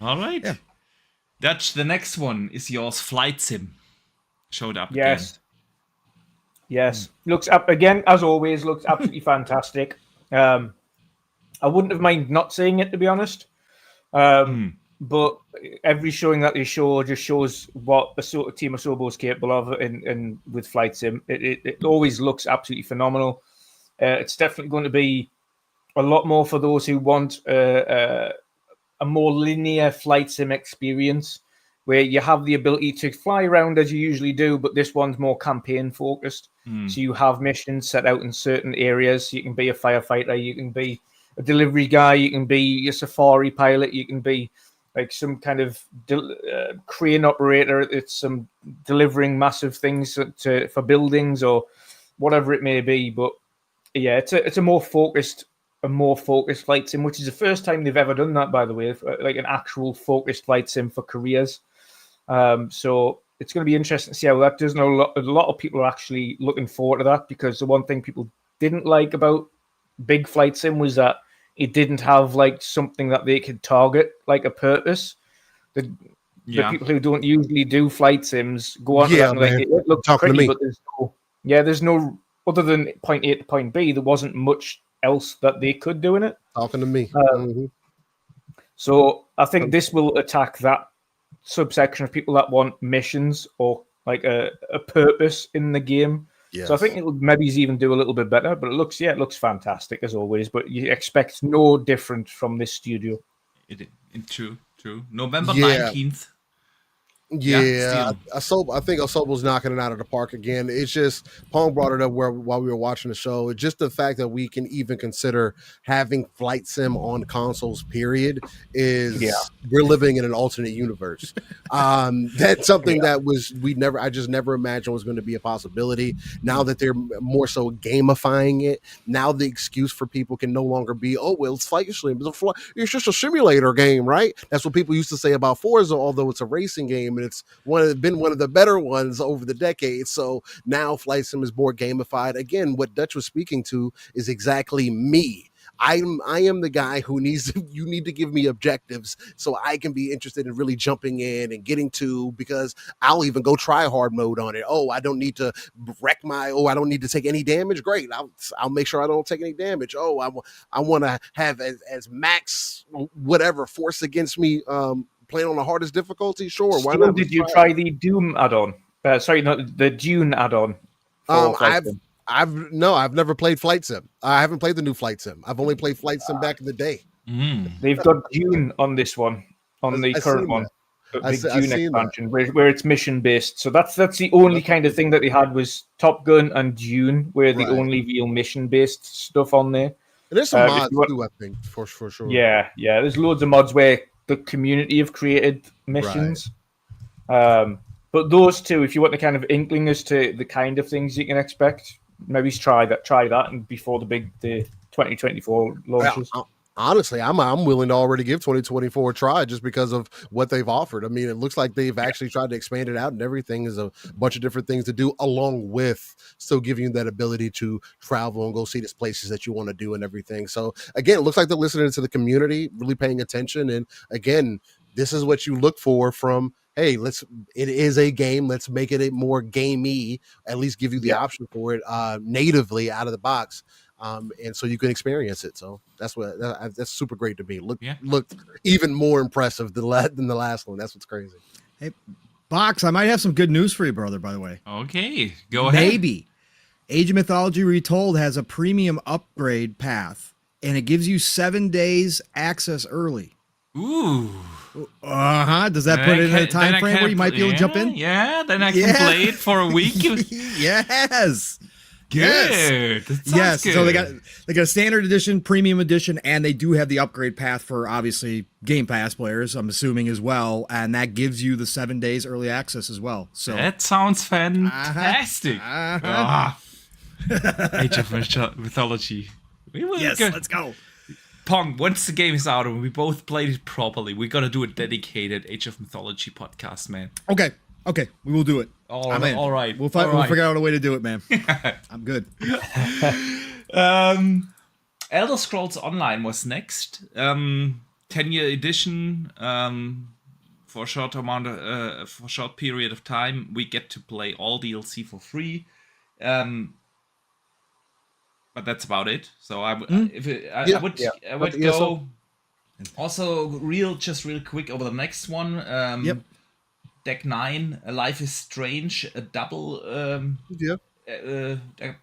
All right. Yeah. That's the next one is yours, Flight Sim. Showed up. Yes. Looks up again, as always, looks absolutely fantastic. I wouldn't have minded not seeing it, to be honest. But every showing that they show just shows what the sort of Team Asobo is capable of in with Flight Sim. It always looks absolutely phenomenal. It's definitely going to be a lot more for those who want a more linear Flight Sim experience, where you have the ability to fly around as you usually do, but this one's more campaign focused. So you have missions set out in certain areas. You can be a firefighter, you can be a delivery guy, you can be a safari pilot, you can be like some kind of crane operator. It's some delivering massive things for buildings or whatever it may be. But yeah, it's a more focused Flight Sim, which is the first time they've ever done that, by the way, like an actual focused Flight Sim for careers. So it's going to be interesting to see how that does. A lot of people are actually looking forward to that, because the one thing people didn't like about Big Flight Sim was that it didn't have like something that they could target, like a purpose. The people who don't usually do Flight Sims go on to that and like, it looks pretty, but there's no other than point A to point B. There wasn't much else that they could do in it. Talking to me. So I think this will attack that subsection of people that want missions or like a purpose in the game. Yes. So I think it will maybe even do a little bit better, but it looks fantastic as always. But you expect no different from this studio. True. November 19th. Yeah, I think Asobo's knocking it out of the park again. It's just Pong brought it up while we were watching the show. It's just the fact that we can even consider having flight sim on consoles. Period. We're living in an alternate universe. That's something that I just never imagined was going to be a possibility. Now that they're more so gamifying it, now the excuse for people can no longer be, oh well, it's flight sim. It's just a simulator game, right? That's what people used to say about Forza, although it's a racing game. And it's been one of the better ones over the decades. So now Flight Sim is more gamified. Again, what Dutch was speaking to is exactly me. I am the guy who you need to give me objectives so I can be interested in really jumping in and getting to, because I'll even go try hard mode on it. Oh, I don't need to I don't need to take any damage. Great. I'll make sure I don't take any damage. Oh, I want to have as max whatever force against me, playing on the hardest difficulty. Sure. Why not? Did you try the Doom add-on? Sorry, not the Dune add-on. I've never played Flight Sim. I haven't played the new Flight Sim. I've only played Flight Sim back in the day. They've got Dune on this one, the current one. The Dune expansion, where it's mission based. So that's the only kind of thing that they had was Top Gun and Dune, where the only real mission based stuff on there. And there's some mods too, I think, for sure. Yeah. There's loads of mods where the community have created missions. But those two, if you want the kind of inkling as to the kind of things you can expect, maybe try that, and before the 2024 launches. Honestly, I'm willing to already give 2024 a try just because of what they've offered. I mean, it looks like they've actually tried to expand it out, and everything is a bunch of different things to do, along with still giving you that ability to travel and go see these places that you want to do and everything. So again, it looks like they're listening to the community, really paying attention. And again, this is what you look for from, hey, it is a game. Let's make it a more gamey, at least give you the option for it natively out of the box. And so you can experience it. So that's super great to me. Looked even more impressive than the last one. That's what's crazy. Hey, Box, I might have some good news for you, brother, by the way. Okay, go ahead. Maybe Age of Mythology Retold has a premium upgrade path, and it gives you 7 days access early. Ooh. Does that put it in a time frame where you might be able to jump in? Yeah, then I can play it for a week. Yes. Good. Yes. Good. So they got a standard edition, premium edition, and they do have the upgrade path for obviously Game Pass players, I'm assuming as well, and that gives you the 7 days early access as well. So that sounds fantastic. Age of Mythology. Let's go. Pong, once the game is out and we both played it properly, we're gonna do a dedicated Age of Mythology podcast, man. Okay, we will do it. All right. We'll figure out a way to do it, man. I'm good. Elder Scrolls Online was next. 10-year edition. For a short period of time, we get to play all DLC for free. But that's about it. So I would go. Also, real quick over the next one. Deck 9, Life is Strange, a double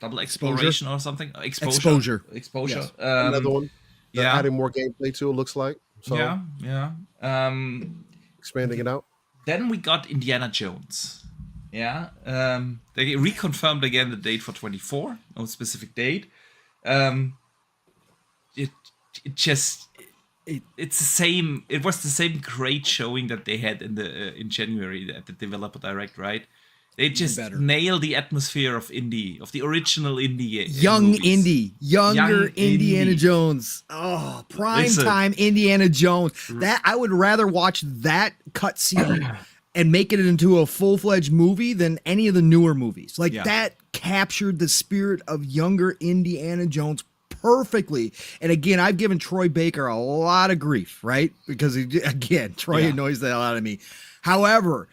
double exploration or something. Exposure. Yes. Another one. Adding more gameplay to it, looks like. So expanding it out. Then we got Indiana Jones. Yeah. They reconfirmed again the date for 24, no specific date. It's the same. It was the same great showing that they had in January at the Developer Direct, right? They just nailed the atmosphere of indie, of the original indie. Younger Indiana Jones. Oh, time Indiana Jones. That I would rather watch that cutscene and make it into a full-fledged movie than any of the newer movies. That captured the spirit of younger Indiana Jones perfectly. And again, I've given Troy Baker a lot of grief, right? Because Troy annoys the hell out of me. However,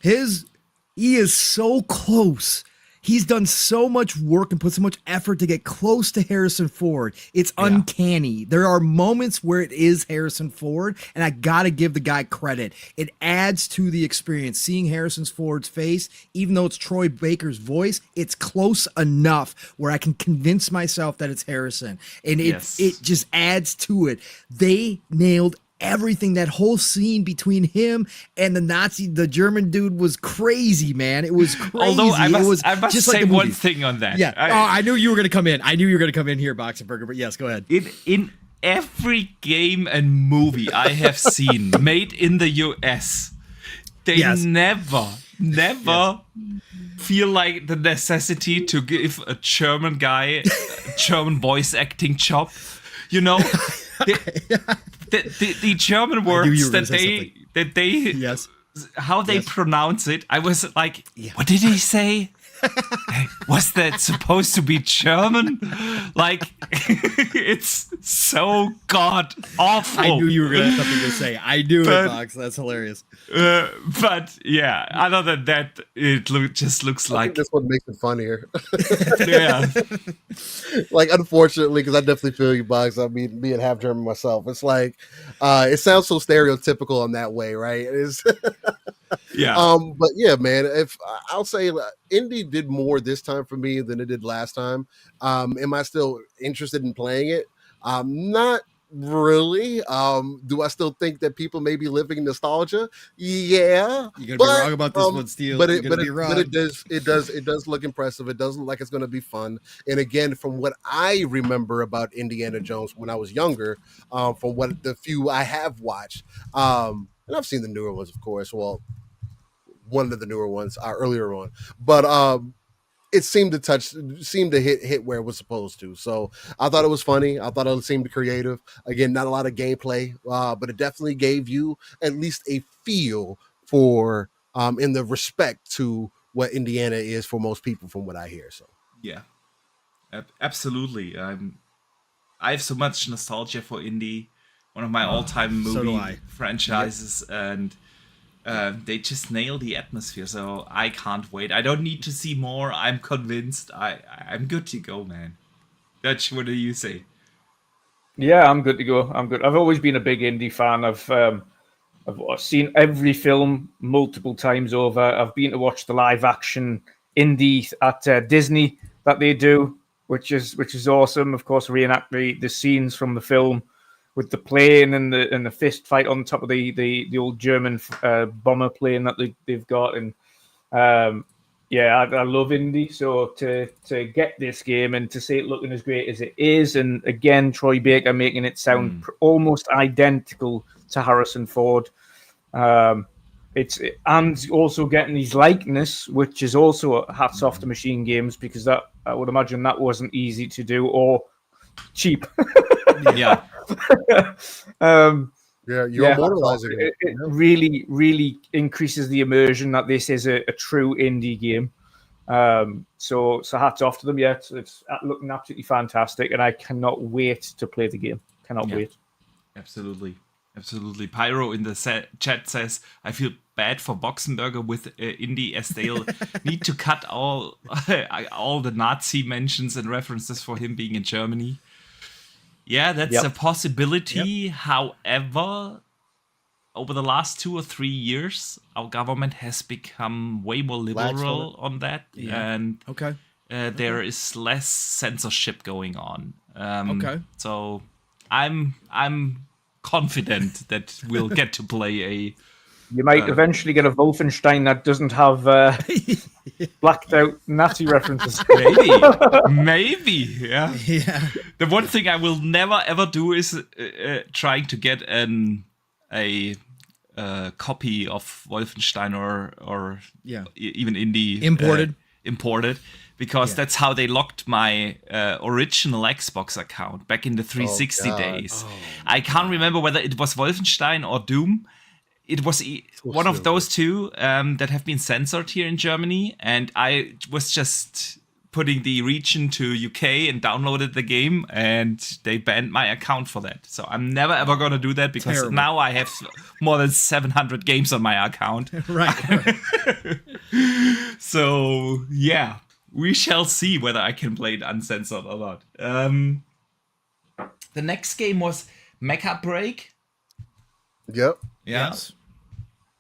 he is so close. He's done so much work and put so much effort to get close to Harrison Ford. It's uncanny. There are moments where it is Harrison Ford, and I gotta give the guy credit. It adds to the experience. Seeing Harrison Ford's face, even though it's Troy Baker's voice, it's close enough where I can convince myself that it's Harrison. And it just adds to it. They nailed everything. That whole scene between him and the German dude was crazy, man. It was crazy. Although I must just say one thing on that. Yeah. I knew you were going to come in. I knew you were going to come in here, Boxenberger, but yes, go ahead. In every game and movie I have seen made in the US, they never feel like the necessity to give a German guy a German voice acting job. You know, the German words that they how they pronounce it. I was like, what did he say? Was that supposed to be German? Like, it's so god awful. I knew you were going to have something to say. I knew it, Box. That's hilarious. But yeah, other than that, it just looks like. I think this one makes it funnier. Yeah. Like, unfortunately, because I definitely feel you, Box. I mean, being half German myself, it's like, it sounds so stereotypical in that way, right? It's yeah. But yeah, man, if I'll say Indy did more this time for me than it did last time. Am I still interested in playing it? Not really. Do I still think that people may be living nostalgia? Yeah. You're gonna be wrong about this one, Steel. But it does look impressive. It does look like it's gonna be fun. And again, from what I remember about Indiana Jones when I was younger, from what the few I have watched, and I've seen the newer ones, of course. Well, one of the newer ones earlier on, but it seemed to hit where it was supposed to. So I thought it was funny. I thought it seemed creative. Again, not a lot of gameplay, but it definitely gave you at least a feel for in the respect to what Indiana is for most people, from what I hear. So yeah, absolutely. I have so much nostalgia for Indy, one of my all-time movie franchises, and they just nail the atmosphere, so I can't wait. I don't need to see more. I'm convinced. I'm good to go, man. Dutch, what do you say? Yeah, I'm good to go. I'm good. I've always been a big Indy fan. I've seen every film multiple times over. I've been to watch the live action Indy at Disney that they do, which is awesome. Of course, reenact the scenes from the film, with the plane and the fist fight on top of the old German bomber plane that they've got, and I love Indy. So to get this game and to see it looking as great as it is, and again Troy Baker making it sound almost identical to Harrison Ford, and also getting his likeness, which is also hats off to Machine Games, because that I would imagine that wasn't easy to do or cheap. Yeah. You're immortalizing it. It really, really increases the immersion that this is a true indie game. So hats off to them. Yeah, it's looking absolutely fantastic, and I cannot wait to play the game. Cannot wait. Absolutely. Pyro in the chat says, I feel bad for Boxenberger with Indy, as they'll need to cut all the Nazi mentions and references for him being in Germany. Yeah, that's a possibility. Yep. However, over the last 2 or 3 years, our government has become way more liberal on that, and there is less censorship going on. So I'm confident that we'll get to play a. You might eventually get a Wolfenstein that doesn't have blacked out Nazi references. Maybe, yeah. The one thing I will never ever do is trying to get a copy of Wolfenstein or even Indy imported, because that's how they locked my original Xbox account back in the 360 days. I can't remember whether it was Wolfenstein or Doom. It was one of those two that have been censored here in Germany, and I was just putting the region to UK and downloaded the game, and they banned my account for that. So I'm never ever gonna do that, because now I have more than 700 games on my account. Right. So yeah, we shall see whether I can play it uncensored or not. The next game was Mecha Break. Yep. Yeah. Yes.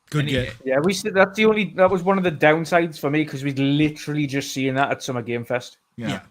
Good get. Yeah, that was one of the downsides for me, because we'd literally just seen that at Summer Game Fest. Yeah.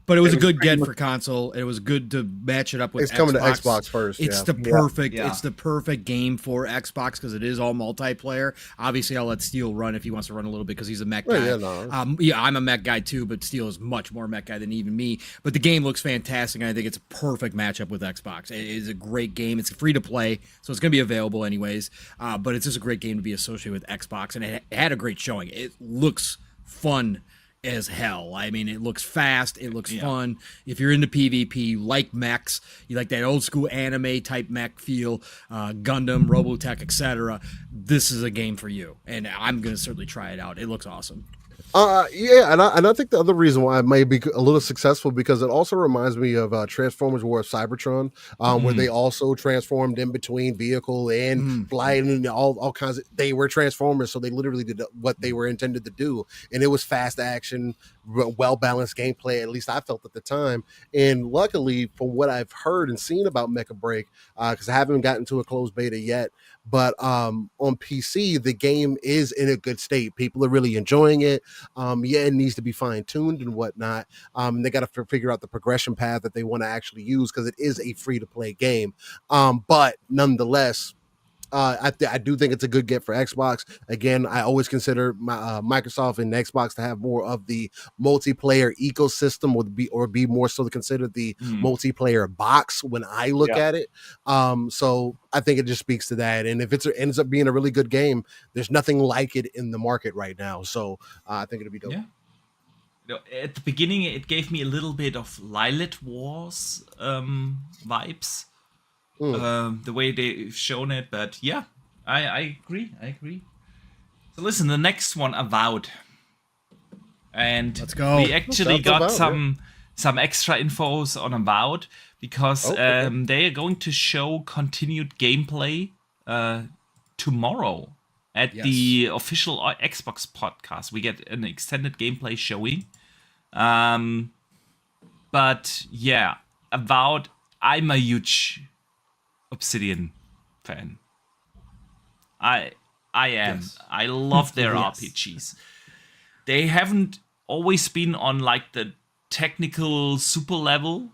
But it was a good get for console. It was good to match it up with. It's coming to Xbox first. It's the perfect. It's the perfect game for Xbox because it is all multiplayer. Obviously, I'll let Steel run if he wants to run a little bit because he's a mech guy. I'm a mech guy too, but Steel is much more mech guy than even me. But the game looks fantastic, and I think it's a perfect matchup with Xbox. It is a great game. It's free to play, so it's going to be available anyways. But it's just a great game to be associated with Xbox, and it had a great showing. It looks fun as hell. I mean, it looks fast, it looks fun. If you're into PvP, you like mechs, you like that old school anime type mech feel, Gundam, Robotech, etc., this is a game for you, and I'm going to certainly try it out. It looks awesome. And I think the other reason why it may be a little successful because it also reminds me of Transformers War of Cybertron, where they also transformed in between vehicle and flying and all kinds of. They were Transformers, so they literally did what they were intended to do, and it was fast action, well balanced gameplay. At least I felt at the time, and luckily, from what I've heard and seen about Mecha Break, because I haven't gotten to a closed beta yet. But on PC, the game is in a good state. People are really enjoying it. It needs to be fine-tuned and whatnot. They got to figure out the progression path that they want to actually use because it is a free-to-play game. But nonetheless, I do think it's a good get for Xbox. Again, I always consider Microsoft and Xbox to have more of the multiplayer ecosystem, or be more so to consider the multiplayer box when I look at it. So I think it just speaks to that. And if it ends up being a really good game, there's nothing like it in the market right now. So I think it'll be dope. Yeah. At the beginning, it gave me a little bit of Lilith Wars vibes. The way they've shown it, but yeah, I agree. So listen, the next one, Avowed, and let's go. We actually got some extra infos on Avowed because they are going to show continued gameplay tomorrow at the official Xbox podcast. We get an extended gameplay showing, but yeah, Avowed. I'm a huge Obsidian fan. I am. Yes. I love their RPGs. They haven't always been on like the technical super level,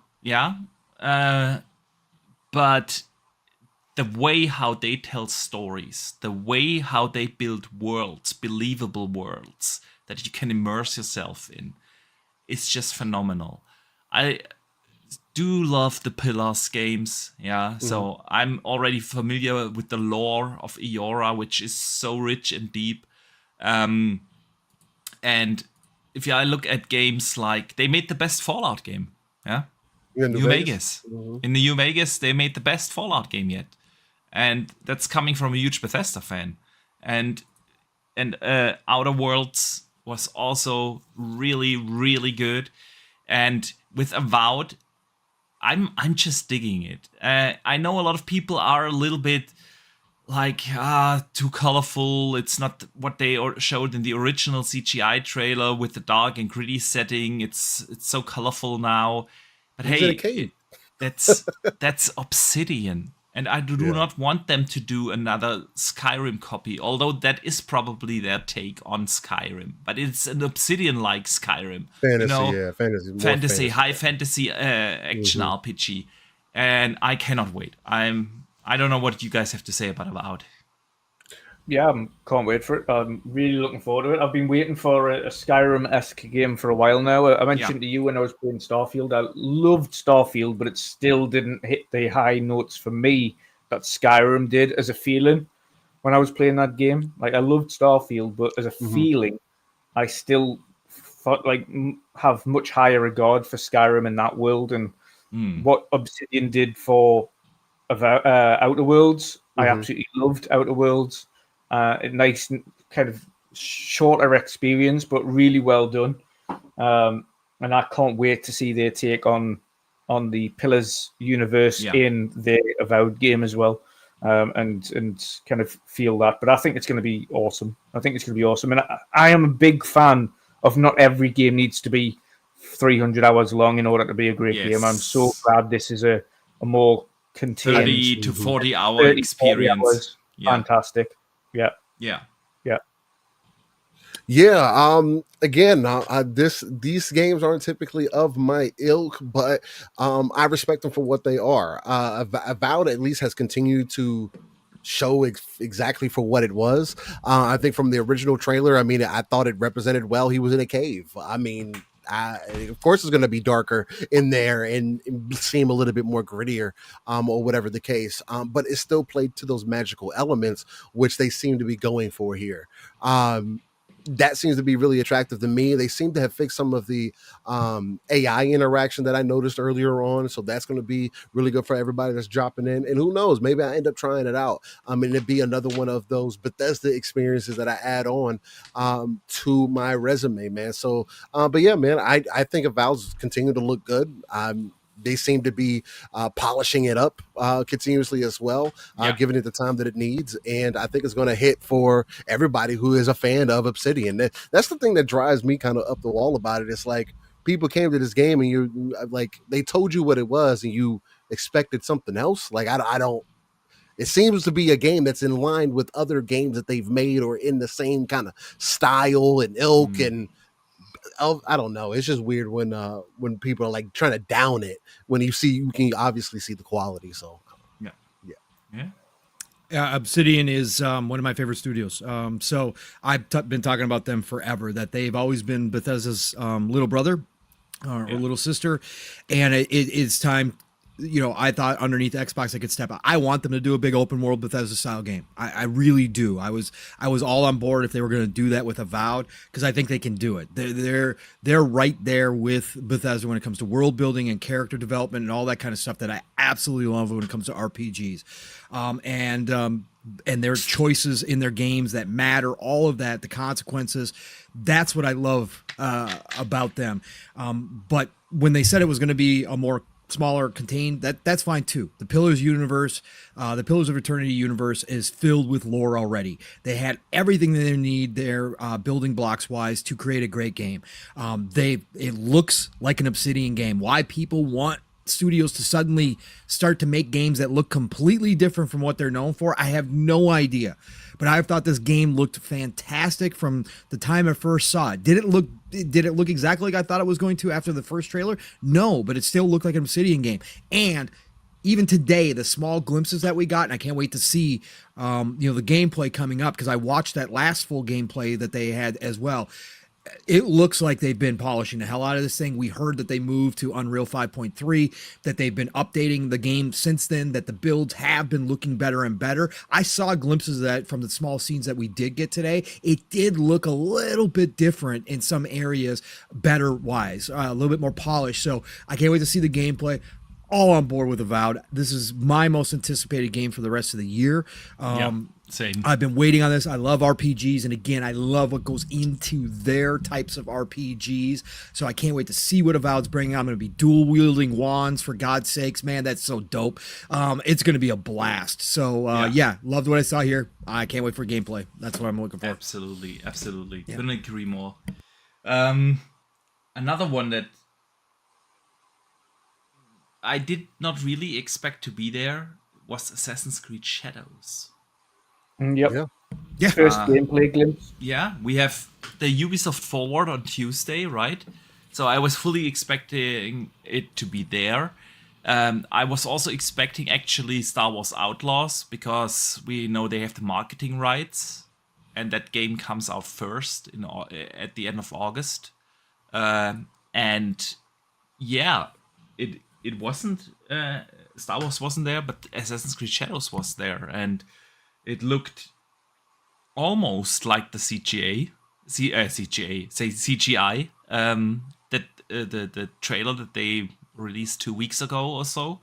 but the way how they tell stories, the way how they build worlds, believable worlds that you can immerse yourself in, it's just phenomenal. I do love the Pillars games, so I'm already familiar with the lore of Eora, which is so rich and deep. And if I look at games like, they made the best Fallout game, New Vegas. In the New Vegas, they made the best Fallout game yet. And that's coming from a huge Bethesda fan. And Outer Worlds was also really, really good. And with Avowed, I'm just digging it. I know a lot of people are a little bit like, too colorful. It's not what they showed in the original CGI trailer with the dark and gritty setting. It's so colorful now. But hey, that's Obsidian. And I do not want them to do another Skyrim copy, although that is probably their take on Skyrim. But it's an Obsidian-like Skyrim. Fantasy, high fantasy action RPG. And I cannot wait. I don't know what you guys have to say about Avowed. Yeah, I can't wait for it. I'm really looking forward to it. I've been waiting for a Skyrim-esque game for a while now. I mentioned to you when I was playing Starfield, I loved Starfield, but it still didn't hit the high notes for me that Skyrim did as a feeling when I was playing that game. Like, I loved Starfield, but as a feeling, I still have much higher regard for Skyrim in that world. And what Obsidian did for Outer Worlds, I absolutely loved Outer Worlds. A nice kind of shorter experience, but really well done. And I can't wait to see their take on the Pillars universe in the Avowed game as well, and kind of feel that. But I think it's going to be awesome. And I am a big fan of not every game needs to be 300 hours long in order to be a great game. I'm so glad this is a more contained 30 to 40 hour experience. 40 hours. Fantastic. Yeah. Again, these games aren't typically of my ilk, but I respect them for what they are. Avowed at least has continued to show exactly for what it was. I think from the original trailer, I mean, I thought it represented well. He was in a cave. I mean, of course, it's going to be darker in there and seem a little bit more grittier, or whatever the case. But it still played to those magical elements, which they seem to be going for here. That seems to be really attractive to me. They seem to have fixed some of the AI interaction that I noticed earlier on, so that's going to be really good for everybody that's dropping in. And who knows, maybe I end up trying it out. And it'd be another one of those Bethesda experiences that I add on to my resume, man. So, but yeah, man, I think Avowed's continue to look good. They seem to be polishing it up continuously as well, giving it the time that it needs. And I think it's going to hit for everybody who is a fan of Obsidian. That's the thing that drives me kind of up the wall about it. It's like people came to this game and you're like, they told you what it was and you expected something else. Like, I don't. It seems to be a game that's in line with other games that they've made or in the same kind of style and ilk and I don't know. It's just weird when people are like trying to down it when you can obviously see the quality. So yeah. Obsidian is one of my favorite studios. So I've been talking about them forever. That they've always been Bethesda's little brother or little sister, and it's time. You know, I thought underneath Xbox I could step out. I want them to do a big open world Bethesda style game. I really do. I was all on board if they were going to do that with Avowed because I think they can do it. They're right there with Bethesda when it comes to world building and character development and all that kind of stuff that I absolutely love when it comes to RPGs. And their choices in their games that matter, all of that, the consequences. That's what I love about them. But when they said it was going to be a more smaller, contained, that's fine too. The Pillars universe, the Pillars of Eternity universe is filled with lore already. They had everything that they need there, building blocks wise, to create a great game. It looks like an Obsidian game. Why people want studios to suddenly start to make games that look completely different from what they're known for, I have no idea. But I thought this game looked fantastic from the time I first saw it. Did it look exactly like I thought it was going to after the first trailer? No, but it still looked like an Obsidian game. And even today, the small glimpses that we got, and I can't wait to see the gameplay coming up because I watched that last full gameplay that they had as well. It looks like they've been polishing the hell out of this thing. We heard that they moved to Unreal 5.3, that they've been updating the game since then, that the builds have been looking better and better. I saw glimpses of that from the small scenes that we did get today. It did look a little bit different in some areas, better wise, a little bit more polished. So I can't wait to see the gameplay. All on board with Avowed. This is my most anticipated game for the rest of the year. Same. I've been waiting on this. I love RPGs, and again, I love what goes into their types of RPGs. So I can't wait to see what Avowed's bringing. I'm going to be dual wielding wands, for God's sakes, man. That's so dope. It's going to be a blast. So loved what I saw here. I can't wait for gameplay. That's what I'm looking for. Absolutely. Yeah. Couldn't agree more. Another one that I did not really expect to be there was Assassin's Creed Shadows. Yep. Yeah. First gameplay glimpse. Yeah, we have the Ubisoft Forward on Tuesday, right? So I was fully expecting it to be there. I was also expecting actually Star Wars Outlaws because we know they have the marketing rights, and that game comes out first at the end of August. And yeah, it wasn't Star Wars wasn't there, but Assassin's Creed Shadows was there, and it looked almost like the CGI. That the trailer that they released 2 weeks ago or so,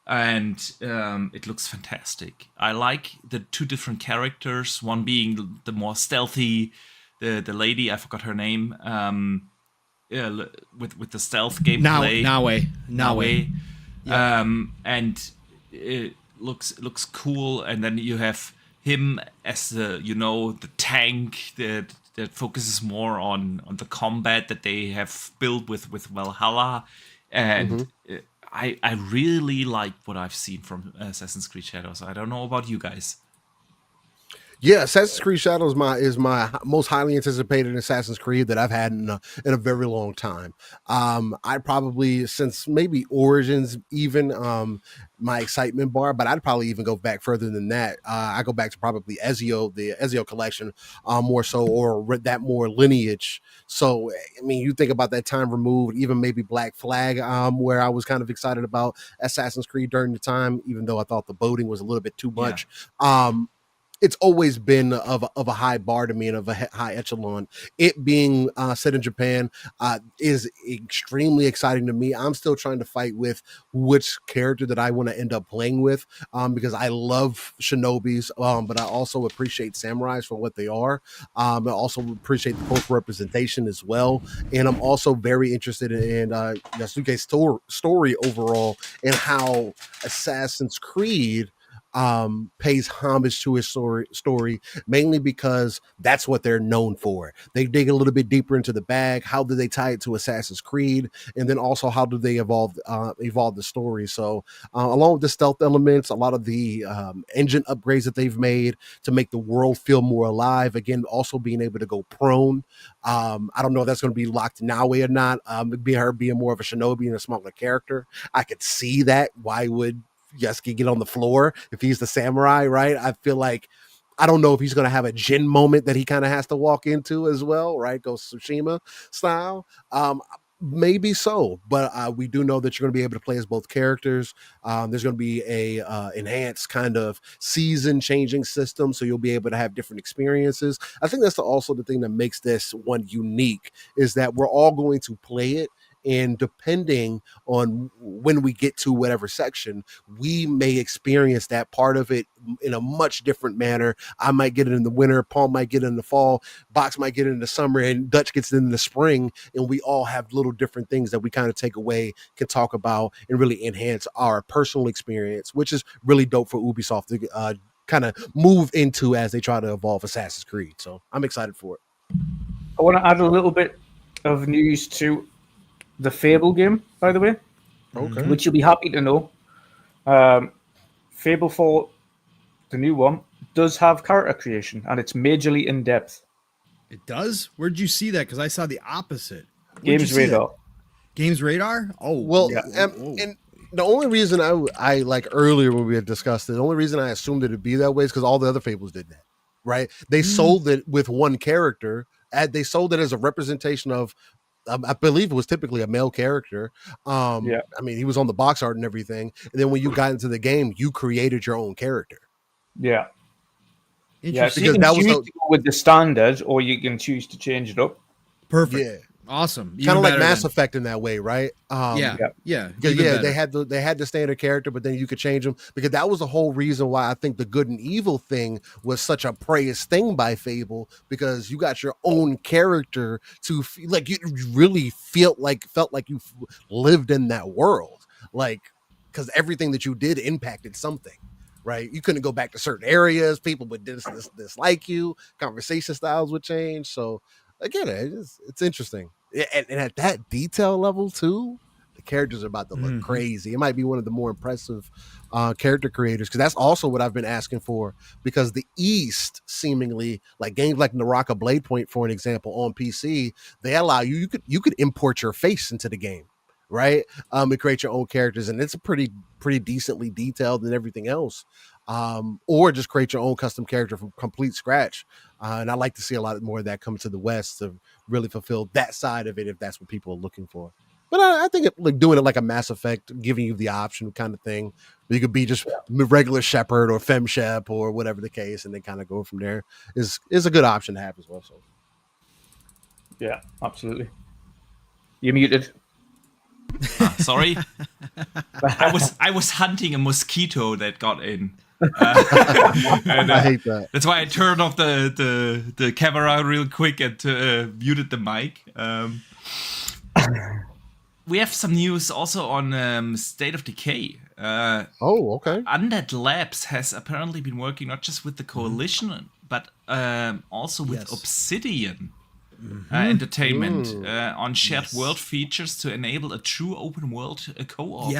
and it looks fantastic. I like the two different characters. One being the more stealthy, the lady, I forgot her name. With the stealth gameplay. Nawe. Yeah. And it looks cool. And then you have him as the tank that focuses more on the combat that they have built with Valhalla. And I really like what I've seen from Assassin's Creed Shadows. I don't know about you guys. Yeah, Assassin's Creed Shadows is my most highly anticipated Assassin's Creed that I've had in a very long time. I probably since maybe Origins even my excitement bar, but I'd probably even go back further than that. I go back to probably Ezio, the Ezio collection, more so, or that more lineage. So I mean, you think about that time removed, even maybe Black Flag, where I was kind of excited about Assassin's Creed during the time, even though I thought the boating was a little bit too much. Yeah. It's always been of a high bar to me and of a high echelon. It being set in Japan is extremely exciting to me. I'm still trying to fight with which character that I want to end up playing with because I love shinobis, but I also appreciate samurais for what they are. I also appreciate the cultural representation as well. And I'm also very interested in Yasuke's story overall and how Assassin's Creed pays homage to his story mainly because that's what they're known for. They dig a little bit deeper into the bag. How do they tie it to Assassin's Creed? And then also how do they evolve the story? So along with the stealth elements, a lot of the engine upgrades that they've made to make the world feel more alive. Again, also being able to go prone. I don't know if that's going to be locked Naue or not. Her being more of a shinobi and a smaller character, I could see that. Why would Yasuke get on the floor if he's the samurai, right? I feel like I don't know if he's going to have a Jin moment that he kind of has to walk into as well, right? Go Tsushima style. Maybe so, but we do know that you're going to be able to play as both characters. There's going to be a enhanced kind of season changing system, so you'll be able to have different experiences. I think that's also the thing that makes this one unique is that we're all going to play it. And depending on when we get to whatever section, we may experience that part of it in a much different manner. I might get it in the winter, Paul might get it in the fall, Box might get it in the summer, and Dutch gets it in the spring. And we all have little different things that we kind of take away, can talk about, and really enhance our personal experience, which is really dope for Ubisoft to kind of move into as they try to evolve Assassin's Creed. So I'm excited for it. I want to add a little bit of news to the Fable game, by the way, which you'll be happy to know. Fable 4, the new one, does have character creation, and it's majorly in depth. It does? Where'd you see that? Because I saw the opposite. Games Radar. Games Radar? Oh, well, yeah. And the only reason I like earlier when we had discussed it, the only reason I assumed it'd be that way is because all the other Fables did that, right? They sold it with one character. They sold it as a representation of. I believe it was typically a male character. I mean, he was on the box art and everything. And then when you got into the game, you created your own character. Yeah. Yeah, so you can choose to go with the standard, or you can choose to change it up. Perfect. Yeah. Awesome. Kind of like Mass Effect in that way, right? Yeah. They had the standard character, but then you could change them, because that was the whole reason why I think the good and evil thing was such a praised thing by Fable, because you got your own character to like you really felt like you lived in that world, like because everything that you did impacted something. Right, you couldn't go back to certain areas. People would dislike you. Conversation styles would change. So again, it's interesting. And at that detail level too, the characters are about to look crazy. It might be one of the more impressive character creators, because that's also what I've been asking for, because the East seemingly, like games like Naraka Blade Point, for an example, on PC, they allow you could import your face into the game, right? And create your own characters, and it's a pretty decently detailed and everything else. Or just create your own custom character from complete scratch. And I like to see a lot more of that come to the West to really fulfill that side of it, if that's what people are looking for. But I think like doing it like a Mass Effect, giving you the option kind of thing. You could be just regular Shepherd or Fem Shep or whatever the case, and then kind of go from there is a good option to have as well. So, yeah, absolutely. You're muted. Sorry, I was hunting a mosquito that got in. And, I hate that. That's why I turned off the camera real quick and muted the mic. We have some news also on State of Decay. Okay. Undead Labs has apparently been working not just with the Coalition, but also with Obsidian. entertainment on shared world features to enable a true open world co-op.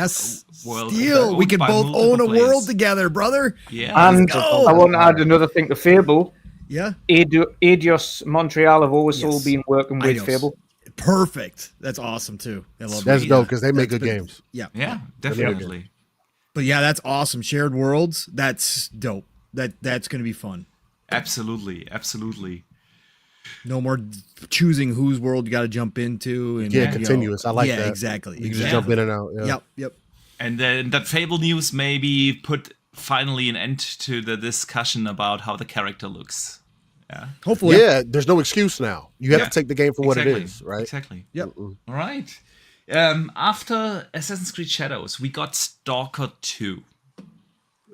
World. Steel, we can both own a world together, brother. Yeah, and I want to add another thing to Fable. Yeah, Eidos Montreal have always all been working with Fable. Perfect. That's awesome too. That's dope because they make good games. Yeah, definitely. But yeah, that's awesome. Shared worlds. That's dope. That's going to be fun. Absolutely. No more choosing whose world you got to jump into. And continuous. I like that. Yeah, exactly. You just jump in and out. Yep. And then that Fable news maybe put finally an end to the discussion about how the character looks. Yeah. Hopefully. Yeah, there's no excuse now. You have to take the game for what it is, right? Exactly. Yep. All right. After Assassin's Creed Shadows, we got Stalker 2.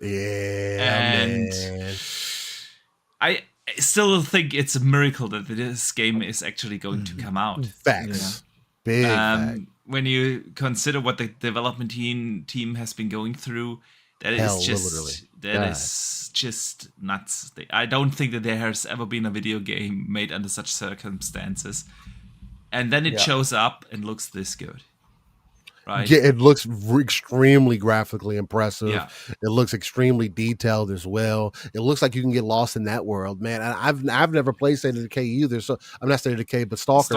Yeah, and man. I still think it's a miracle that this game is actually going to come out. Facts. Big fact. When you consider what the development team has been going through, that is just nuts. I don't think that there has ever been a video game made under such circumstances. And then it shows up and looks this good. Right? Yeah, it looks extremely graphically impressive. Yeah. It looks extremely detailed as well. It looks like you can get lost in that world, man. And I've never played State of Decay either. So I'm not State of Decay, but Stalker.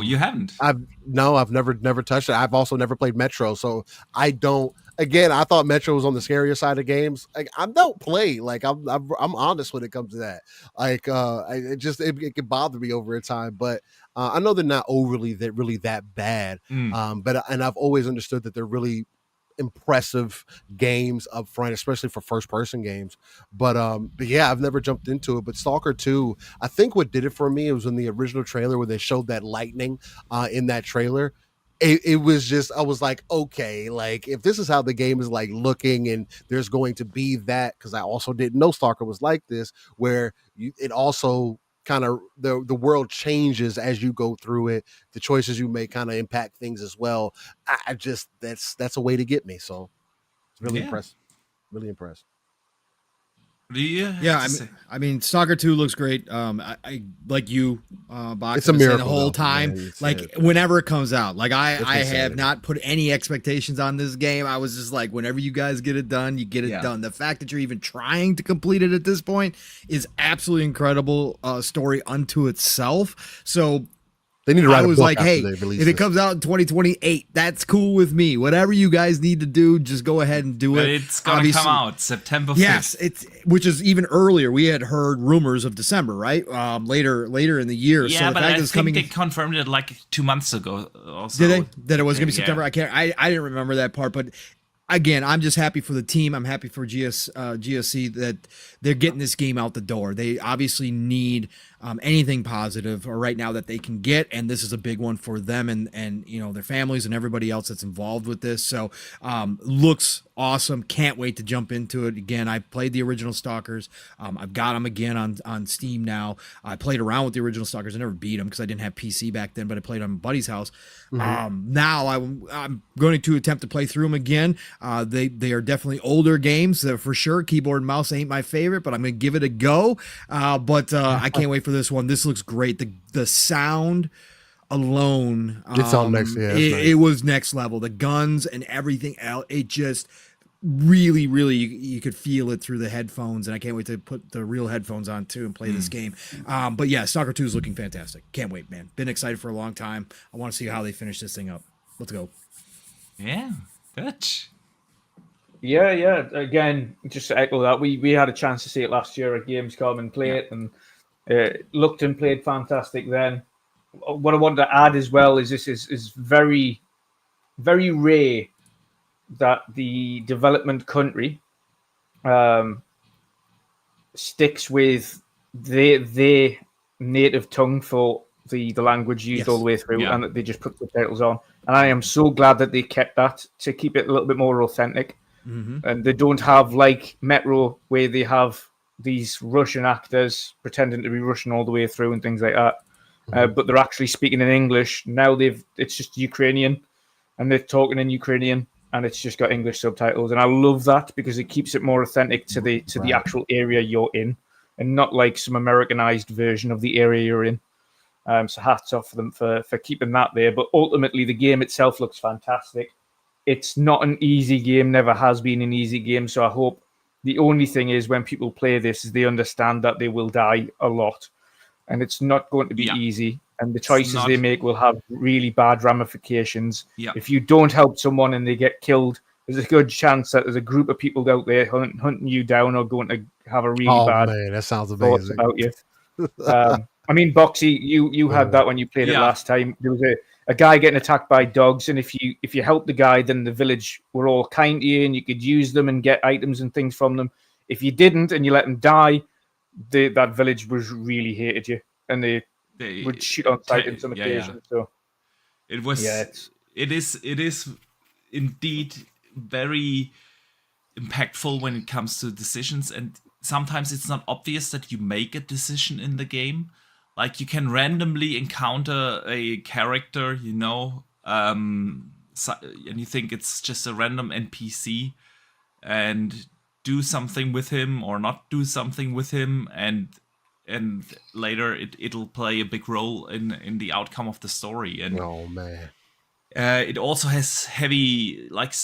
You haven't? I've never touched it. I've also never played Metro, so I don't. Again, I thought Metro was on the scarier side of games. Like I don't play. Like I'm honest when it comes to that. Like it can bother me over time, but I know they're not really that bad. But I've always understood that they're really impressive games up front, especially for first person games. But yeah, I've never jumped into it. But Stalker 2, I think what did it for me, it was in the original trailer where they showed that lightning in that trailer. It was just, I was like, okay, like if this is how the game is like looking and there's going to be that, because I also didn't know Stalker was like this, where it also kind of, the world changes as you go through it. The choices you make kind of impact things as well. I just, that's a way to get me. So it's really impressed. Really impressed. I mean, Stalker 2 looks great. I like you, Box. It's a miracle the whole time. Man, like whenever it comes out, like I have not put any expectations on this game. I was just like, whenever you guys get it done, you get it done. The fact that you're even trying to complete it at this point is absolutely incredible. Story unto itself. So. They need to write I was a book like, hey, if it comes out in 2028, that's cool with me. Whatever you guys need to do, just go ahead and do it. It's going to come out September 5th. Yes, which is even earlier. We had heard rumors of December, right? Later in the year. Yeah, so but I think they confirmed it like 2 months ago. Also. Did they? That it was going to be September? I didn't remember that part, but again, I'm just happy for the team. I'm happy for GSC that they're getting this game out the door. They obviously need anything positive right now that they can get, and this is a big one for them and you know their families and everybody else that's involved with this. So looks awesome. Can't wait to jump into it again. I played the original Stalkers. I've got them again on Steam now. I played around with the original Stalkers. I never beat them because I didn't have PC back then, but I played on my buddy's house. Now I'm going to attempt to play through them again. They are definitely older games for sure. Keyboard and mouse ain't my favorite, but I'm going to give it a go. But I can't wait for this one. This looks great. The sound alone, it's on next. Yeah, it was next level. The guns and everything else, it just really you could feel it through the headphones, and I can't wait to put the real headphones on too and play this game. But yeah, Stalker 2 is looking fantastic. Can't wait, man. Been excited for a long time. I want to see how they finish this thing up. Let's go. Yeah, good. Yeah. Again, just to echo that, we had a chance to see it last year at Gamescom and play it, and looked and played fantastic then. What I wanted to add as well is this is very, very rare that the development country sticks with their native tongue for the language used all the way through, and that they just put subtitles on. And I am so glad that they kept that to keep it a little bit more authentic. And they don't have like Metro where they have these Russian actors pretending to be Russian all the way through and things like that. But they're actually speaking in English. Now it's just Ukrainian and they're talking in Ukrainian and it's just got English subtitles. And I love that because it keeps it more authentic to the actual area you're in and not like some Americanized version of the area you're in. So hats off for them for keeping that there. But ultimately, the game itself looks fantastic. It's not an easy game, never has been an easy game. So I hope the only thing is when people play this is they understand that they will die a lot. And it's not going to be easy. And the choices they make will have really bad ramifications. Yeah. If you don't help someone and they get killed, there's a good chance that there's a group of people out there hunting you down or going to have a really bad that sounds thoughts amazing about you. I mean, Boxy, you had that when you played it last time. There was a guy getting attacked by dogs, and if you helped the guy, then the village were all kind to you, and you could use them and get items and things from them. If you didn't and you let them die, that village was really hated you, and they would shoot on sight on some occasions. So it was. Yeah, it is indeed very impactful when it comes to decisions, and sometimes it's not obvious that you make a decision in the game. Like you can randomly encounter a character, and you think it's just a random NPC, and do something with him or not do something with him, and later it'll play a big role in the outcome of the story. And it also has heavy, like,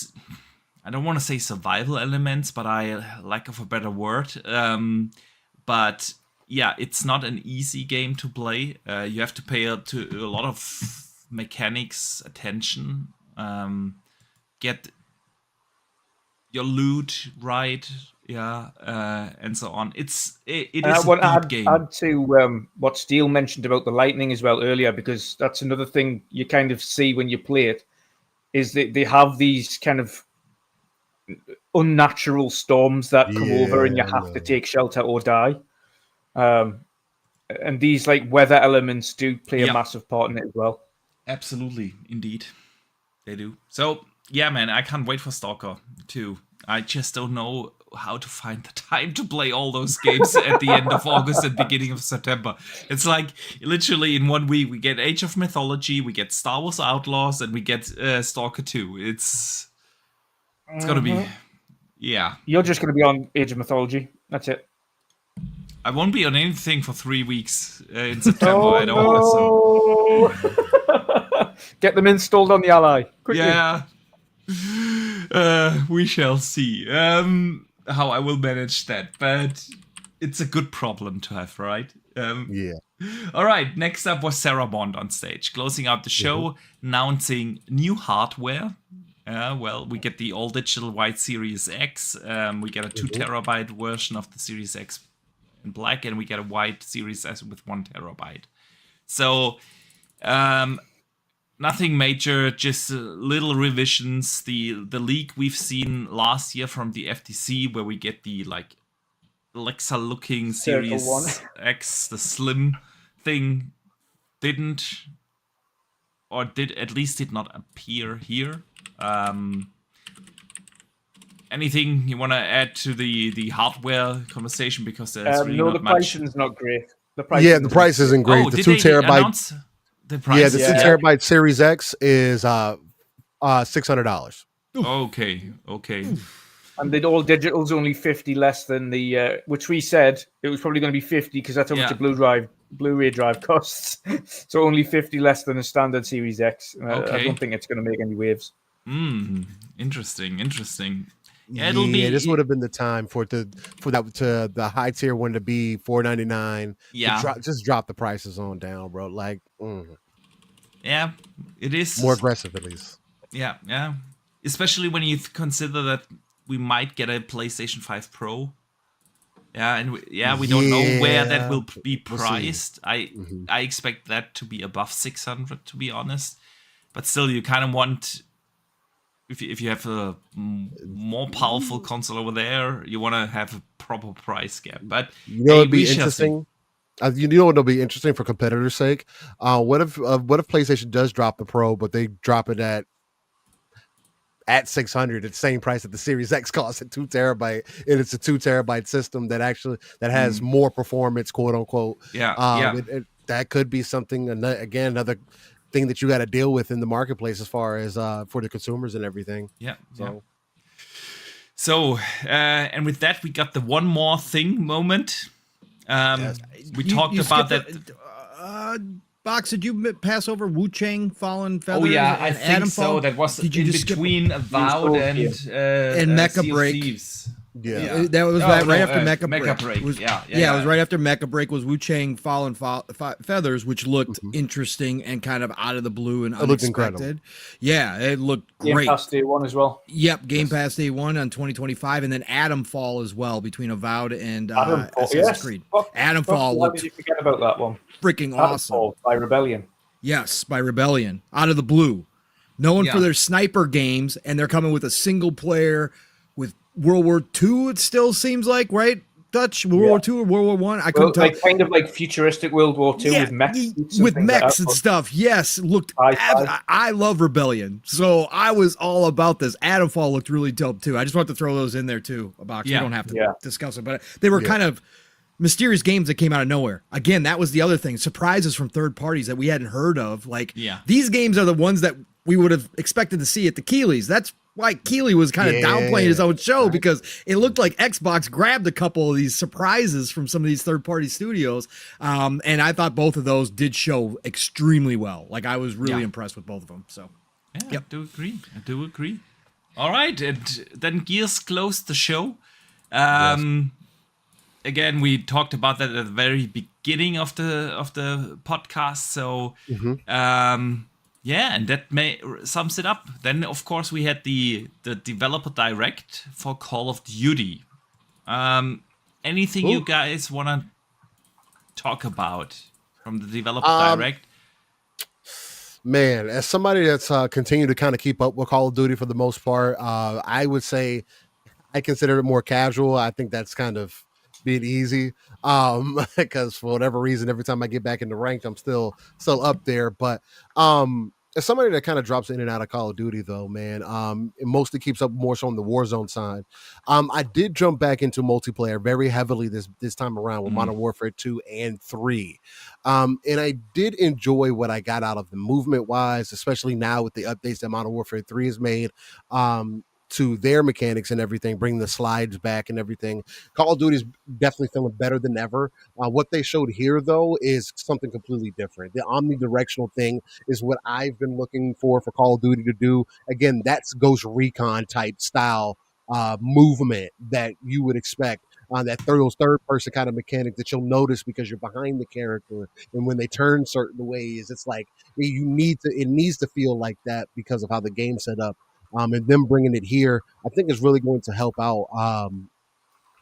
I don't want to say survival elements, but I lack of a better word. But yeah, it's not an easy game to play. You have to pay to a lot of mechanics attention. Get your loot right, and so on. It is a deep game. Add to what Steele mentioned about the lightning as well earlier, because that's another thing you kind of see when you play it, is that they have these kind of unnatural storms that come over and you have to take shelter or die. And these like weather elements do play a massive part in it as well. Absolutely, indeed. They do. So, yeah, man, I can't wait for Stalker 2. I just don't know how to find the time to play all those games at the end of August and beginning of September. It's like literally in 1 week we get Age of Mythology, we get Star Wars Outlaws, and we get Stalker 2. It's gonna be, You're just gonna be on Age of Mythology. That's it. I won't be on anything for 3 weeks in September at all. So. Get them installed on the Ally. Quickly. Yeah. We shall see how I will manage that, but it's a good problem to have, right? All right, next up was Sarah Bond on stage, closing out the show, announcing new hardware. Well, we get the all-digital white Series X. We get a 2 terabyte version of the Series X in black, and we get a white Series S with 1 terabyte. So, nothing major, just little revisions. The leak we've seen last year from the FTC, where we get the like Alexa-looking Series X, the slim thing, did not appear here. Anything you want to add to the hardware conversation, because there's really not much. The pricing's not great. The price isn't great. The 2 terabyte. The price. The 2 terabyte Series X is $600. Okay. And the all digital's only 50 less than the which we said it was probably going to be 50 because that's how much a Blu-ray drive costs. So only 50 less than a standard Series X. I don't think it's going to make any waves. Interesting. Yeah, this would have been the time for the high tier one to be $499. Yeah, just drop the prices on down, bro. Like, yeah, it is more aggressive at least. Yeah. Especially when you consider that we might get a PlayStation 5 Pro. Yeah, and we don't know where that will be priced. I expect that to be above 600, to be honest. But still, you kind of want. If you have a more powerful console over there, you want to have a proper price gap. But it'd be interesting. It'll be interesting for competitors' sake. What if PlayStation does drop the Pro, but they drop it at 600 at the same price that the Series X costs at 2 terabyte, and it's a 2 terabyte system that has more performance, quote unquote. That could be something. Another thing that you got to deal with in the marketplace as far as for the consumers and everything. So and with that we got the one more thing moment. We talked about that. Box, did you pass over Wu Chang Fallen Feathers? Oh yeah, I and think Adam so. Fall? That was did you in just between Avowed and Mecha Sea of Break. Thieves. Yeah, that was right after Mecha Break. It was right after Mecha Break was Wu Chang Fallen Feathers, which looked interesting and kind of out of the blue and unexpected. Yeah, it looked great. Game Pass Day 1 as well. Yep, Game Pass Day 1 on 2025, and then Adam Fall as well between Avowed and Assassin's Creed. Adam Fall looked. How did you forget about that one? Freaking awesome. Fall by Rebellion. Yes, by Rebellion, out of the blue. Known for their sniper games, and they're coming with a single player with World War II, it still seems like, right? Dutch? World War II or World War One? I couldn't tell. Kind of like futuristic World War II with mechs. With mechs and stuff. Yes, looked. I love Rebellion, so I was all about this. Adam Fall looked really dope too. I just want to throw those in there too. We don't have to discuss it, but they were kind of mysterious games that came out of nowhere. Again, that was the other thing. Surprises from third parties that we hadn't heard of. These games are the ones that we would have expected to see at the Keighley's. That's why Keighley was kind of downplaying his own show, because it looked like Xbox grabbed a couple of these surprises from some of these third-party studios. And I thought both of those did show extremely well. Like, I was really impressed with both of them. So, I do agree. All right, and then Gears closed the show. Again, we talked about that at the very beginning of the podcast. So, and that sums it up. Then, of course, we had the developer direct for Call of Duty. Anything you guys want to talk about from the developer direct? Man, as somebody that's continued to kind of keep up with Call of Duty for the most part, I would say I consider it more casual. I think that's kind of being easy, because for whatever reason, every time I get back into ranked, I'm still up there. But as somebody that kind of drops in and out of Call of Duty, though, man, it mostly keeps up more so on the Warzone side. I did jump back into multiplayer very heavily this time around with Modern Warfare 2 and 3. And I did enjoy what I got out of the movement wise, especially now with the updates that Modern Warfare 3 has made. To their mechanics and everything, bring the slides back and everything. Call of Duty is definitely feeling better than ever. What they showed here, though, is something completely different. The omnidirectional thing is what I've been looking for Call of Duty to do. Again, that's Ghost Recon type style movement that you would expect. That third person kind of mechanic that you'll notice because you're behind the character, and when they turn certain ways, it's like it needs to feel like that because of how the game's set up. And them bringing it here, I think is really going to help out,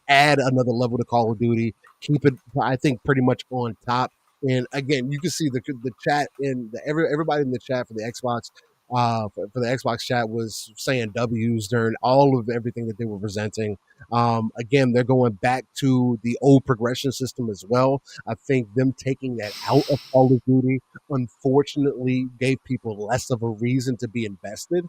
add another level to Call of Duty, keep it, I think, pretty much on top. And again, you can see the chat and everybody in the chat for the Xbox, for the Xbox chat was saying W's during all of everything that they were presenting. Again, they're going back to the old progression system as well. I think them taking that out of Call of Duty, unfortunately, gave people less of a reason to be invested.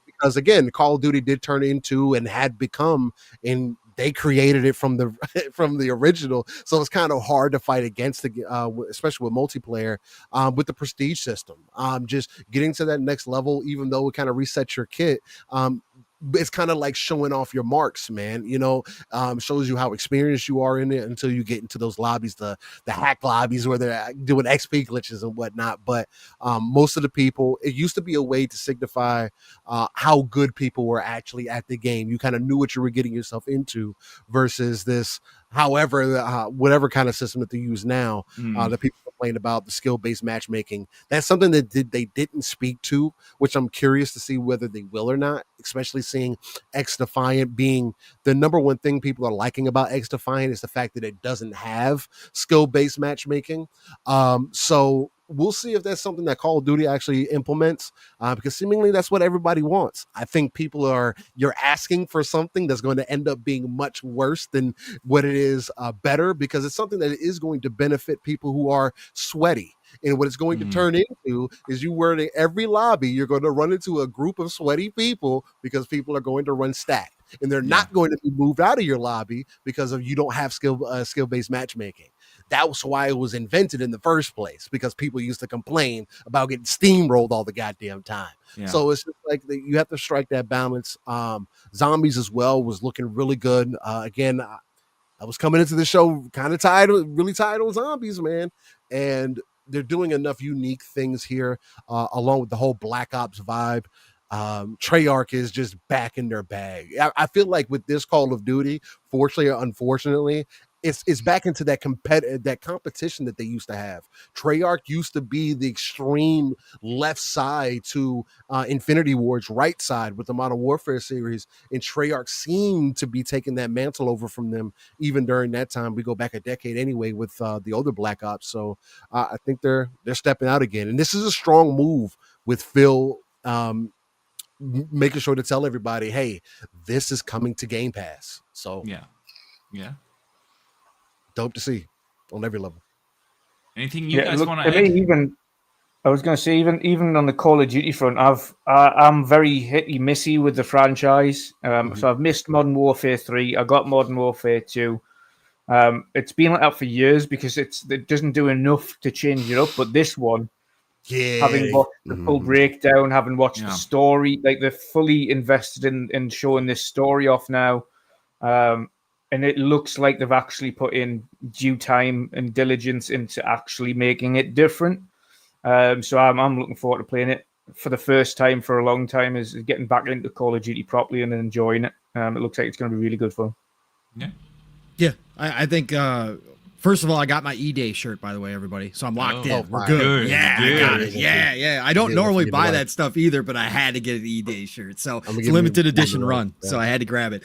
Because again, Call of Duty did turn into and had become, and they created it from the original, so it's kind of hard to fight against especially with multiplayer, with the prestige system. Just getting to that next level, even though it kind of resets your kit. It's kind of like showing off your marks, man. Shows you how experienced you are in it until you get into those lobbies, the hack lobbies where they're doing XP glitches and whatnot. But most of the people, it used to be a way to signify how good people were actually at the game. You kind of knew what you were getting yourself into versus this, however, whatever kind of system that they use now, that people complain about, the skill-based matchmaking. That's something that they didn't speak to, which I'm curious to see whether they will or not, especially seeing XDefiant being the number one thing people are liking about XDefiant is the fact that it doesn't have skill-based matchmaking. So we'll see if that's something that Call of Duty actually implements, because seemingly that's what everybody wants. I think you're asking for something that's going to end up being much worse than what it is better, because it's something that is going to benefit people who are sweaty. And what it's going to turn into is you in every lobby, you're going to run into a group of sweaty people because people are going to run stacked. And they're not going to be moved out of your lobby because you don't have skill-based matchmaking. That was why it was invented in the first place, because people used to complain about getting steamrolled all the goddamn time. Yeah. So it's just like you have to strike that balance. Zombies as well was looking really good. Again, I was coming into the show kind of really tired on zombies, man. And they're doing enough unique things here, along with the whole Black Ops vibe. Treyarch is just back in their bag. I feel like with this Call of Duty, fortunately or unfortunately, it's back into that competition that they used to have. Treyarch used to be the extreme left side to Infinity Ward's right side with the Modern Warfare series, and Treyarch seemed to be taking that mantle over from them even during that time. We go back a decade anyway with the older Black Ops, so I think they're stepping out again, and this is a strong move with Phil. Making sure to tell everybody, hey, this is coming to Game Pass. So yeah, dope to see on every level. Anything you guys want to add? I was going to say, even on the Call of Duty front, I'm very hitty missy with the franchise. So I've missed Modern Warfare 3. I got Modern Warfare 2. It's been like that for years because it doesn't do enough to change it up. But this one, having watched the full breakdown, having watched the story, like they're fully invested in showing this story off now. And it looks like they've actually put in due time and diligence into actually making it different. So I'm looking forward to playing it for the first time for a long time, is getting back into Call of Duty properly and enjoying it. It looks like it's going to be really good fun. Yeah. I think first of all, I got my E-Day shirt, by the way, everybody. So I'm locked in. We're good. Yeah, I got it. Yeah. I don't normally buy that stuff either, but I had to get an E-Day shirt. So it's a limited edition run. So I had to grab it.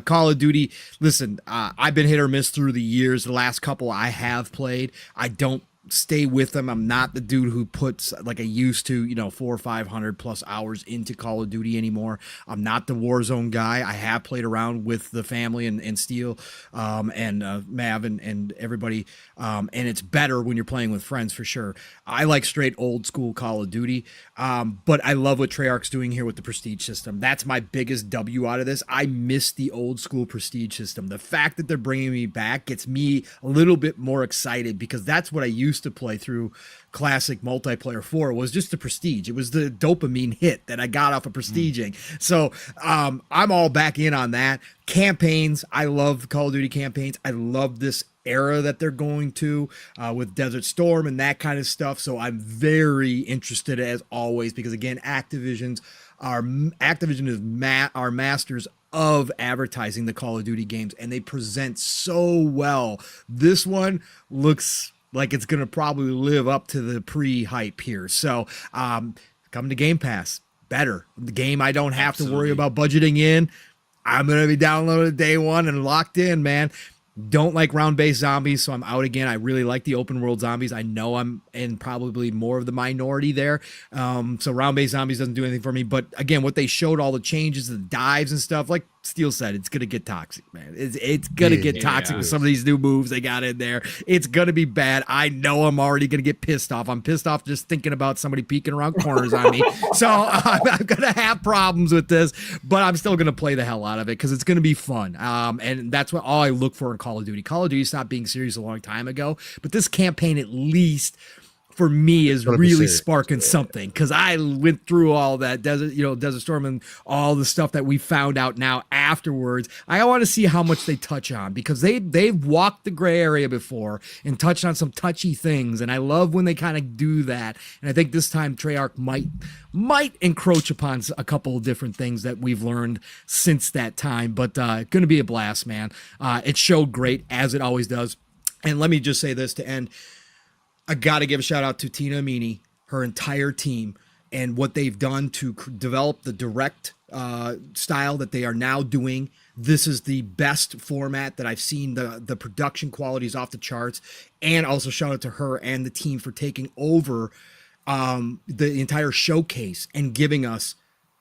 Call of Duty. Listen, I've been hit or miss through the years. The last couple I have played, I don't stay with them. I'm not the dude who puts, like I used to, 400 or 500 plus hours into Call of Duty anymore. I'm not the Warzone guy. I have played around with the family and Steel and Mav and everybody, and it's better when you're playing with friends for sure. I like straight old school Call of Duty, but I love what Treyarch's doing here with the Prestige system. That's my biggest W out of this. I miss the old school Prestige system. The fact that they're bringing me back gets me a little bit more excited, because that's what I used to play through classic multiplayer for, was just the Prestige. It was the dopamine hit that I got off of Prestiging. So I'm all back in on that. Campaigns, I love Call of Duty campaigns. I love this era that they're going to with Desert Storm and that kind of stuff. So I'm very interested as always, because again, Activision is our masters of advertising the Call of Duty games, and they present so well. This one looks like it's going to probably live up to the pre-hype here. So come to Game Pass. Better. The game I don't have to worry about budgeting in. I'm going to be downloaded day one and locked in, man. Don't like round-based zombies, so I'm out again. I really like the open-world zombies. I know I'm in probably more of the minority there. So round-based zombies doesn't do anything for me. But again, what they showed, all the changes, the dives and stuff, like Steel said, it's going to get toxic, man. It's going to get toxic with some of these new moves they got in there. It's going to be bad. I know I'm already going to get pissed off. I'm pissed off just thinking about somebody peeking around corners on me. So I'm going to have problems with this, but I'm still going to play the hell out of it because it's going to be fun. And that's what all I look for in Call of Duty. Call of Duty stopped being serious a long time ago, but this campaign, at least for me, is really sparking something, because I went through all that Desert Storm and all the stuff that we found out now afterwards. I want to see how much they touch on, because they've walked the gray area before and touched on some touchy things, and I love when they kind of do that. And I think this time Treyarch might encroach upon a couple of different things that we've learned since that time. But going to be a blast, man. It showed great, as it always does. And let me just say this to end. I got to give a shout out to Tina Amini, her entire team, and what they've done to develop the direct style that they are now doing. This is the best format that I've seen. The production quality is off the charts. And also shout out to her and the team for taking over the entire showcase and giving us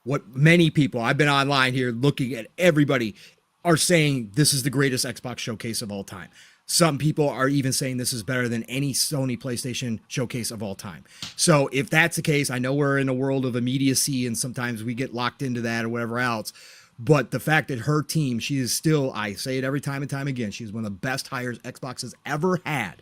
what many people, I've been online here looking at everybody, are saying this is the greatest Xbox showcase of all time. Some people are even saying this is better than any Sony PlayStation showcase of all time. So if that's the case, I know we're in a world of immediacy and sometimes we get locked into that or whatever else. But the fact that her team, she is still, I say it every time and time again, she's one of the best hires Xbox has ever had.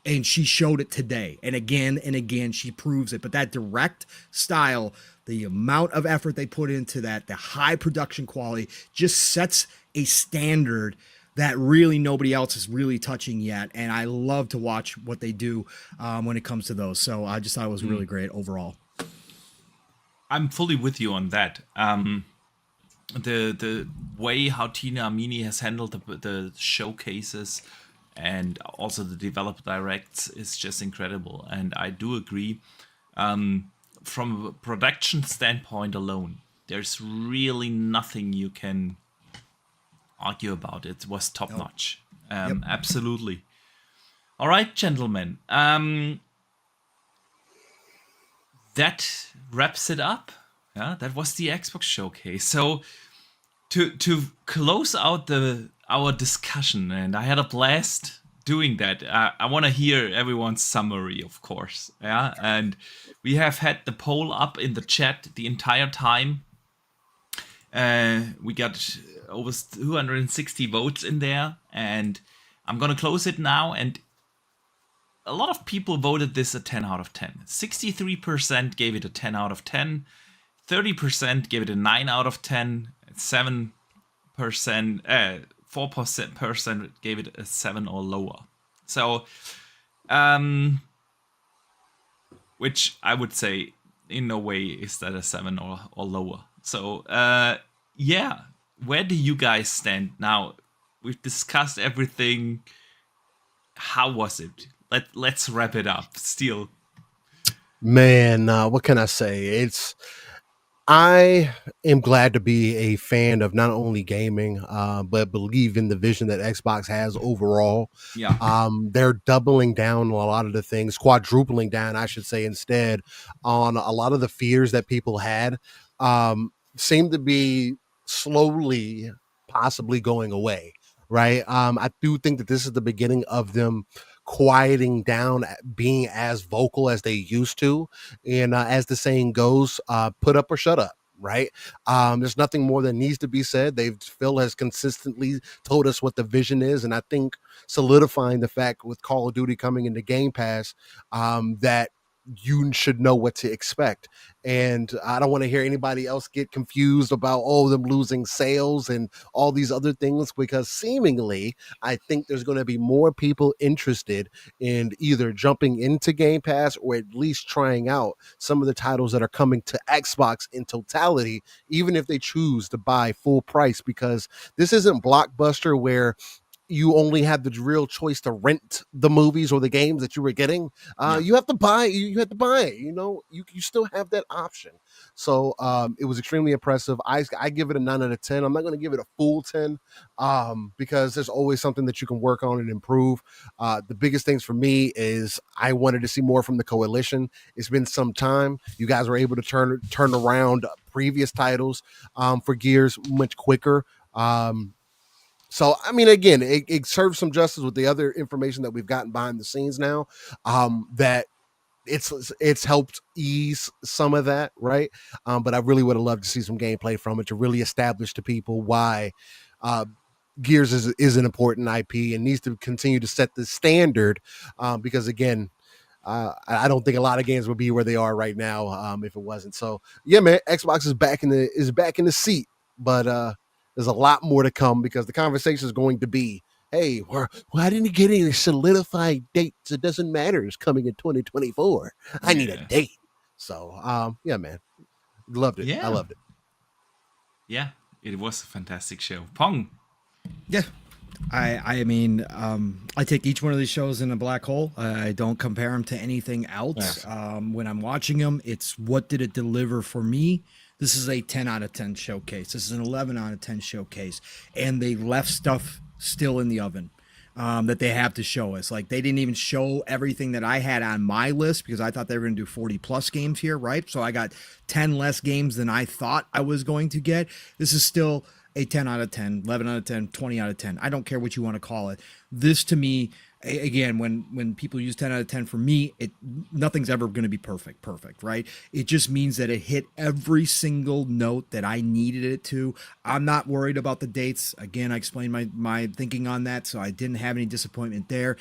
And she showed it today. And again, she proves it. But that direct style, the amount of effort they put into that, the high production quality, just sets a standard that really nobody else is really touching yet. And I love to watch what they do when it comes to those. So I just thought it was really great overall. I'm fully with you on that. The way how Tina Amini has handled the showcases and also the developer directs is just incredible. And I do agree. From a production standpoint alone, there's really nothing you can argue about. It was top notch. Absolutely. All right, gentlemen. That wraps it up. Yeah, that was the Xbox showcase. So to close out our discussion, and I had a blast doing that. I want to hear everyone's summary, of course. Yeah, and we have had the poll up in the chat the entire time. We got over 260 votes in there, and I'm gonna close it now. And a lot of people voted this a 10 out of 10. 63% gave it a 10 out of 10. 30% gave it a 9 out of 10. 4% gave it a 7 or lower. So, which I would say in no way is that a 7 or lower. So, yeah, where do you guys stand now? We've discussed everything. How was it? Let's wrap it up. Steel. Man, what can I say? I am glad to be a fan of not only gaming, but believe in the vision that Xbox has overall. Yeah. They're doubling down on a lot of the things, quadrupling down, I should say, instead, on a lot of the fears that people had, seem to be slowly, possibly going away. Right. I do think that this is the beginning of them quieting down, being as vocal as they used to. And as the saying goes, put up or shut up. Right. There's nothing more that needs to be said. Phil has consistently told us what the vision is. And I think solidifying the fact with Call of Duty coming into Game Pass, that you should know what to expect. And I don't want to hear anybody else get confused about, them losing sales and all these other things, because seemingly I think there's going to be more people interested in either jumping into Game Pass or at least trying out some of the titles that are coming to Xbox in totality, even if they choose to buy full price, because this isn't Blockbuster where you only have the real choice to rent the movies or the games that you were getting. You have to buy. You have to buy it. You still have that option. So it was extremely impressive. I give it a 9 out of 10. I'm not going to give it a full 10 because there's always something that you can work on and improve. The biggest things for me is I wanted to see more from the Coalition. It's been some time. You guys were able to turn around previous titles for Gears much quicker. So, I mean, again, it serves some justice with the other information that we've gotten behind the scenes now, that it's helped ease some of that, right? But I really would have loved to see some gameplay from it to really establish to people why Gears is an important IP and needs to continue to set the standard, because, again, I don't think a lot of games would be where they are right now if it wasn't. So, yeah, man, Xbox is back in the seat, but there's a lot more to come, because the conversation is going to be, hey, why didn't you get any solidified dates? It doesn't matter. It's coming in 2024. I need a date. So, yeah, man. Loved it. Yeah. I loved it. Yeah, it was a fantastic show. Pong. Yeah. I mean, I take each one of these shows in a black hole. I don't compare them to anything else. Yes. When I'm watching them, it's what did it deliver for me? This is a 10 out of 10 showcase. This is an 11 out of 10 showcase. And they left stuff still in the oven that they have to show us. Like, they didn't even show everything that I had on my list, because I thought they were going to do 40 plus games here, right? So I got 10 less games than I thought I was going to get. This is still a 10 out of 10, 11 out of 10, 20 out of 10. I don't care what you want to call it. This, to me, again, when people use 10 out of 10, for me, nothing's ever going to be perfect, right? It just means that it hit every single note that I needed it to. I'm not worried about the dates. Again, I explained my thinking on that, so I didn't have any disappointment there.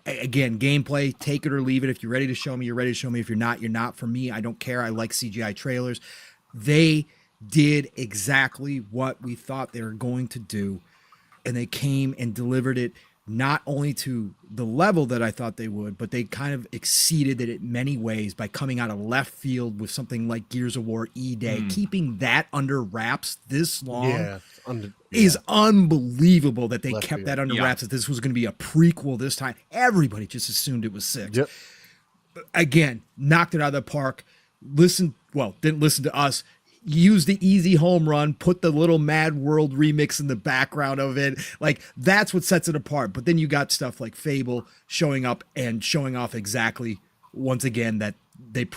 Again, gameplay, take it or leave it. If you're ready to show me, you're ready to show me. If you're not, you're not. For me, I don't care. I like CGI trailers. They did exactly what we thought they were going to do. and they came and delivered it not only to the level that I thought they would, but they kind of exceeded it in many ways by coming out of left field with something like Gears of War E-Day. Keeping that under wraps this long is unbelievable that they kept that under wraps, that this was going to be a prequel this time. Everybody just assumed it was 6. Yep. Again, knocked it out of the park. Didn't listen to us. Use the easy home run, put the little Mad World remix in the background of it. Like, that's what sets it apart. But then you got stuff like Fable showing up and showing off exactly, once again, that they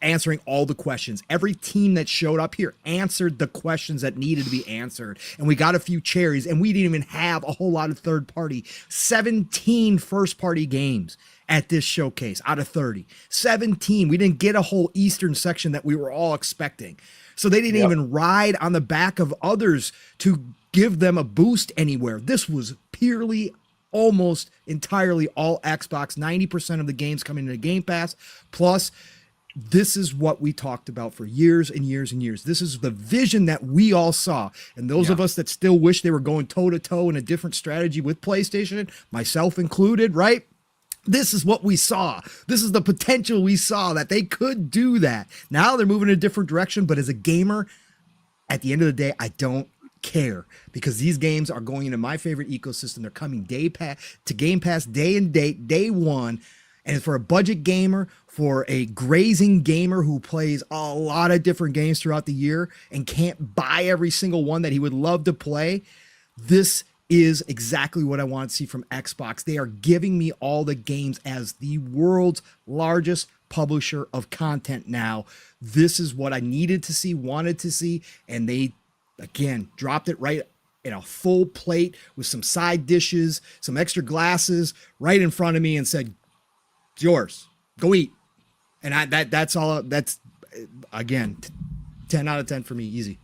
answering all the questions. Every team that showed up here answered the questions that needed to be answered. And we got a few cherries, and we didn't even have a whole lot of third party. 17 first party games at this showcase out of 30. 17. We didn't get a whole Eastern section that we were all expecting. So they didn't even ride on the back of others to give them a boost anywhere. This was purely, almost entirely all Xbox. 90% of the games coming into Game Pass. Plus, this is what we talked about for years and years and years. This is the vision that we all saw. And those of us that still wish they were going toe-to-toe in a different strategy with PlayStation, myself included, right? This is what we saw. This is the potential we saw, that they could do that. Now they're moving in a different direction, but as a gamer, at the end of the day, I don't care, because these games are going into my favorite ecosystem. They're coming to Game Pass day and date, day one. And for a budget gamer, for a grazing gamer who plays a lot of different games throughout the year and can't buy every single one that he would love to play, this is exactly what I want to see from Xbox. They are giving me all the games as the world's largest publisher of content now. This is what I needed to see, wanted to see, and they, again, dropped it right in a full plate with some side dishes, some extra glasses right in front of me, and said, "It's yours. Go eat." And that's all. That's, again, 10 out of 10 for me, easy.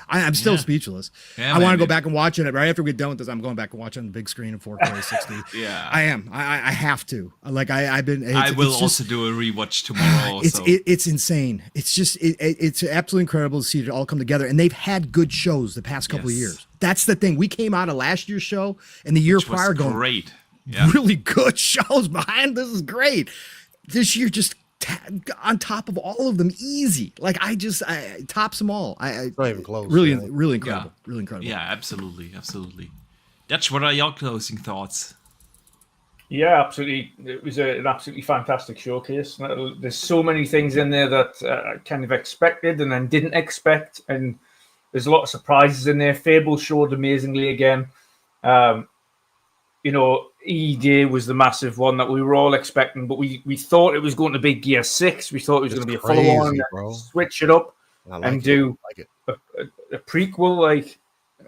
I'm still speechless. I want to go back and watch it right after we get done with this. I'm going back and watch it on the big screen in 4K 60. I am. I have to. Like, I've been. I will also do a rewatch tomorrow. It's insane. It's just it's absolutely incredible to see it all come together. And they've had good shows the past couple of years. That's the thing. We came out of last year's show and the year prior going great. Really good shows behind. This is great. This year just on top of all of them, easy. Like, I tops them all. It's not even close. Really incredible. Really incredible. Yeah, absolutely. Dutch, what are your closing thoughts? Yeah, absolutely. It was an absolutely fantastic showcase. There's so many things in there that I kind of expected and then didn't expect, and there's a lot of surprises in there. Fable showed amazingly again. E-Day was the massive one that we were all expecting, but we thought it was going to be Gear 6. We thought it was going to be a follow-on, switch it up and do a prequel. Like,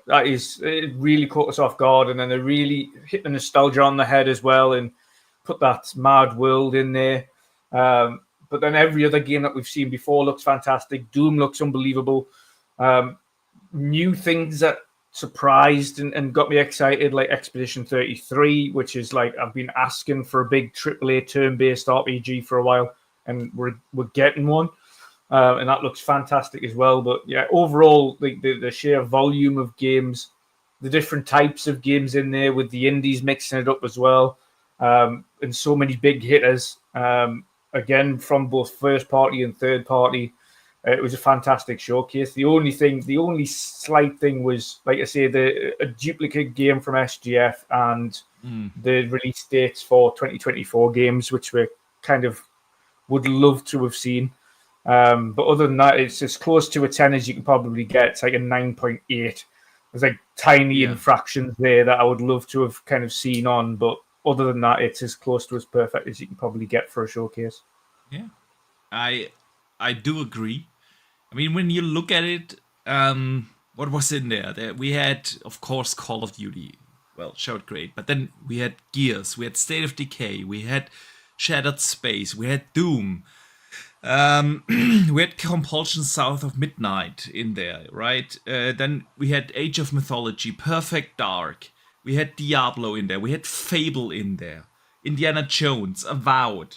that it really caught us off guard, and then they really hit the nostalgia on the head as well and put that Mad World in there. But then every other game that we've seen before looks fantastic. Doom looks unbelievable. New things that surprised and got me excited, like Expedition 33, which is like, I've been asking for a big AAA turn-based RPG for a while, and we're getting one, and that looks fantastic as well. But yeah, overall, the sheer volume of games, the different types of games in there, with the indies mixing it up as well, and so many big hitters, again, from both first party and third party. It was a fantastic showcase. The only slight thing was, like I say, a duplicate game from SGF and the release dates for 2024 games, which we kind of would love to have seen. But other than that, it's as close to a 10 as you can probably get. It's like a 9.8. There's like tiny infractions there that I would love to have kind of seen on, but other than that, it's as close to as perfect as you can probably get for a showcase. Yeah, I do agree. I mean, when you look at it, what was in there? We had, of course, Call of Duty. Well, showed great. But then we had Gears. We had State of Decay. We had Shattered Space. We had Doom. We had Compulsion South of Midnight in there, right? Then we had Age of Mythology, Perfect Dark. We had Diablo in there. We had Fable in there. Indiana Jones, Avowed.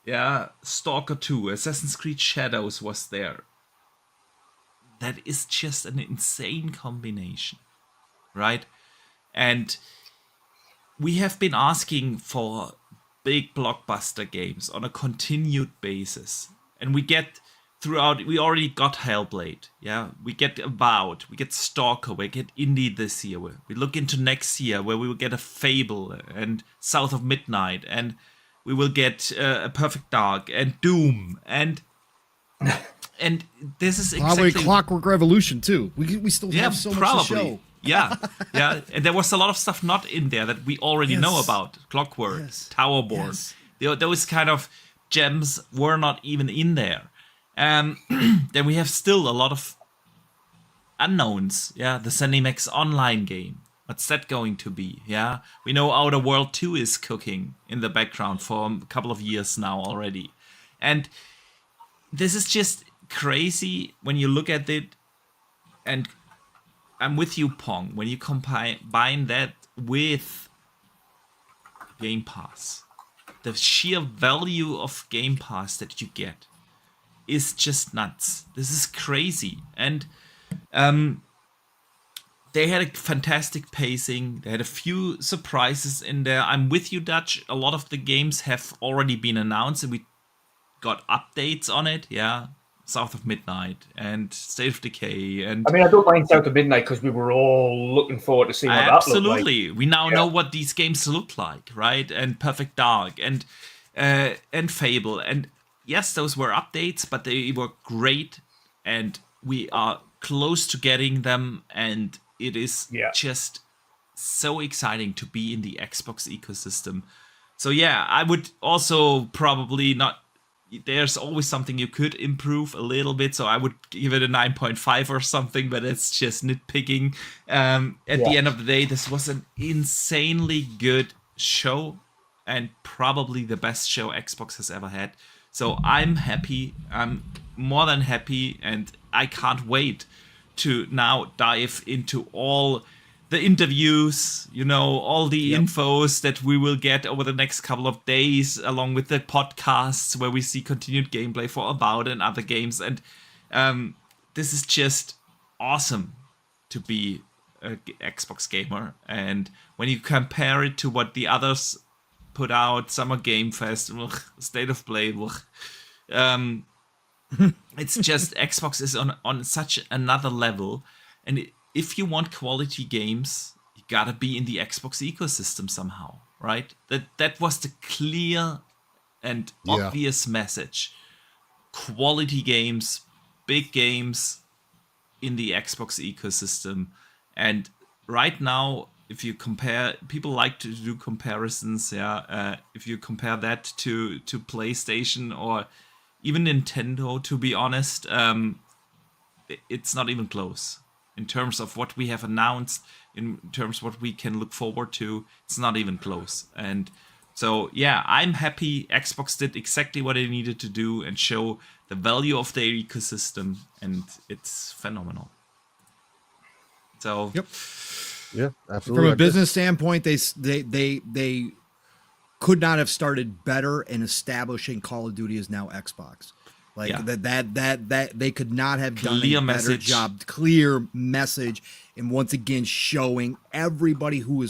Yeah, Stalker 2, Assassin's Creed Shadows was there. That is just an insane combination, right? And we have been asking for big blockbuster games on a continued basis. And we already got Hellblade. Yeah, we get Avowed, we get Stalker, we get Indie this year. We look into next year where we will get a Fable and South of Midnight, and we will get a Perfect Dark and Doom and this is probably Clockwork Revolution too. We still have so much to show. Yeah. And there was a lot of stuff not in there that we already know about. Clockwork, Towerborn. Those kind of gems were not even in there. Then we have still a lot of unknowns. Yeah, the ZeniMax Online game. What's that going to be? Yeah, we know Outer World 2 is cooking in the background for a couple of years now already. And this is just crazy when you look at it. And I'm with you, Pong, when you combine that with Game Pass. The sheer value of Game Pass that you get is just nuts. This is crazy. And they had a fantastic pacing. They had a few surprises in there. I'm with you, Dutch. A lot of the games have already been announced and we got updates on it. Yeah. South of Midnight and State of Decay. And I don't mind South of Midnight because we were all looking forward to seeing what that looked like. Absolutely. We now know what these games look like, right? And Perfect Dark and Fable. And yes, those were updates, but they were great. And we are close to getting them. And it is just so exciting to be in the Xbox ecosystem. So yeah, I would also probably not... There's always something you could improve a little bit, so I would give it a 9.5 or something, but it's just nitpicking. At the end of the day, this was an insanely good show and probably the best show Xbox has ever had. So I'm happy. I'm more than happy, and I can't wait to now dive into all the interviews, all the infos that we will get over the next couple of days, along with the podcasts where we see continued gameplay for Avowed and other games. And this is just awesome to be an Xbox gamer. And when you compare it to what the others put out, Summer Game Fest, State of Play, it's just Xbox is on such another level. And if you want quality games, you gotta be in the Xbox ecosystem somehow, right? That was the clear and obvious message. Quality games, big games in the Xbox ecosystem. And right now, if you compare, people like to do comparisons, if you compare that to PlayStation or even Nintendo, to be honest, it's not even close. In terms of what we have announced, in terms of what we can look forward to, it's not even close. And so, I'm happy Xbox did exactly what they needed to do and show the value of their ecosystem, and it's phenomenal. So, yeah, absolutely. From a business standpoint, they could not have started better in establishing Call of Duty as now Xbox. That they could not have done a better job. Clear message, and once again showing everybody who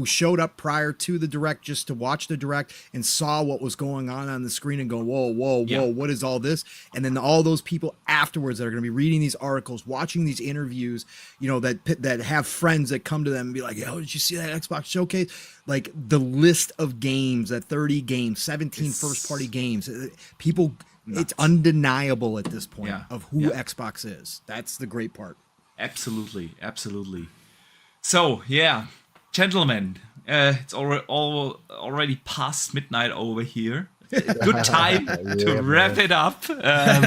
showed up prior to the direct just to watch the direct and saw what was going on the screen and go, whoa, what is all this? And then all those people afterwards that are going to be reading these articles, watching these interviews, that have friends that come to them and be like, "Yo, did you see that Xbox showcase?" Like the list of games, that 30 games, 17 first-party games, people. Nuts. It's undeniable at this point of who Xbox is. That's the great part. Absolutely. So, gentlemen, it's already past midnight over here. Good time to wrap it up. Are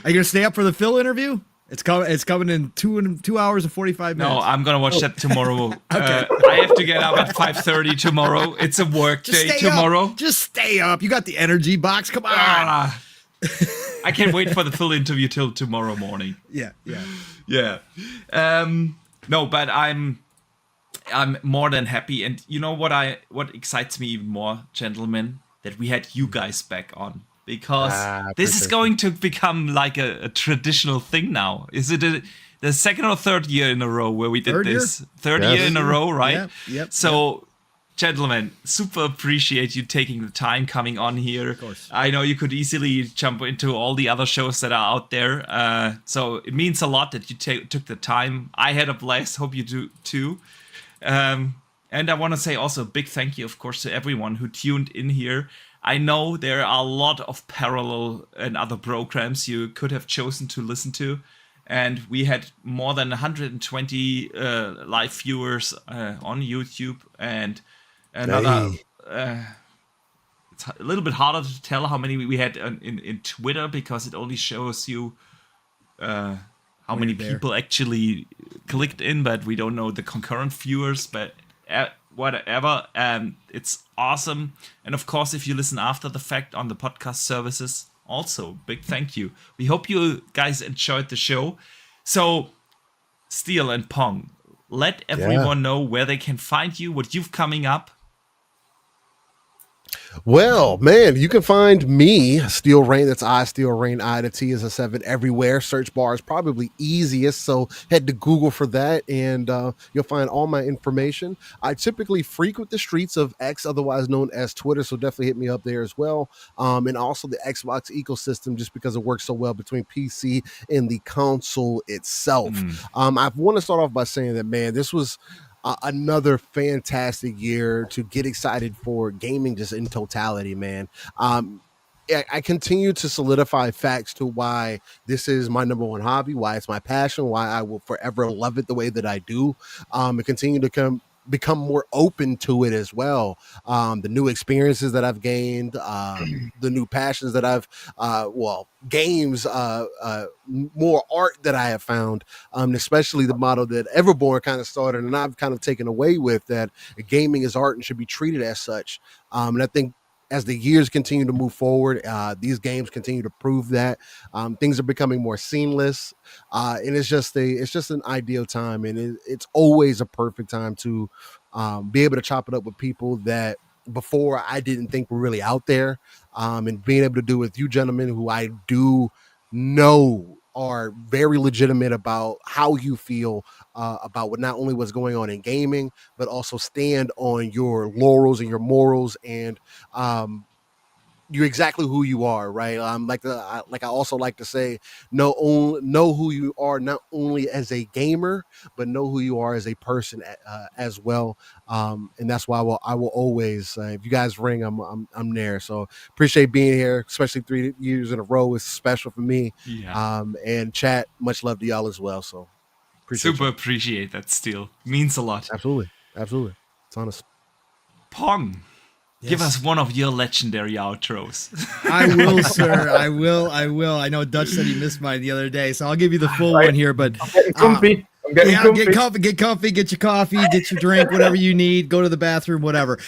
you going to stay up for the Phil interview? It's coming in 2 hours and 45 minutes. No, I'm gonna watch that tomorrow. Okay. I have to get up at 5:30 tomorrow. It's a work day tomorrow. Just stay up. You got the energy box. Come on. I can't wait for the full interview till tomorrow morning. Yeah. No, but I'm more than happy. And you know what excites me even more, gentlemen, that we had you guys back on. because this is going to become like a traditional thing now. Is it the second or third year in a row where we did this? Third year in a row, right? Yep. So, gentlemen, super appreciate you taking the time coming on here. Of course. I know you could easily jump into all the other shows that are out there. So it means a lot that you took the time. I had a blast. Hope you do too. And I want to say also a big thank you, of course, to everyone who tuned in here. I know there are a lot of parallel and other programs you could have chosen to listen to. And we had more than 120 live viewers on YouTube, and another. It's a little bit harder to tell how many we had in Twitter, because it only shows you how many people actually clicked in, but we don't know the concurrent viewers. But whatever, it's awesome. And of course, if you listen after the fact on the podcast services, also big thank you. We hope you guys enjoyed the show. So Steel and Pong, let everyone know where they can find you, what you've coming up. Well, man, you can find me, Steel Rain. That's I, Steel Rain. I, the T is a 7 everywhere. Search bar is probably easiest, so head to Google for that, and you'll find all my information. I typically frequent the streets of X, otherwise known as Twitter, so definitely hit me up there as well. And also the Xbox ecosystem, just because it works so well between PC and the console itself. I want to start off by saying that, man, this was another fantastic year to get excited for gaming just in totality, man. I continue to solidify facts to why this is my number one hobby, why it's my passion, why I will forever love it the way that I do, and continue to become more open to it as well. The new experiences that I've gained, the new passions that I've, games, more art that I have found, especially the motto that Everborn kind of started and I've kind of taken away with, that gaming is art and should be treated as such. And I think as the years continue to move forward, these games continue to prove that things are becoming more seamless, and it's just an ideal time, and it's always a perfect time to be able to chop it up with people that before I didn't think were really out there, and being able to do with you gentlemen who I do know are very legitimate about how you feel about what not only what's going on in gaming, but also stand on your laurels and your morals, and you're exactly who you are, right? I also like to say, know who you are, not only as a gamer, but know who you are as a person as well. And that's why I will always, if you guys ring, I'm there. So appreciate being here, especially 3 years in a row is special for me. Yeah. And chat, much love to y'all as well. So appreciate that. Still means a lot. Absolutely. It's honest. Pong. Yes. Give us one of your legendary outros. I will, sir. I will. I know Dutch said he missed mine the other day, so I'll give you the full one here. But I'm getting comfy. Get comfy, get your coffee, get your drink, whatever you need. Go to the bathroom, whatever.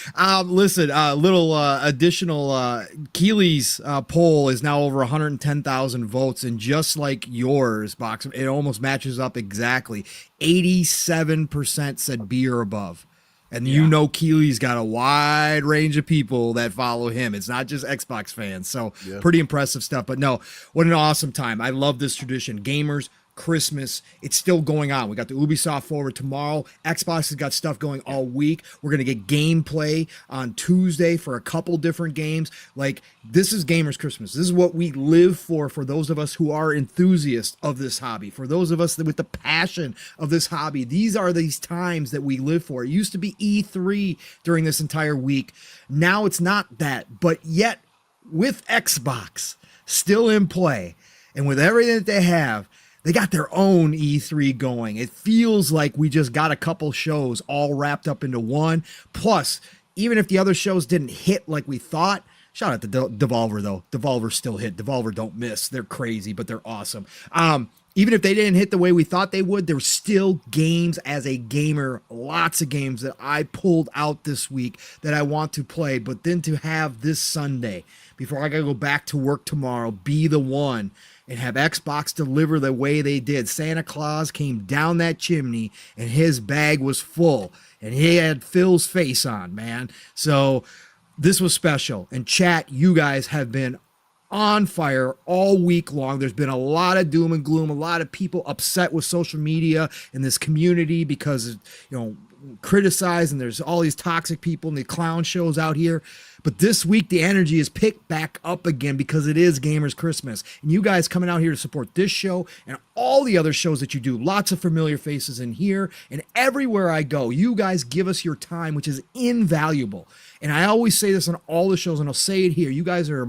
Listen, little additional. Keely's poll is now over 110,000 votes, and just like yours, Box, it almost matches up exactly. 87% said B or above. And you know Keely's got a wide range of people that follow him. It's not just Xbox fans. So pretty impressive stuff. But no, what an awesome time. I love this tradition. Gamers, Christmas, it's still going on. We got the Ubisoft Forward tomorrow. Xbox has got stuff going all week. We're going to get gameplay on Tuesday for a couple different games. Like, this is Gamers Christmas. This is what we live for those of us who are enthusiasts of this hobby. For those of us that with the passion of this hobby, these are these times that we live for. It used to be E3 during this entire week. Now it's not that, but yet with Xbox still in play and with everything that they have, they got their own E3 going. It feels like we just got a couple shows all wrapped up into one. Plus, even if the other shows didn't hit like we thought, shout out to Devolver, though. Devolver still hit. Devolver don't miss. They're crazy, but they're awesome. Even if they didn't hit the way we thought they would, there's still games as a gamer, lots of games that I pulled out this week that I want to play. But then to have this Sunday, before I got to go back to work tomorrow, be the one and have Xbox deliver the way they did. Santa Claus came down that chimney and his bag was full and he had Phil's face on, man. So this was special. And chat, you guys have been on fire all week long. There's been a lot of doom and gloom, a lot of people upset with social media and this community because, criticized, and there's all these toxic people and the clown shows out here. But this week, the energy is picked back up again because it is Gamers Christmas. And you guys coming out here to support this show and all the other shows that you do. Lots of familiar faces in here and everywhere I go. You guys give us your time, which is invaluable. And I always say this on all the shows, and I'll say it here. You guys are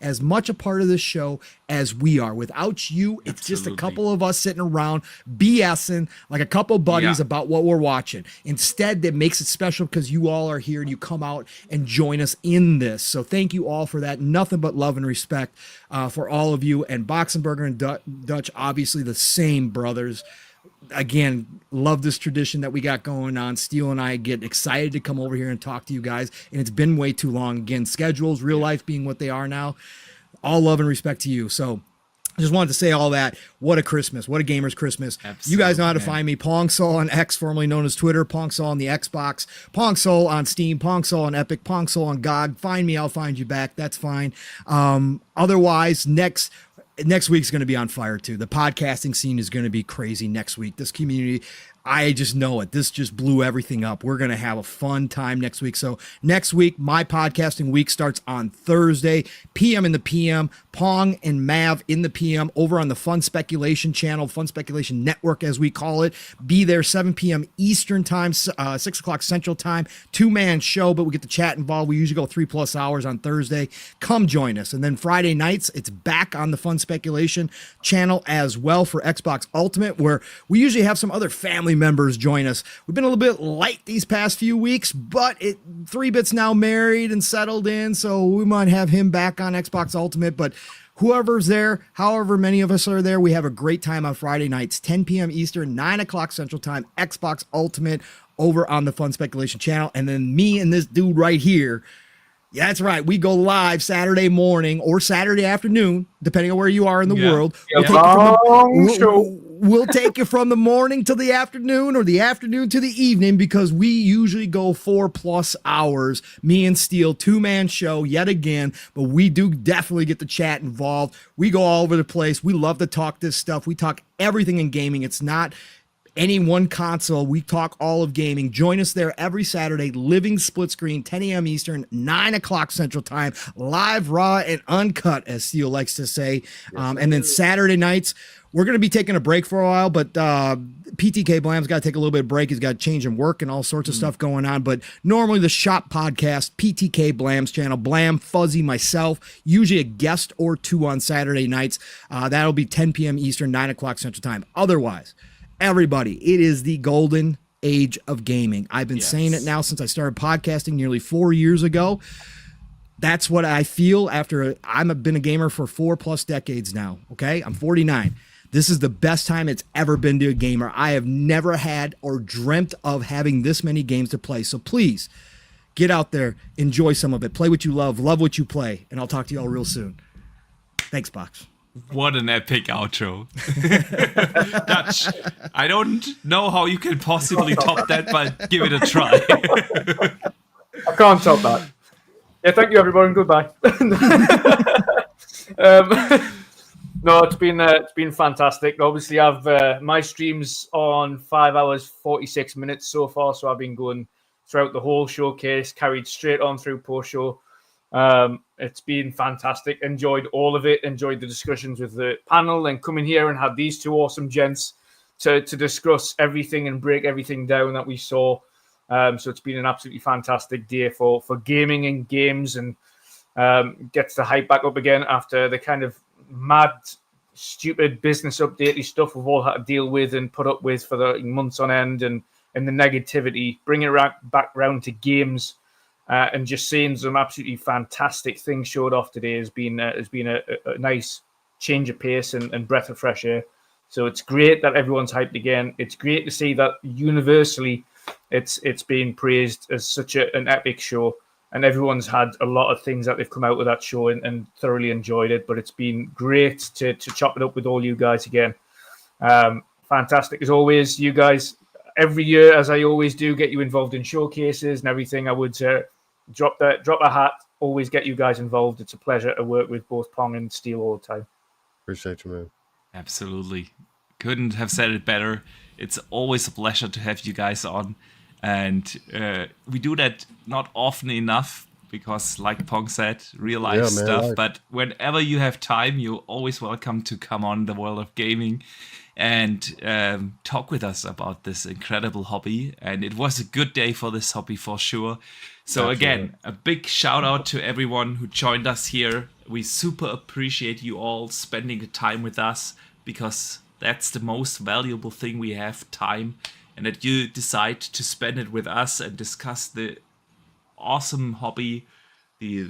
as much a part of this show as we are. Without you, it's just a couple of us sitting around BSing like a couple buddies about what we're watching. Instead, that makes it special because you all are here and you come out and join us in this. So thank you all for that. Nothing but love and respect for all of you. And Boxenberger and Dutch, obviously the same brothers. Again, love this tradition that we got going on. Steele and I get excited to come over here and talk to you guys, and it's been way too long. Again, schedules, real life being what they are now, all love and respect to you. So I just wanted to say all that. What a Christmas. What a Gamer's Christmas. Absolutely, you guys know how to find me. Pong Soul on X, formerly known as Twitter. Pong Soul on the Xbox. Pong Soul on Steam. Pong Soul on Epic. Pong Soul on GOG. Find me. I'll find you back. That's fine. Otherwise, next week's going to be on fire too. The podcasting scene is going to be crazy next week. This community, I just know it. This just blew everything up. We're going to have a fun time next week. So next week, my podcasting week starts on Thursday, PM in the PM, Pong and Mav in the PM over on the Fun Speculation channel, Fun Speculation Network, as we call it. Be there 7 p.m. Eastern time, 6 o'clock Central time, 2-man show, but we get the chat involved. We usually go 3+ hours on Thursday. Come join us. And then Friday nights, it's back on the Fun Speculation channel as well for Xbox Ultimate, where we usually have some other family members join us. We've been a little bit light these past few weeks, but 3-Bit's now married and settled in, so we might have him back on Xbox Ultimate. But whoever's there, however many of us are there, we have a great time on Friday nights, 10 p.m. Eastern, 9 o'clock Central time, Xbox Ultimate over on the Fun Speculation channel. And then me and this dude right here, yeah, that's right. We go live Saturday morning or Saturday afternoon, depending on where you are in the world. We'll take you from the morning to the afternoon or the afternoon to the evening, because we usually go 4+ hours. Me and Steele, 2-man show yet again, but we do definitely get the chat involved. We go all over the place. We love to talk this stuff. We talk everything in gaming. It's not any one console. We talk all of gaming. Join us there every Saturday, living split screen, 10 a.m. Eastern, 9 o'clock Central time, live, raw, and uncut, as Steele likes to say. And then Saturday nights, we're going to be taking a break for a while, but PTK Blam's got to take a little bit of break. He's got to change and work and all sorts of stuff going on. But normally the Shop Podcast, PTK Blam's channel, Blam, Fuzzy, myself, usually a guest or two on Saturday nights. That'll be 10 p.m. Eastern, 9 o'clock Central time. Otherwise, everybody, it is the golden age of gaming. I've been saying it now since I started podcasting nearly 4 years ago. That's what I feel after I've been a gamer for 4+ decades now. Okay, I'm 49. This is the best time it's ever been to a gamer. I have never had or dreamt of having this many games to play. So please get out there, enjoy some of it, play what you love what you play, and I'll talk to you all real soon. Thanks, Box. What an epic outro. Dutch, I don't know how you can possibly top that, but give it a try. I can't top that. Yeah, thank you, everyone. Goodbye. No, it's been fantastic. Obviously, I've my streams on 5 hours 46 minutes so far, so I've been going throughout the whole showcase, carried straight on through post show. It's been fantastic. Enjoyed all of it. Enjoyed the discussions with the panel, and coming here and had these two awesome gents to discuss everything and break everything down that we saw. So it's been an absolutely fantastic day for gaming and games, and gets the hype back up again after the kind of mad, stupid business updatey stuff we've all had to deal with and put up with for the months on end, and the negativity. Bring it back round to games, and just seeing some absolutely fantastic things showed off today has been a nice change of pace and breath of fresh air. So it's great that everyone's hyped again. It's great to see that universally it's being praised as such an epic show. And everyone's had a lot of things that they've come out with that show and thoroughly enjoyed it. But it's been great to chop it up with all you guys again. Fantastic as always, you guys. Every year, as I always do, get you involved in showcases and everything. I would drop a hat always get you guys involved. It's a pleasure to work with both Pong and Steel all the time. Appreciate you, man. Absolutely. Couldn't have said it better. It's always a pleasure to have you guys on. And we do that not often enough because, like Pong said, real life stuff. Life. But whenever you have time, you're always welcome to come on The World of Gaming and talk with us about this incredible hobby. And it was a good day for this hobby for sure. So again, a big shout out to everyone who joined us here. We super appreciate you all spending the time with us because that's the most valuable thing we have, time, and that you decide to spend it with us and discuss the awesome hobby, the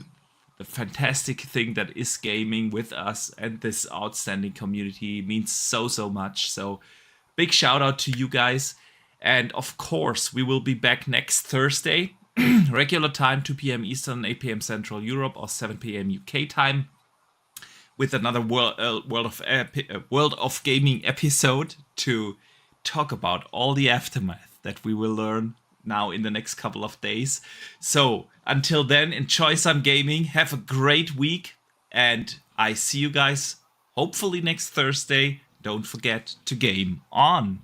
fantastic thing that is gaming with us and this outstanding community means so much. So big shout out to you guys. And of course, we will be back next Thursday, regular time, 2 p.m. Eastern, 8 p.m. Central Europe, or 7 p.m. UK time, with another World of Gaming episode to talk about all the aftermath that we will learn now in the next couple of days. So until then, enjoy some gaming, have a great week, and I see you guys hopefully next Thursday. Don't forget to game on.